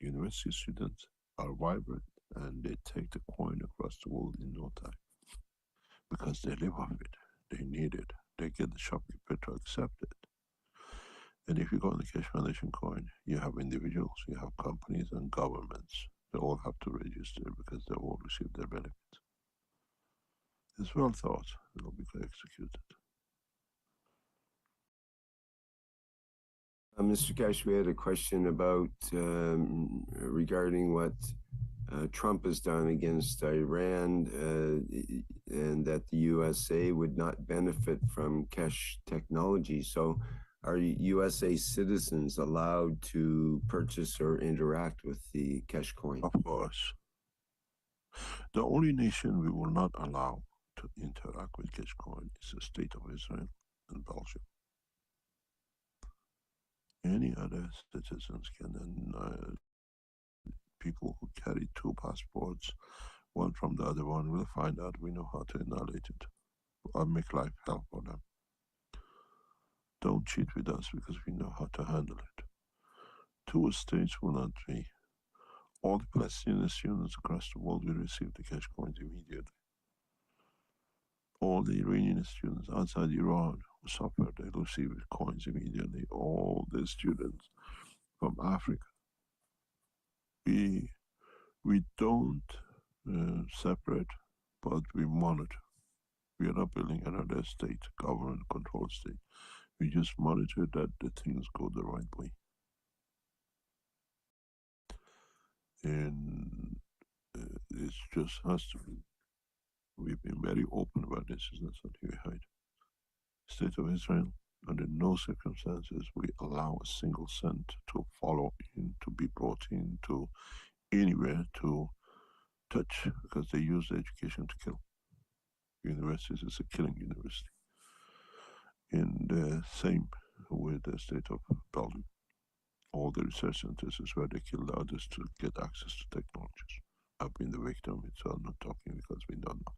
University students are vibrant and they take the coin across the world in no time because they live off it. They need it. They get the shopkeeper to accept it. And if you go on the Keshe Foundation coin, you have individuals, you have companies and governments. They all have to register because they all receive their benefits. It's well thought. It will be executed. Mr. Keshe, we had a question about regarding what Trump has done against Iran and that the USA would not benefit from Keshe technology. So are USA citizens allowed to purchase or interact with the Keshe coin? Of course. The only nation we will not allow to interact with Keshcoin is the State of Israel and Belgium. Any other citizens can, people who carry two passports, one from the other one, will find out we know how to annihilate it or make life hell for them. Don't cheat with us because we know how to handle it. Two states will not be. All the Palestinian students across the world will receive the cash coins immediately. All the Iranian students outside Iran who suffer, they receive coins immediately. All the students from Africa. We don't separate, but we monitor. We are not building another state, government control state. We just monitor that the things go the right way. And it just has to be. We've been very open about this. It's not something we hide. State of Israel, under no circumstances we allow a single cent to follow in, to be brought into anywhere to touch, because they use the education to kill. Universities is a killing university. And same with the state of Belgium. All the research centers is where they kill the others to get access to technologies. I've been the victim, so I'm not talking because we don't know.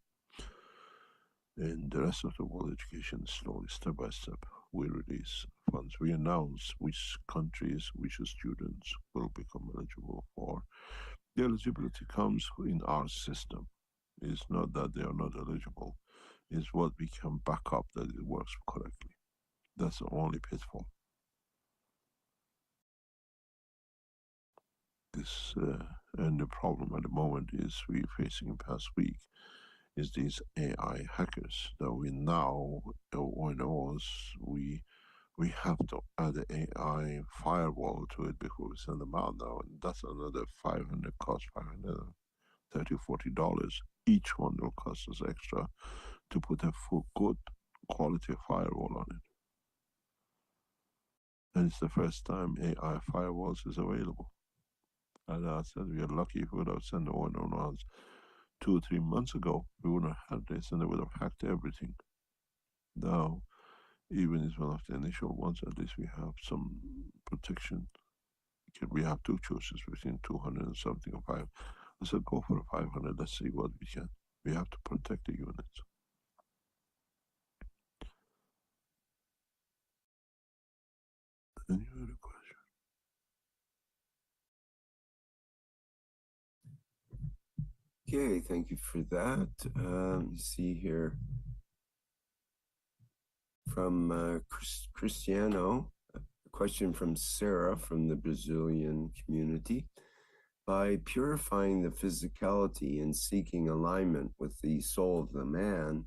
And the rest of the world, education slowly, step by step, we release funds. We announce which countries, which students will become eligible for. The eligibility comes in our system. It's not that they are not eligible. It's what we can back up that it works correctly. That's the only pitfall. This and the problem at the moment is we're facing in past week is these AI hackers that we now we have to add the AI firewall to it before we send them out now, and that's another $500 cost, $530, $40. Each one will cost us extra to put a full good quality firewall on it. And it's the first time AI firewalls is available. And I said we are lucky if we would have sent the one on 2 or 3 months ago, we wouldn't have had this and they would have hacked everything. Now, even as one of the initial ones, at least we have some protection. We have two choices between 200 and something or 5. I said go for the 500, let's see what we can. We have to protect the units. Any other question? Okay, thank you for that. You see here from Cristiano, a question from Sarah from the Brazilian community. By purifying the physicality and seeking alignment with the soul of the man,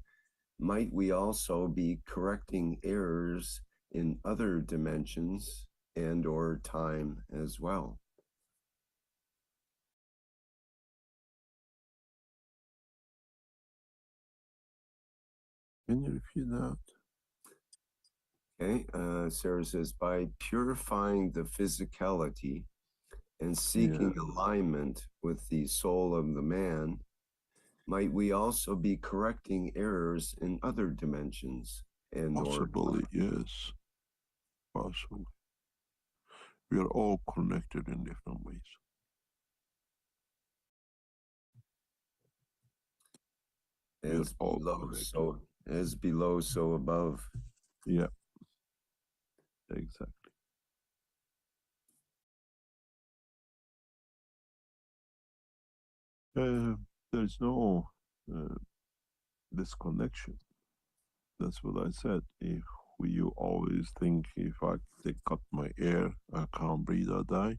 might we also be correcting errors in other dimensions and or time as well? Can you repeat that? Okay, Sarah says, by purifying the physicality and seeking alignment with the soul of the man, might we also be correcting errors in other dimensions and possibly, yes. Possibly. We are all connected in different ways. As below, so above. Yeah, exactly. There's no disconnection. That's what I said. If you always think if they cut my air, I can't breathe, I die.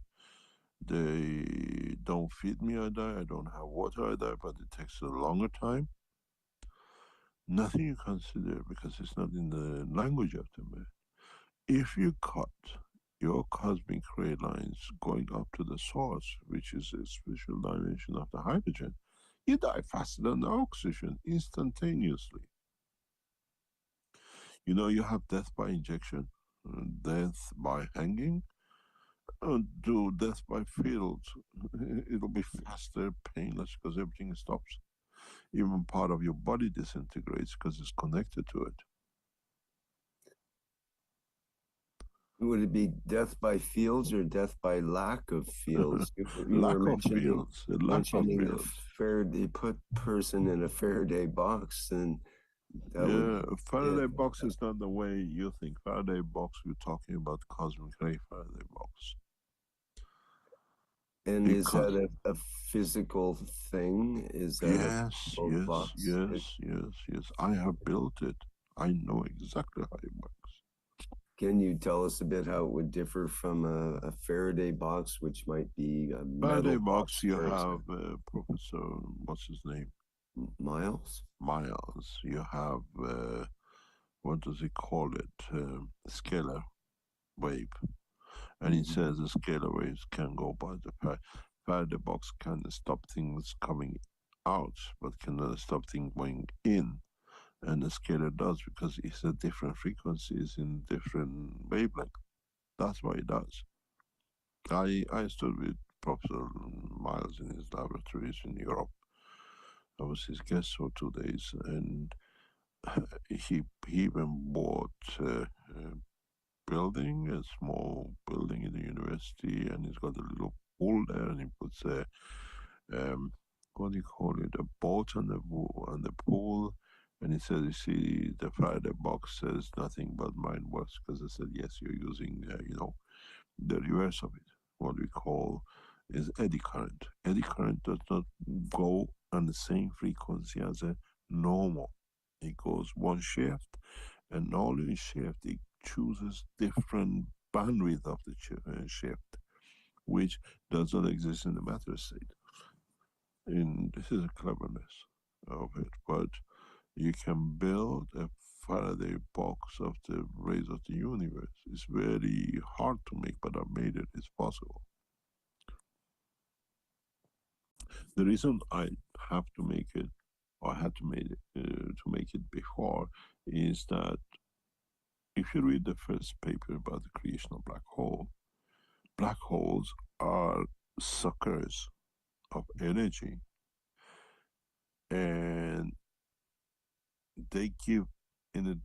They don't feed me, I die. I don't have water, I die, but it takes a longer time. Nothing you consider because it's not in the language of the man. If you cut your cosmic ray lines going up to the source, which is a special dimension of the hydrogen, you die faster than the oxygen instantaneously. You know, you have death by injection, death by hanging, do death by field. It'll be faster, painless, because everything stops. even part of your body disintegrates because it's connected to it. Would it be death by fields or death by lack of fields? Lack of fields. Mentioning the Faraday, put person in a Faraday box, and Faraday box is not the way you think. Faraday box, we're talking about cosmic ray Faraday box. And is that a physical thing? Is that yes. I have built it. I know exactly how it works. Can you tell us a bit how it would differ from a Faraday box, which might be a Faraday box? You have Professor, what's his name? Miles. You have what does he call it? Scalar wave, and he says the scalar waves can go by the Faraday box can stop things coming out, but cannot stop things going in. And the scalar does, because it's at different frequencies in different wavelength. That's what it does. I stood with Professor Miles in his laboratories in Europe. I was his guest for 2 days, and he even bought a building, a small building in the university, and he's got a little pool there, and he puts a what do you call it, a boat on the pool. And he said, you see, the Faraday box says nothing but mine works, because I said, yes, you're using, the reverse of it. What we call is eddy current. Eddy current does not go on the same frequency as a normal. It goes one shift, and all in shift, it chooses different bandwidth of the shift, which does not exist in the matter state. And this is a cleverness of it, but you can build a Faraday box of the rays of the universe. It's very hard to make, but I made it. It's possible. The reason I have to make it, or I had to make it before, is that if you read the first paper about the creation of black holes are suckers of energy, and they give in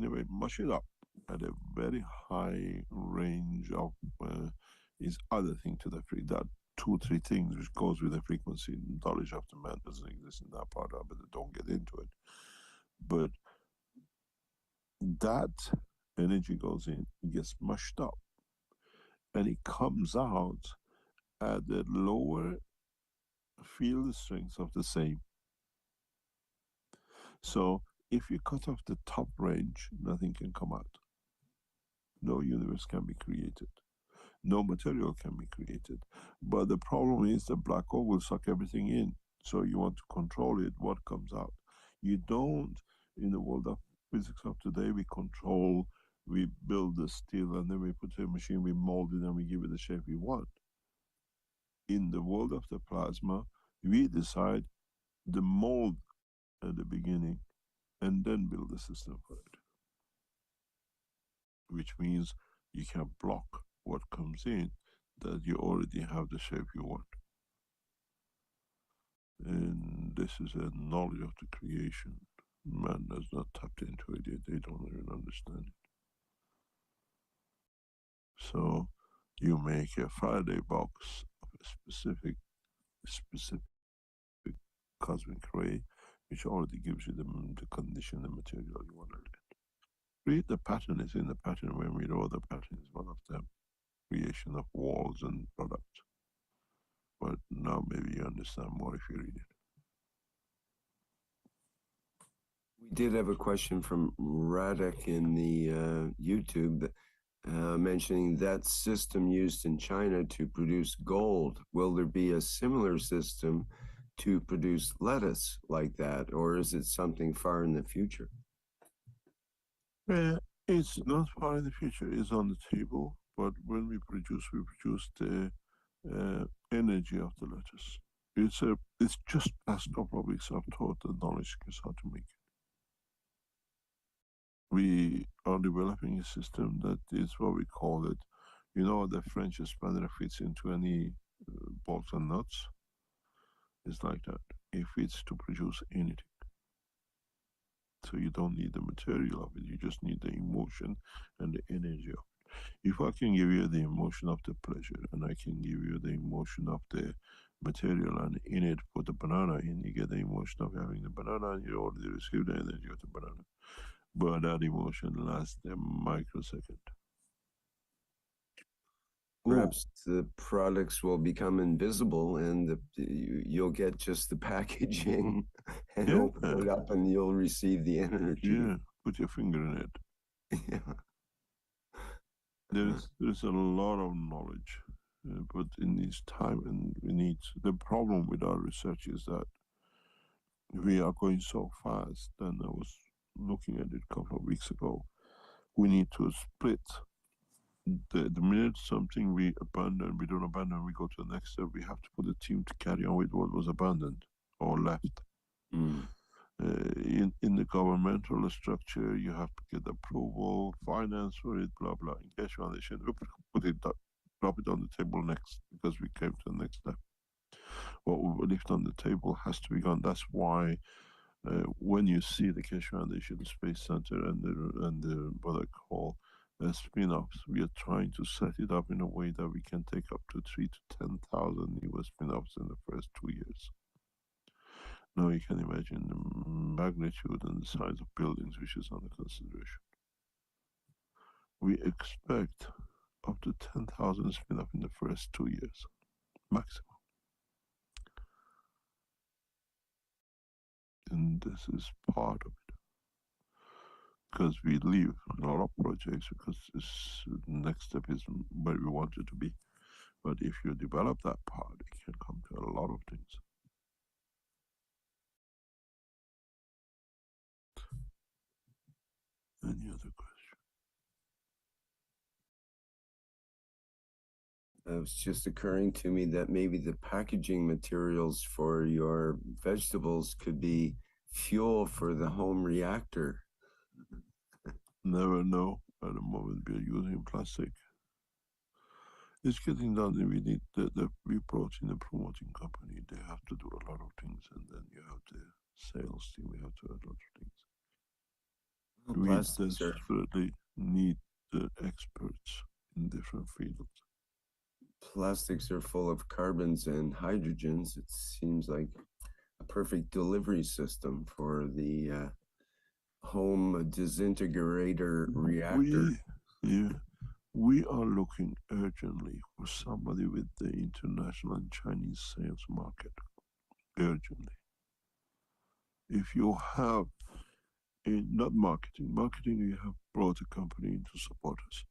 a way, mush it up at a very high range of is other thing to the free. That 2-3 things which goes with the frequency. Knowledge of the man doesn't exist in that part of it. Don't get into it. But that energy goes in, it gets mushed up, and it comes out at the lower field strength of the same. So if you cut off the top range, nothing can come out. No universe can be created. No material can be created. But the problem is the black hole will suck everything in. So you want to control it, what comes out. You don't, in the world of physics of today, we build the steel, and then we put a machine, we mold it, and we give it the shape we want. In the world of the plasma, we decide the mold at the beginning, and then build a system for it. Which means you can block what comes in, that you already have the shape you want. And this is a knowledge of the creation. Man has not tapped into it yet. They don't even understand it. So you make a Faraday box of a specific cosmic ray, which already gives you the condition, the material you want to get. Read the pattern. Is in the pattern. When we wrote the pattern, is one of them. Creation of walls and products. But now maybe you understand more if you read it. We did have a question from Radek in the YouTube mentioning that system used in China to produce gold. Will there be a similar system to produce lettuce like that, or is it something far in the future? It's not far in the future. It's on the table. But when we produce the energy of the lettuce. It's just past a couple of weeks I've taught the knowledge is how to make it. We are developing a system that is what we call it. You know, the French spanner fits into any bolts and nuts. It's like that. If it's to produce anything. So you don't need the material of it, you just need the emotion and the energy of it. If I can give you the emotion of the pleasure, and I can give you the emotion of the material, and in it put the banana in, you get the emotion of having the banana, and you already receive the energy of the banana. But that emotion lasts a microsecond. Perhaps the products will become invisible, and you'll get just the packaging and open it up, and you'll receive the energy. Yeah, put your finger in it. Yeah. There's a lot of knowledge, but it needs time, and we need. The problem with our research is that we are going so fast. And I was looking at it a couple of weeks ago. We need to split. The minute something we abandon, we don't abandon, we go to the next step. We have to put a team to carry on with what was abandoned or left. In the governmental structure, you have to get approval, finance for it, blah blah. In Keshe Foundation, we put it, drop it on the table next, because we came to the next step. What we left on the table has to be gone. That's why when you see the Keshe Foundation Space Center and the what I call spin-offs, we are trying to set it up in a way that we can take up to 3,000 to 10,000 new spin-offs in the first 2 years. Now you can imagine the magnitude and the size of buildings which is under consideration. We expect up to 10,000 spin-off in the first 2 years, maximum. And this is part of it. Because we leave a lot of projects, because this next step is where we want it to be. But if you develop that part, it can come to a lot of things. Any other question? It's just occurring to me that maybe the packaging materials for your vegetables could be fuel for the home reactor. Never know. At the moment, we are using plastic. It's getting done. We need we brought in a promoting company. They have to do a lot of things, and then you have the sales team. We have to do a lot of things. We desperately need the experts in different fields. Plastics are full of carbons and hydrogens. It seems like a perfect delivery system for the home disintegrator reactor. We are looking urgently for somebody with the international and Chinese sales market. Urgently. If you have not marketing, you have brought a company in to support us.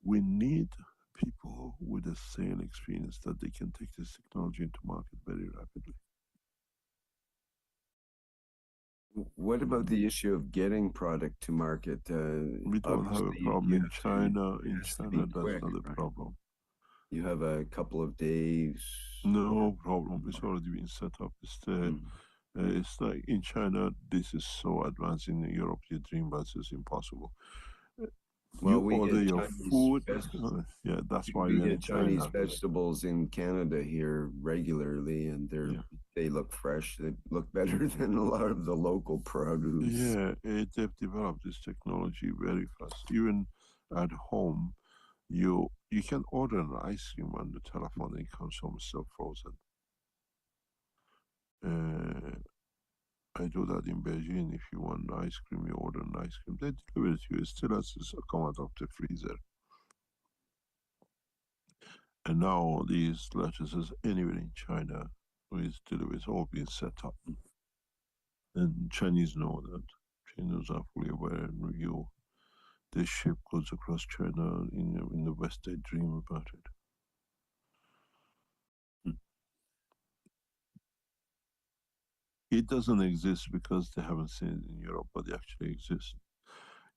We need people with a sale experience that they can take this technology into market very rapidly. What about the issue of getting product to market? We don't have a problem in China. In China, that's not a problem. You have a couple of days. No problem. It's already been set up. It's like in China, this is so advanced. In Europe, you dream, but it's impossible. Well, you order your food. Yeah, that's why we get Chinese vegetables in Canada here regularly, and they look fresh. They look better than a lot of the local produce. Yeah, they've developed this technology very fast. Even at home, you can order an ice cream on the telephone, and it comes home still frozen. I do that in Beijing. If you want ice cream, you order an ice cream. They deliver it to you. It still has to come out of the freezer. And now these lettuces anywhere in China, it's all been set up. And Chinese know that. Chinese are fully aware, and they ship goods across China. In the West, they dream about it. It doesn't exist because they haven't seen it in Europe, but it actually exists.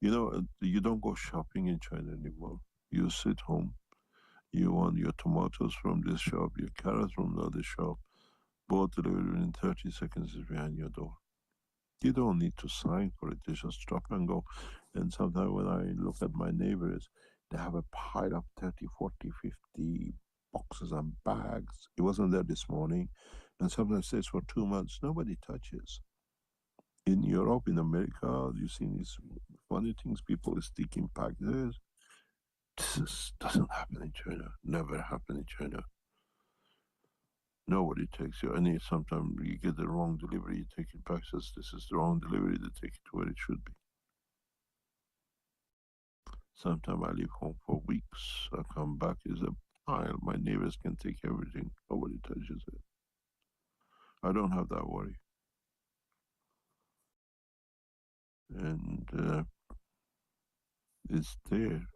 You know, you don't go shopping in China anymore. You sit home, you want your tomatoes from this shop, your carrots from the other shop, both delivered in 30 seconds is behind your door. You don't need to sign for it, they just drop and go. And sometimes when I look at my neighbors, they have a pile of 30, 40, 50 boxes and bags. It wasn't there this morning. And sometimes stays for 2 months. Nobody touches. In Europe, in America, you've seen these funny things. People sticking back there. This doesn't happen in China. Never happened in China. Nobody takes you. And sometimes you get the wrong delivery, you take it back, says this is the wrong delivery, they take it to where it should be. Sometimes I leave home for weeks. I come back, is a pile. My neighbors can take everything. Nobody touches it. I don't have that worry. And it's there.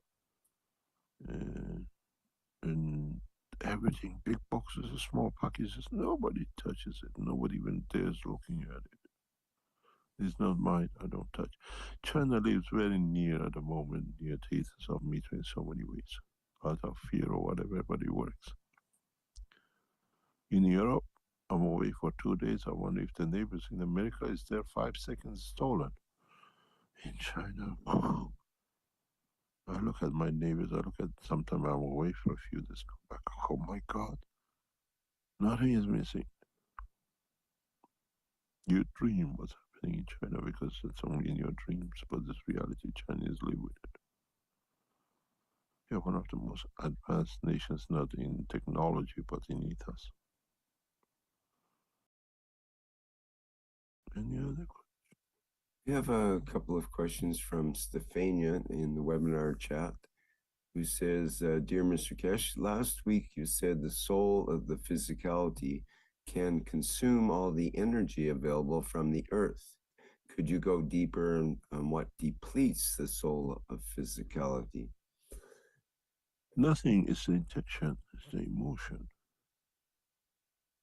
And everything, big boxes, small packages, nobody touches it. Nobody even dares looking at it. It's not mine, I don't touch. China lives very near at the moment, near teeth of me in so many ways, out of fear or whatever, but it works. In Europe, I'm away for 2 days. I wonder if the neighbors in America is there 5 seconds stolen. In China, I look at my neighbors, I look at, sometimes I'm away for a few days, come back, oh my God, nothing is missing. You dream what's happening in China because it's only in your dreams, but this reality, Chinese live with it. You're one of the most advanced nations, not in technology, but in ethos. Any other questions? We have a couple of questions from Stefania in the webinar chat, who says, Dear Mr. Kesh, last week you said the soul of the physicality can consume all the energy available from the earth. Could you go deeper on what depletes the soul of physicality? Nothing is the intention, it's the emotion.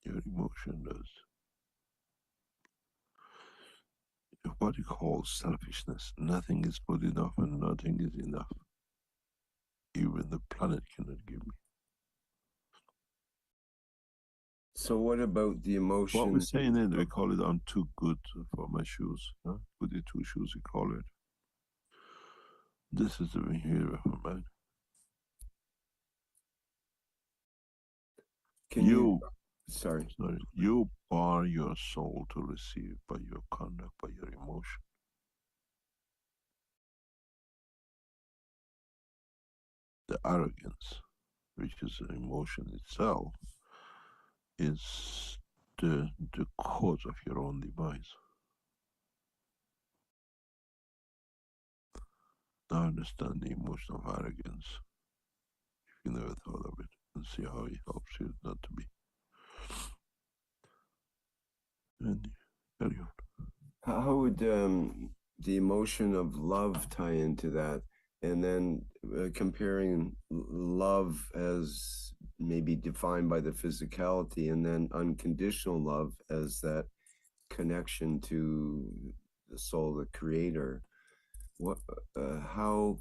Your emotion does. What you call selfishness. Nothing is good enough and nothing is enough. Even the planet cannot give me. So what about the emotion? What we're saying is, we call it I'm too good for my shoes. Huh? Goody two shoes, we call it. This is the behavior of a man. Can you sorry, you bar your soul to receive by your conduct, by your emotion. The arrogance, which is an emotion itself, is the cause of your own demise. Now understand the emotion of arrogance, if you never thought of it, and see how it helps you not to be. And carry on. How would the emotion of love tie into that? And then comparing love as maybe defined by the physicality, and then unconditional love as that connection to the soul, the creator. What, how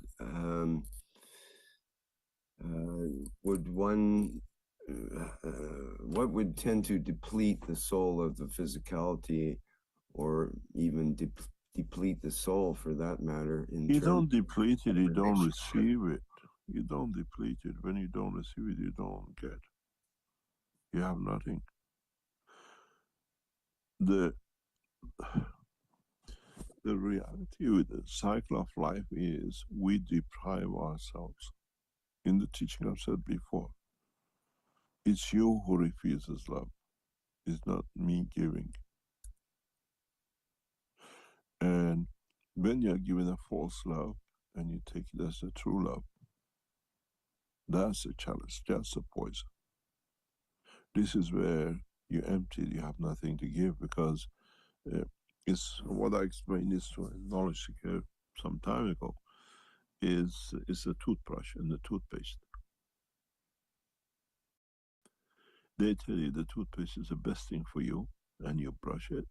would one, what would tend to deplete the soul of the physicality, or even deplete the soul for that matter? You don't deplete it, you don't receive it. You don't deplete it. When you don't receive it, you don't get. You have nothing. The reality with the cycle of life is we deprive ourselves. In the teaching I've said before, it's you who refuses love. It's not me giving. And when you're given a false love and you take it as a true love, that's a challenge, that's a poison. This is where you're empty, you have nothing to give, because it's what I explained this to a knowledge seeker some time ago, is a toothbrush and the toothpaste. They tell you the toothpaste is the best thing for you, and you brush it,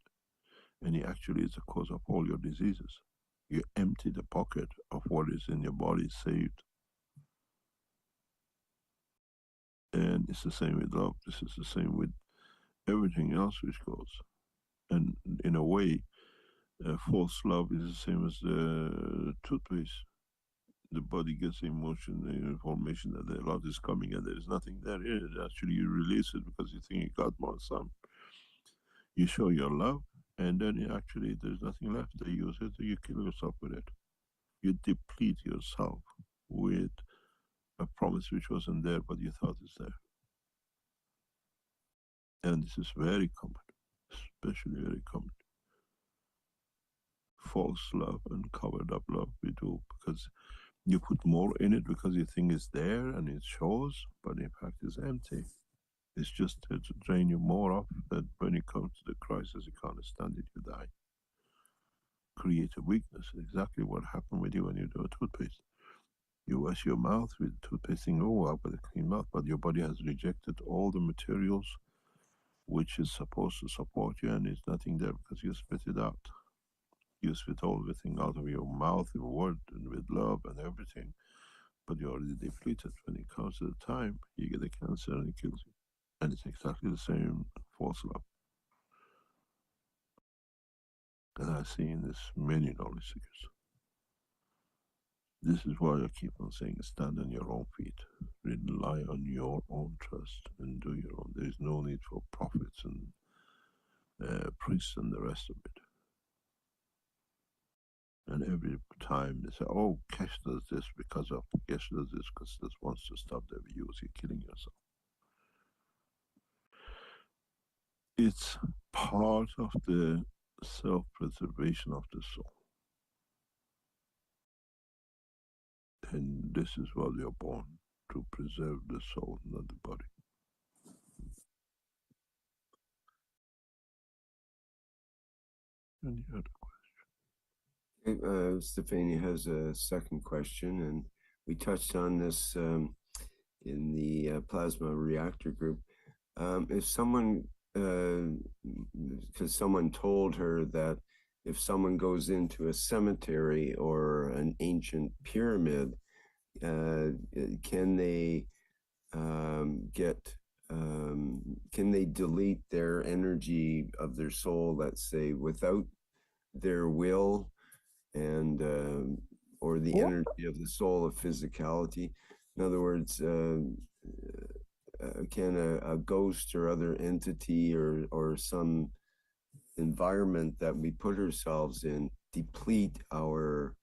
and it actually is the cause of all your diseases. You empty the pocket of what is in your body saved. And it's the same with love. This is the same with everything else which goes. And in a way, false love is the same as the toothpaste. The body gets the emotion, the information that the love is coming and there is nothing there. Actually, you release it because you think you got more some. You show your love, and then actually there's nothing left. They use it, you kill yourself with it. You deplete yourself with a promise which wasn't there, but you thought it's there. And this is very common, especially very common. False love and covered up love we do, because you put more in it because you think it's there and it shows, but in fact it's empty. It's just there to drain you more off, that when you come to the crisis you can't stand it, you die. Create a weakness, exactly what happened with you when you do a toothpaste. You wash your mouth with toothpaste and oh, I've got a clean mouth, but your body has rejected all the materials which is supposed to support you, and it's nothing there because you spit it out. You spit everything out of your mouth, your word, and with love and everything, but you're already depleted. When it comes to the time, you get a cancer and it kills you. And it's exactly the same false love. And I've seen this many knowledge seekers. This is why I keep on saying, stand on your own feet, rely on your own trust, and do your own. There is no need for prophets and priests and the rest of it. And every time they say, oh, Kesh does this because of, Kesh does this because this wants to stop the abuse, you're killing yourself. It's part of the self-preservation of the soul. And this is why you're born, to preserve the soul, not the body. Any other question? Stefania has a second question, and we touched on this in the plasma reactor group. If someone, because someone told her that if someone goes into a cemetery or an ancient pyramid, can they can they delete their energy of their soul, let's say, without their will, and or the energy of the soul of physicality? In other words, can a ghost or other entity or some environment that we put ourselves in deplete our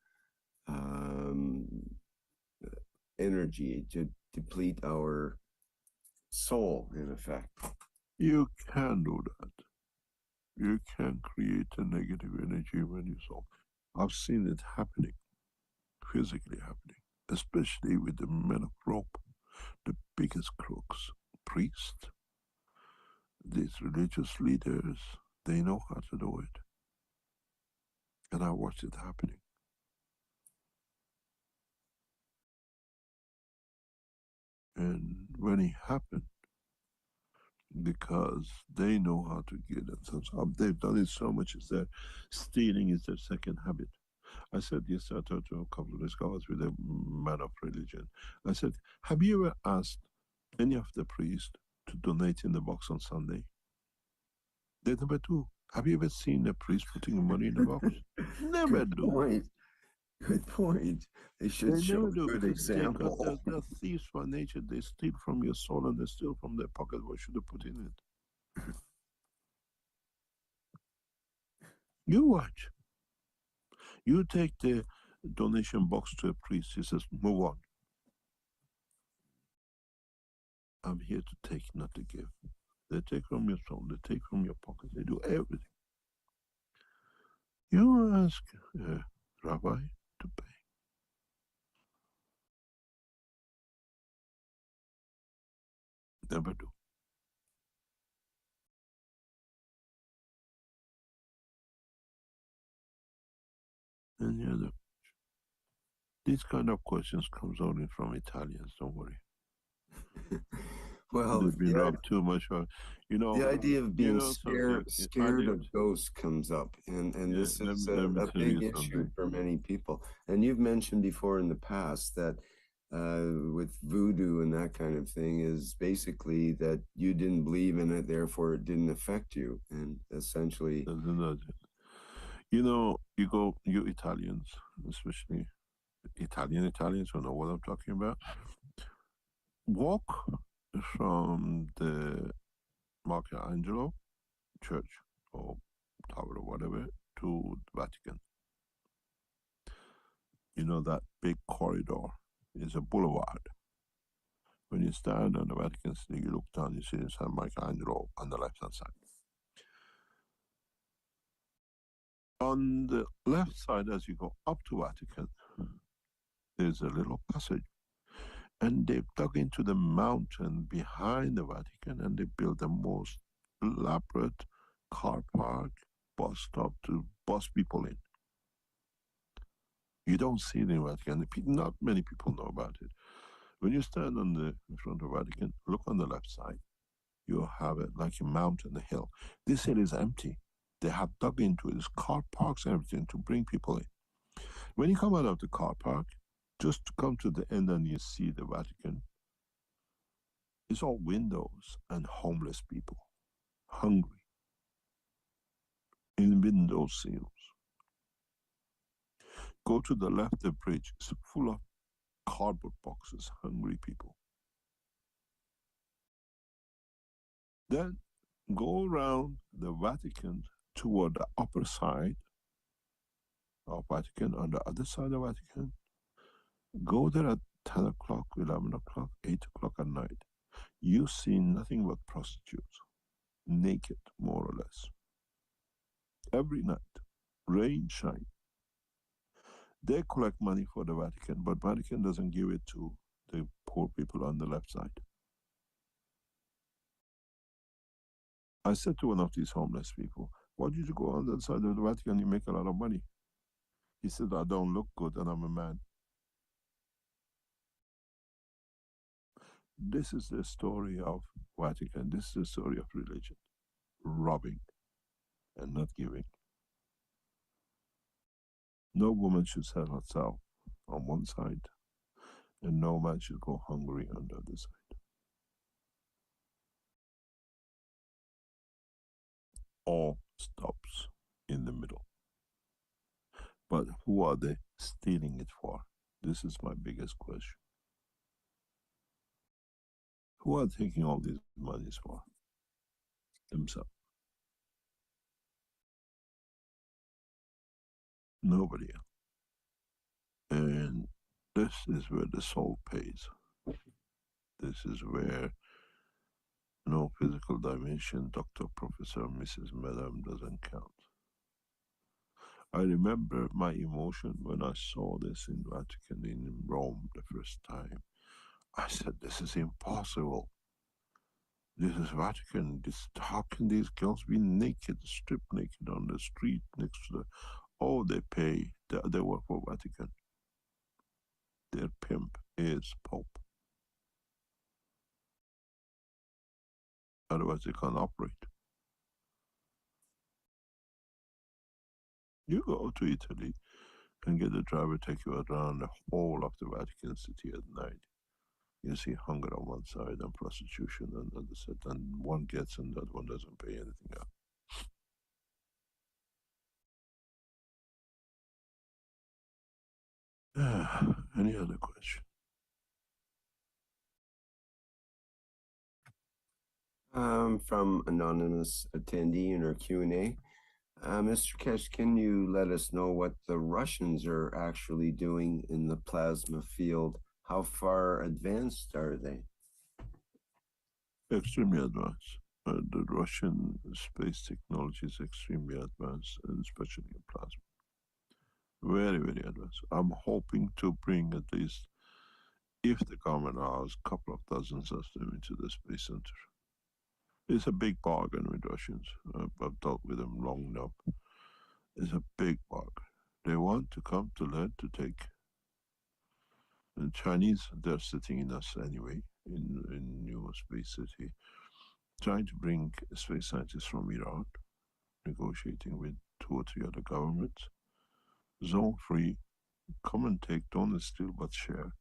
energy, to deplete our soul, in effect? You can do that. You can create a negative energy when you soul. I've seen it happening, physically happening, especially with the men of rope, the biggest crooks, priests, these religious leaders, they know how to do it. And I watched it happening. And when it happened, because they know how to get themselves up, they've done it so much, is that stealing is their second habit. I said yes, I talked to a couple of scholars with a man of religion. I said, have you ever asked any of the priests to donate in the box on Sunday? They never do. Have you ever seen a priest putting money in the box? Never Good do. Point. Good point. They should They show never do, good because example. they're thieves by nature. They steal from your soul and they steal from their pocket. What should they put in it? You watch. You take the donation box to a priest, he says, move on. I'm here to take, not to give. They take from your soul, they take from your pocket, they do everything. You ask a rabbi to pay. Never do. Any other? These kind of questions comes only from Italians, don't worry. Well, they've been rubbed too much on, the idea of being something, scared of ghosts comes up, and Yeah, this is let me a tell big you issue something. for many people. And you've mentioned before in the past that with voodoo and that kind of thing is basically that you didn't believe in it, therefore it didn't affect you, and essentially. You Italians, especially Italians who know what I'm talking about, walk from the Michelangelo church or tower or whatever to the Vatican. You know, that big corridor is a boulevard. When you stand on the Vatican City, you look down, you see San Michelangelo on the left-hand side. On the left side, as you go up to Vatican, there's a little passage. And they've dug into the mountain behind the Vatican, and they built the most elaborate car park, bus stop to bus people in. You don't see it in Vatican. Not many people know about it. When you stand on the in front of Vatican, look on the left side. You have it like a mountain, a hill. This hill is empty. They have dug into it. There's car parks and everything to bring people in. When you come out of the car park, just to come to the end and you see the Vatican, it's all windows and homeless people, hungry, in window sills. Go to the left, the bridge is full of cardboard boxes, hungry people. Then go around the Vatican toward the upper side of Vatican, on the other side of Vatican. Go there at 10 o'clock, 11 o'clock, 8 o'clock at night. You see nothing but prostitutes, naked, more or less. Every night, rain, shine. They collect money for the Vatican, but Vatican doesn't give it to the poor people on the left side. I said to one of these homeless people, why did you go on that side of the Vatican? You make a lot of money. He said, I don't look good and I'm a man. This is the story of Vatican. This is the story of religion. Robbing and not giving. No woman should sell herself on one side, and no man should go hungry on the other side. All stops in the middle. But who are they stealing it for? This is my biggest question. Who are taking all these monies for? Themselves. Nobody else. And this is where the soul pays. This is where no physical dimension, Dr. Professor, Mrs. Madam doesn't count. I remember my emotion when I saw this in Vatican, in Rome, the first time. I said, this is impossible. This is Vatican. How can these girls be naked, strip naked on the street next to the... Oh, they pay. They work for Vatican. Their pimp is Pope. Otherwise they can't operate. You go to Italy and get a driver take you around the whole of the Vatican City at night. You see hunger on one side and prostitution on the other side, and one gets and that one doesn't pay anything up. Any other question? From anonymous attendee in our Q&A. Mr. Kesh, can you let us know what the Russians are actually doing in the plasma field? How far advanced are they? Extremely advanced. The Russian space technology is extremely advanced, and especially in plasma. Very, very advanced. I'm hoping to bring at least, if the government allows, a couple of dozens of them into the Space Center. It's a big bargain with Russians. I've dealt with them long enough. It's a big bargain. They want to come to learn to take. The Chinese, they're sitting in us anyway, in New Space City, trying to bring space scientists from Iran, negotiating with 2 or 3 other governments. Zone free, come and take, don't steal but share.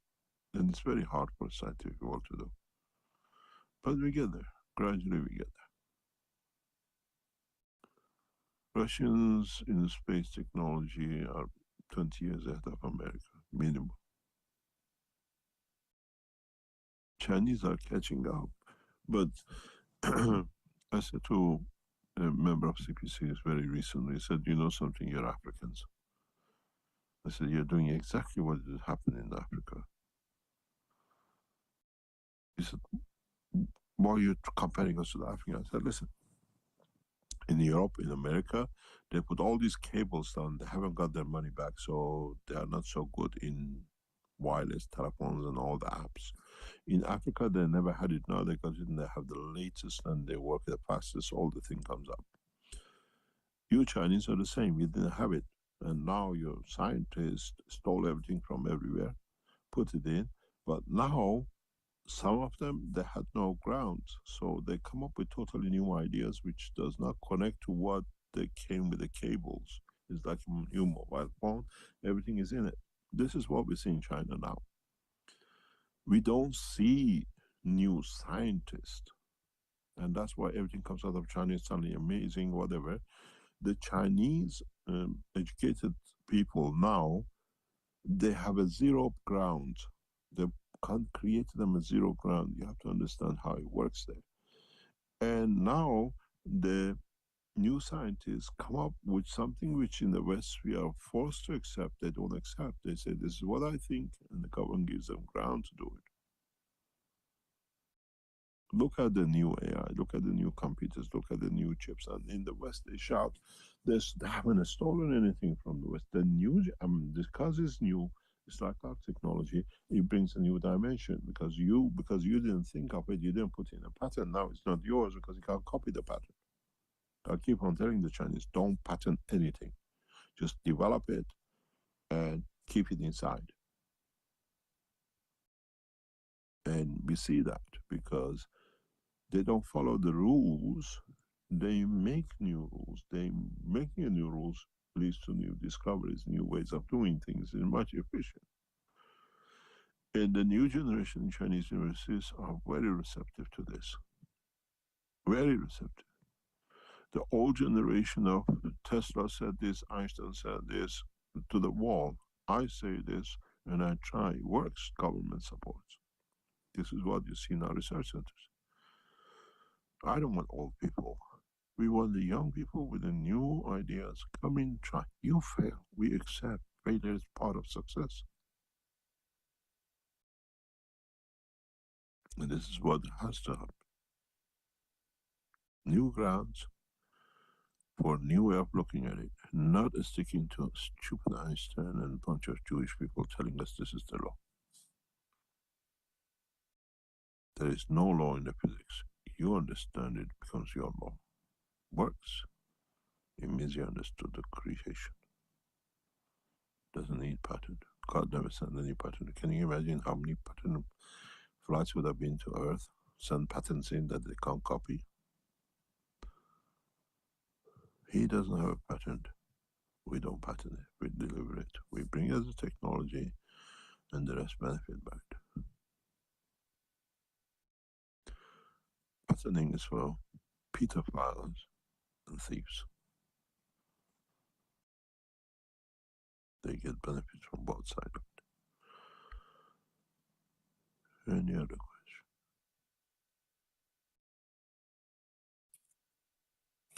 And it's very hard for a scientific world to do. But we get there. Gradually we get there. Russians in space technology are 20 years ahead of America, minimum. Chinese are catching up. But I said to a member of CPC very recently said, you know something, you're Africans. I said, you're doing exactly what is happening in Africa. He said, why are you comparing us to the Africans? I said, listen, in Europe, in America, they put all these cables down. They haven't got their money back, so they are not so good in wireless telephones and all the apps. In Africa, they never had it. Now they got it and they have the latest and they work the fastest. All the thing comes up. You Chinese are the same. You didn't have it. And now your scientists stole everything from everywhere, put it in. But now, some of them, they had no grounds. So they come up with totally new ideas, which does not connect to what they came with the cables. It's like a new mobile phone. Everything is in it. This is what we see in China now. We don't see new scientists. And that's why everything comes out of China is suddenly amazing, whatever. The Chinese educated people now, they have a zero ground. They can't create them a zero ground. You have to understand how it works there. And now the new scientists come up with something which in the West we are forced to accept. They don't accept. They say, this is what I think, and the government gives them ground to do it. Look at the new AI, look at the new computers, look at the new chips. And in the West, they shout, they haven't stolen anything from the West. The new, because it's new, it's like our technology, it brings a new dimension. Because you didn't think of it, you didn't put in a pattern. Now it's not yours because you can't copy the pattern. I keep on telling the Chinese, don't patent anything. Just develop it and keep it inside. And we see that because they don't follow the rules, they make new rules. Making a new rules leads to new discoveries, new ways of doing things, and much efficient. And the new generation in Chinese universities are very receptive to this. Very receptive. The old generation of Tesla said this, Einstein said this, to the wall. I say this, and I try. It works, government supports. This is what you see in our research centers. I don't want old people. We want the young people with the new ideas. Come in, try. You fail, we accept. Failure is part of success. And this is what has to happen. New grounds for new way of looking at it, not sticking to stupid Einstein and a bunch of Jewish people telling us this is the law. There is no law in the physics. You understand it becomes your law. Works. It means you understood the creation. Doesn't need pattern. God never sent any pattern. Can you imagine how many pattern flights would have been to Earth? Send patterns in that they can't copy. He doesn't have a patent. We don't patent it. We deliver it. We bring it as a technology, and the rest benefit back. Patenting is for pedophiles and thieves. They get benefits from both sides of it. Any other question?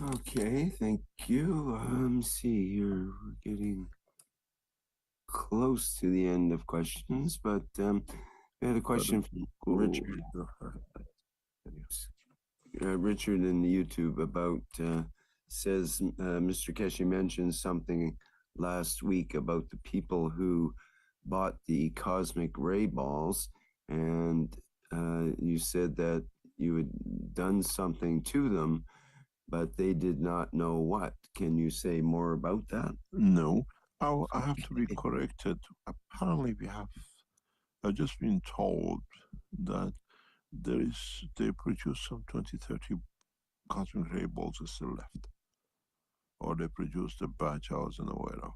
Okay, thank you. See, you're getting close to the end of questions, but we had a question from Richard. Richard in the YouTube about says Mr. Keshi mentioned something last week about the people who bought the cosmic ray balls, and you said that you had done something to them, but they did not know what. Can you say more about that? No, I have to be corrected. Apparently I've just been told that they produce some 20-30 cosmic ray balls still left. Or they produce the batch I wasn't aware of.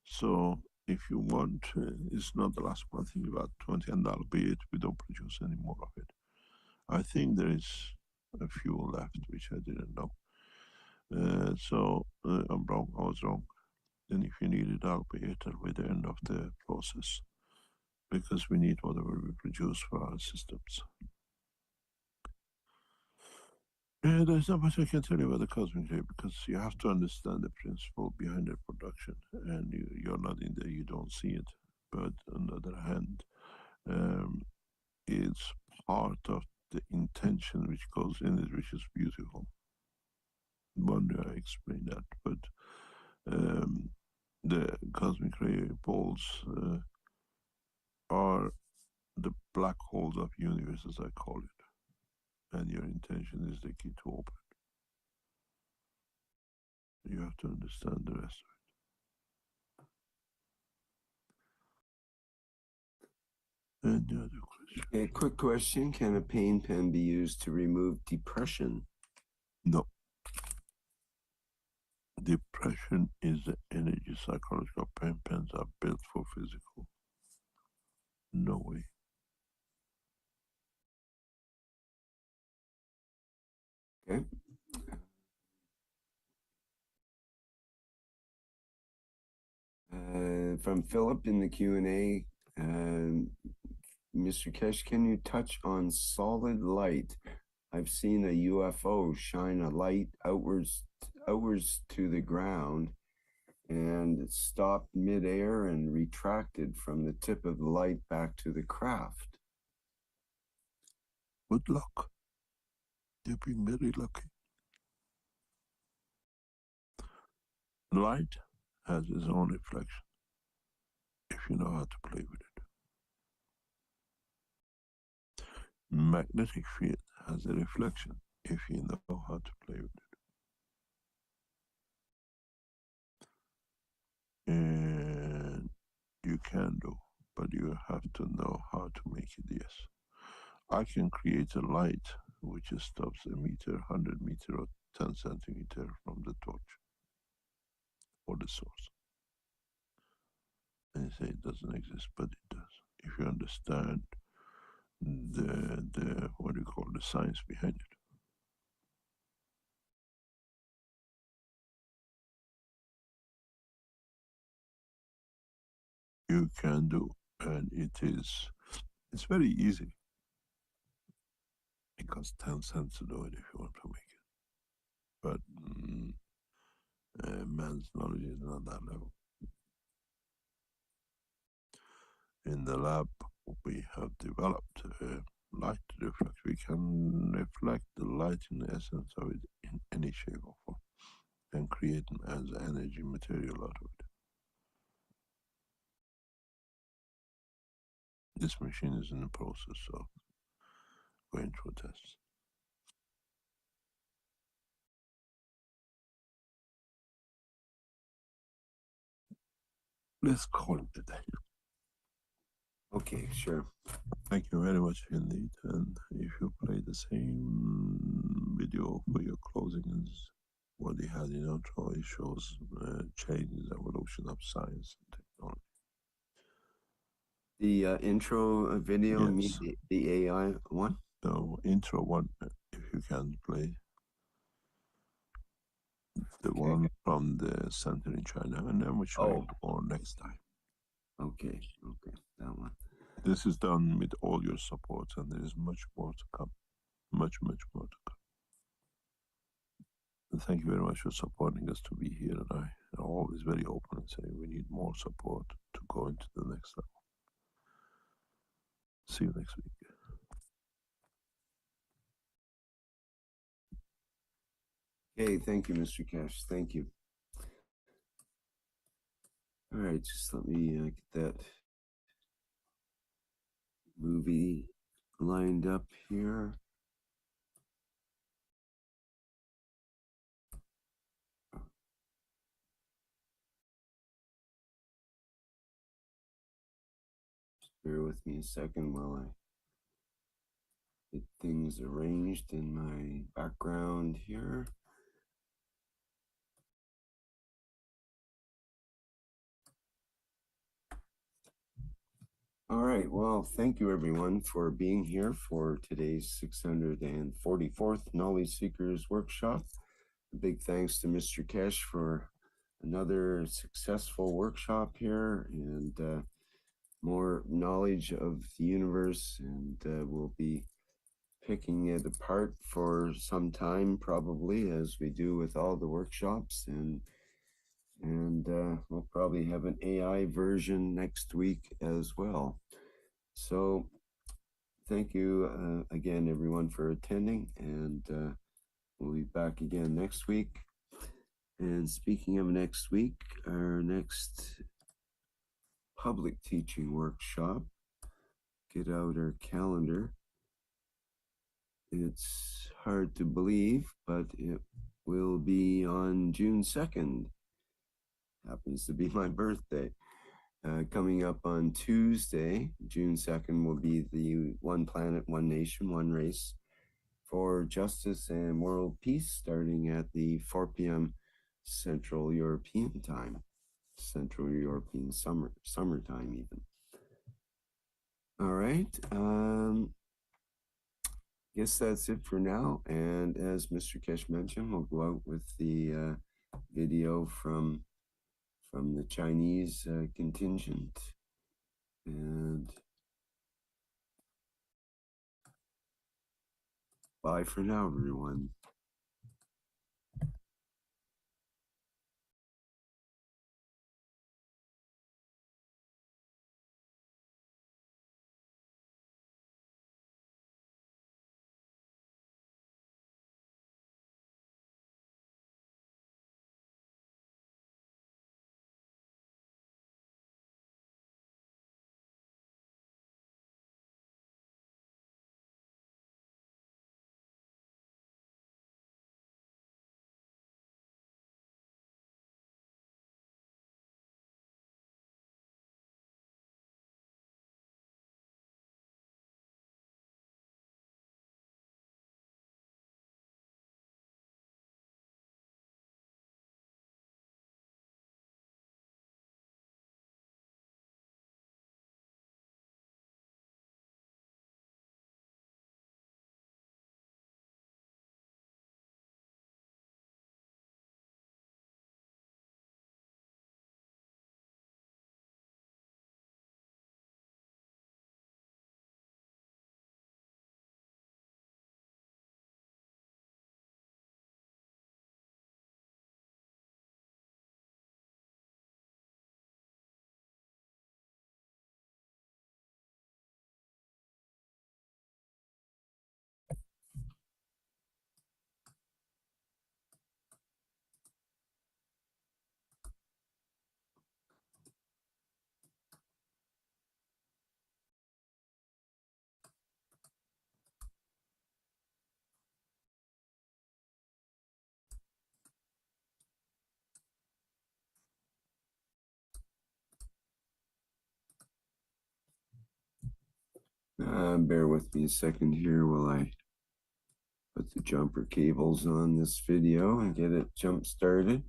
So if you want, it's not the last one thing about 20, and that'll be it. We don't produce any more of it. I think there is a few left, which I didn't know. I'm wrong, I was wrong. And if you need it, I'll be it at the end of the process. Because we need whatever we produce for our systems. There's not much I can tell you about the cosmic ray because you have to understand the principle behind the production, and you're not in there, you don't see it. But on the other hand, it's part of the intention which goes in it, which is beautiful. One day I explain that, but the cosmic ray balls are the black holes of universe, as I call it, and your intention is the key to open. You have to understand the rest of it. Any other question? A quick question: can a pain pen be used to remove depression? No. Depression is the energy. Psychological pain pens are built for physical. No way. Okay. From Philip in the Q&A, Mr. Kesh, can you touch on solid light? I've seen a UFO shine a light outwards to the ground, and it stopped midair and retracted from the tip of the light back to the craft. Good luck. You'll be very lucky. Light has its own reflection if you know how to play with it. Magnetic field has a reflection if you know how to play with it. And you can do, but you have to know how to make it, yes. I can create a light which stops a meter, 100 meter or 10 centimeter from the torch or the source. And you say it doesn't exist, but it does. If you understand the what do you call the science behind it. You can do, and it's very easy. It costs 10 cents to do it if you want to make it. But man's knowledge is not that level. In the lab, we have developed light reflect. We can reflect the light in the essence of it in any shape or form and create as energy material out of it. This machine is in the process of going through tests. Let's call it a day. Okay, sure. Thank you very much indeed. And if you play the same video for your closings, what he had in outro, it shows changes, evolution of science and technology. The intro video, Yes. the AI one? So intro one, if you can play. The Okay. one from the center in China, and then we show it more next time. Okay, that one. This is done with all your support, and there is much more to come. Much more to come. And thank you very much for supporting us to be here, and I am always very open and say we need more support to go into the next level. See you next week. Okay, thank you, Mr. Cash. Thank you. All right, just let me get that movie lined up here. Just bear with me a second while I get things arranged in my background here. All right, well, thank you everyone for being here for today's 644th Knowledge Seekers Workshop. A big thanks to Mr. Kesh for another successful workshop here and more knowledge of the universe, and we'll be picking it apart for some time, probably, as we do with all the workshops, and we'll probably have an AI version next week as well. So thank you again, everyone, for attending, and we'll be back again next week. And speaking of next week, our next public teaching workshop, get out our calendar. It's hard to believe, but it will be on June 2nd. Happens to be my birthday. Coming up on Tuesday, June 2nd, will be the One Planet, One Nation, One Race for Justice and World Peace, starting at the 4 p.m. Central European time, Central European summertime even. All right. Guess that's it for now. And as Mr. Kesh mentioned, we'll go out with the video from the Chinese contingent. And bye for now, everyone. Bear with me a second here while I put the jumper cables on this video and get it jump started.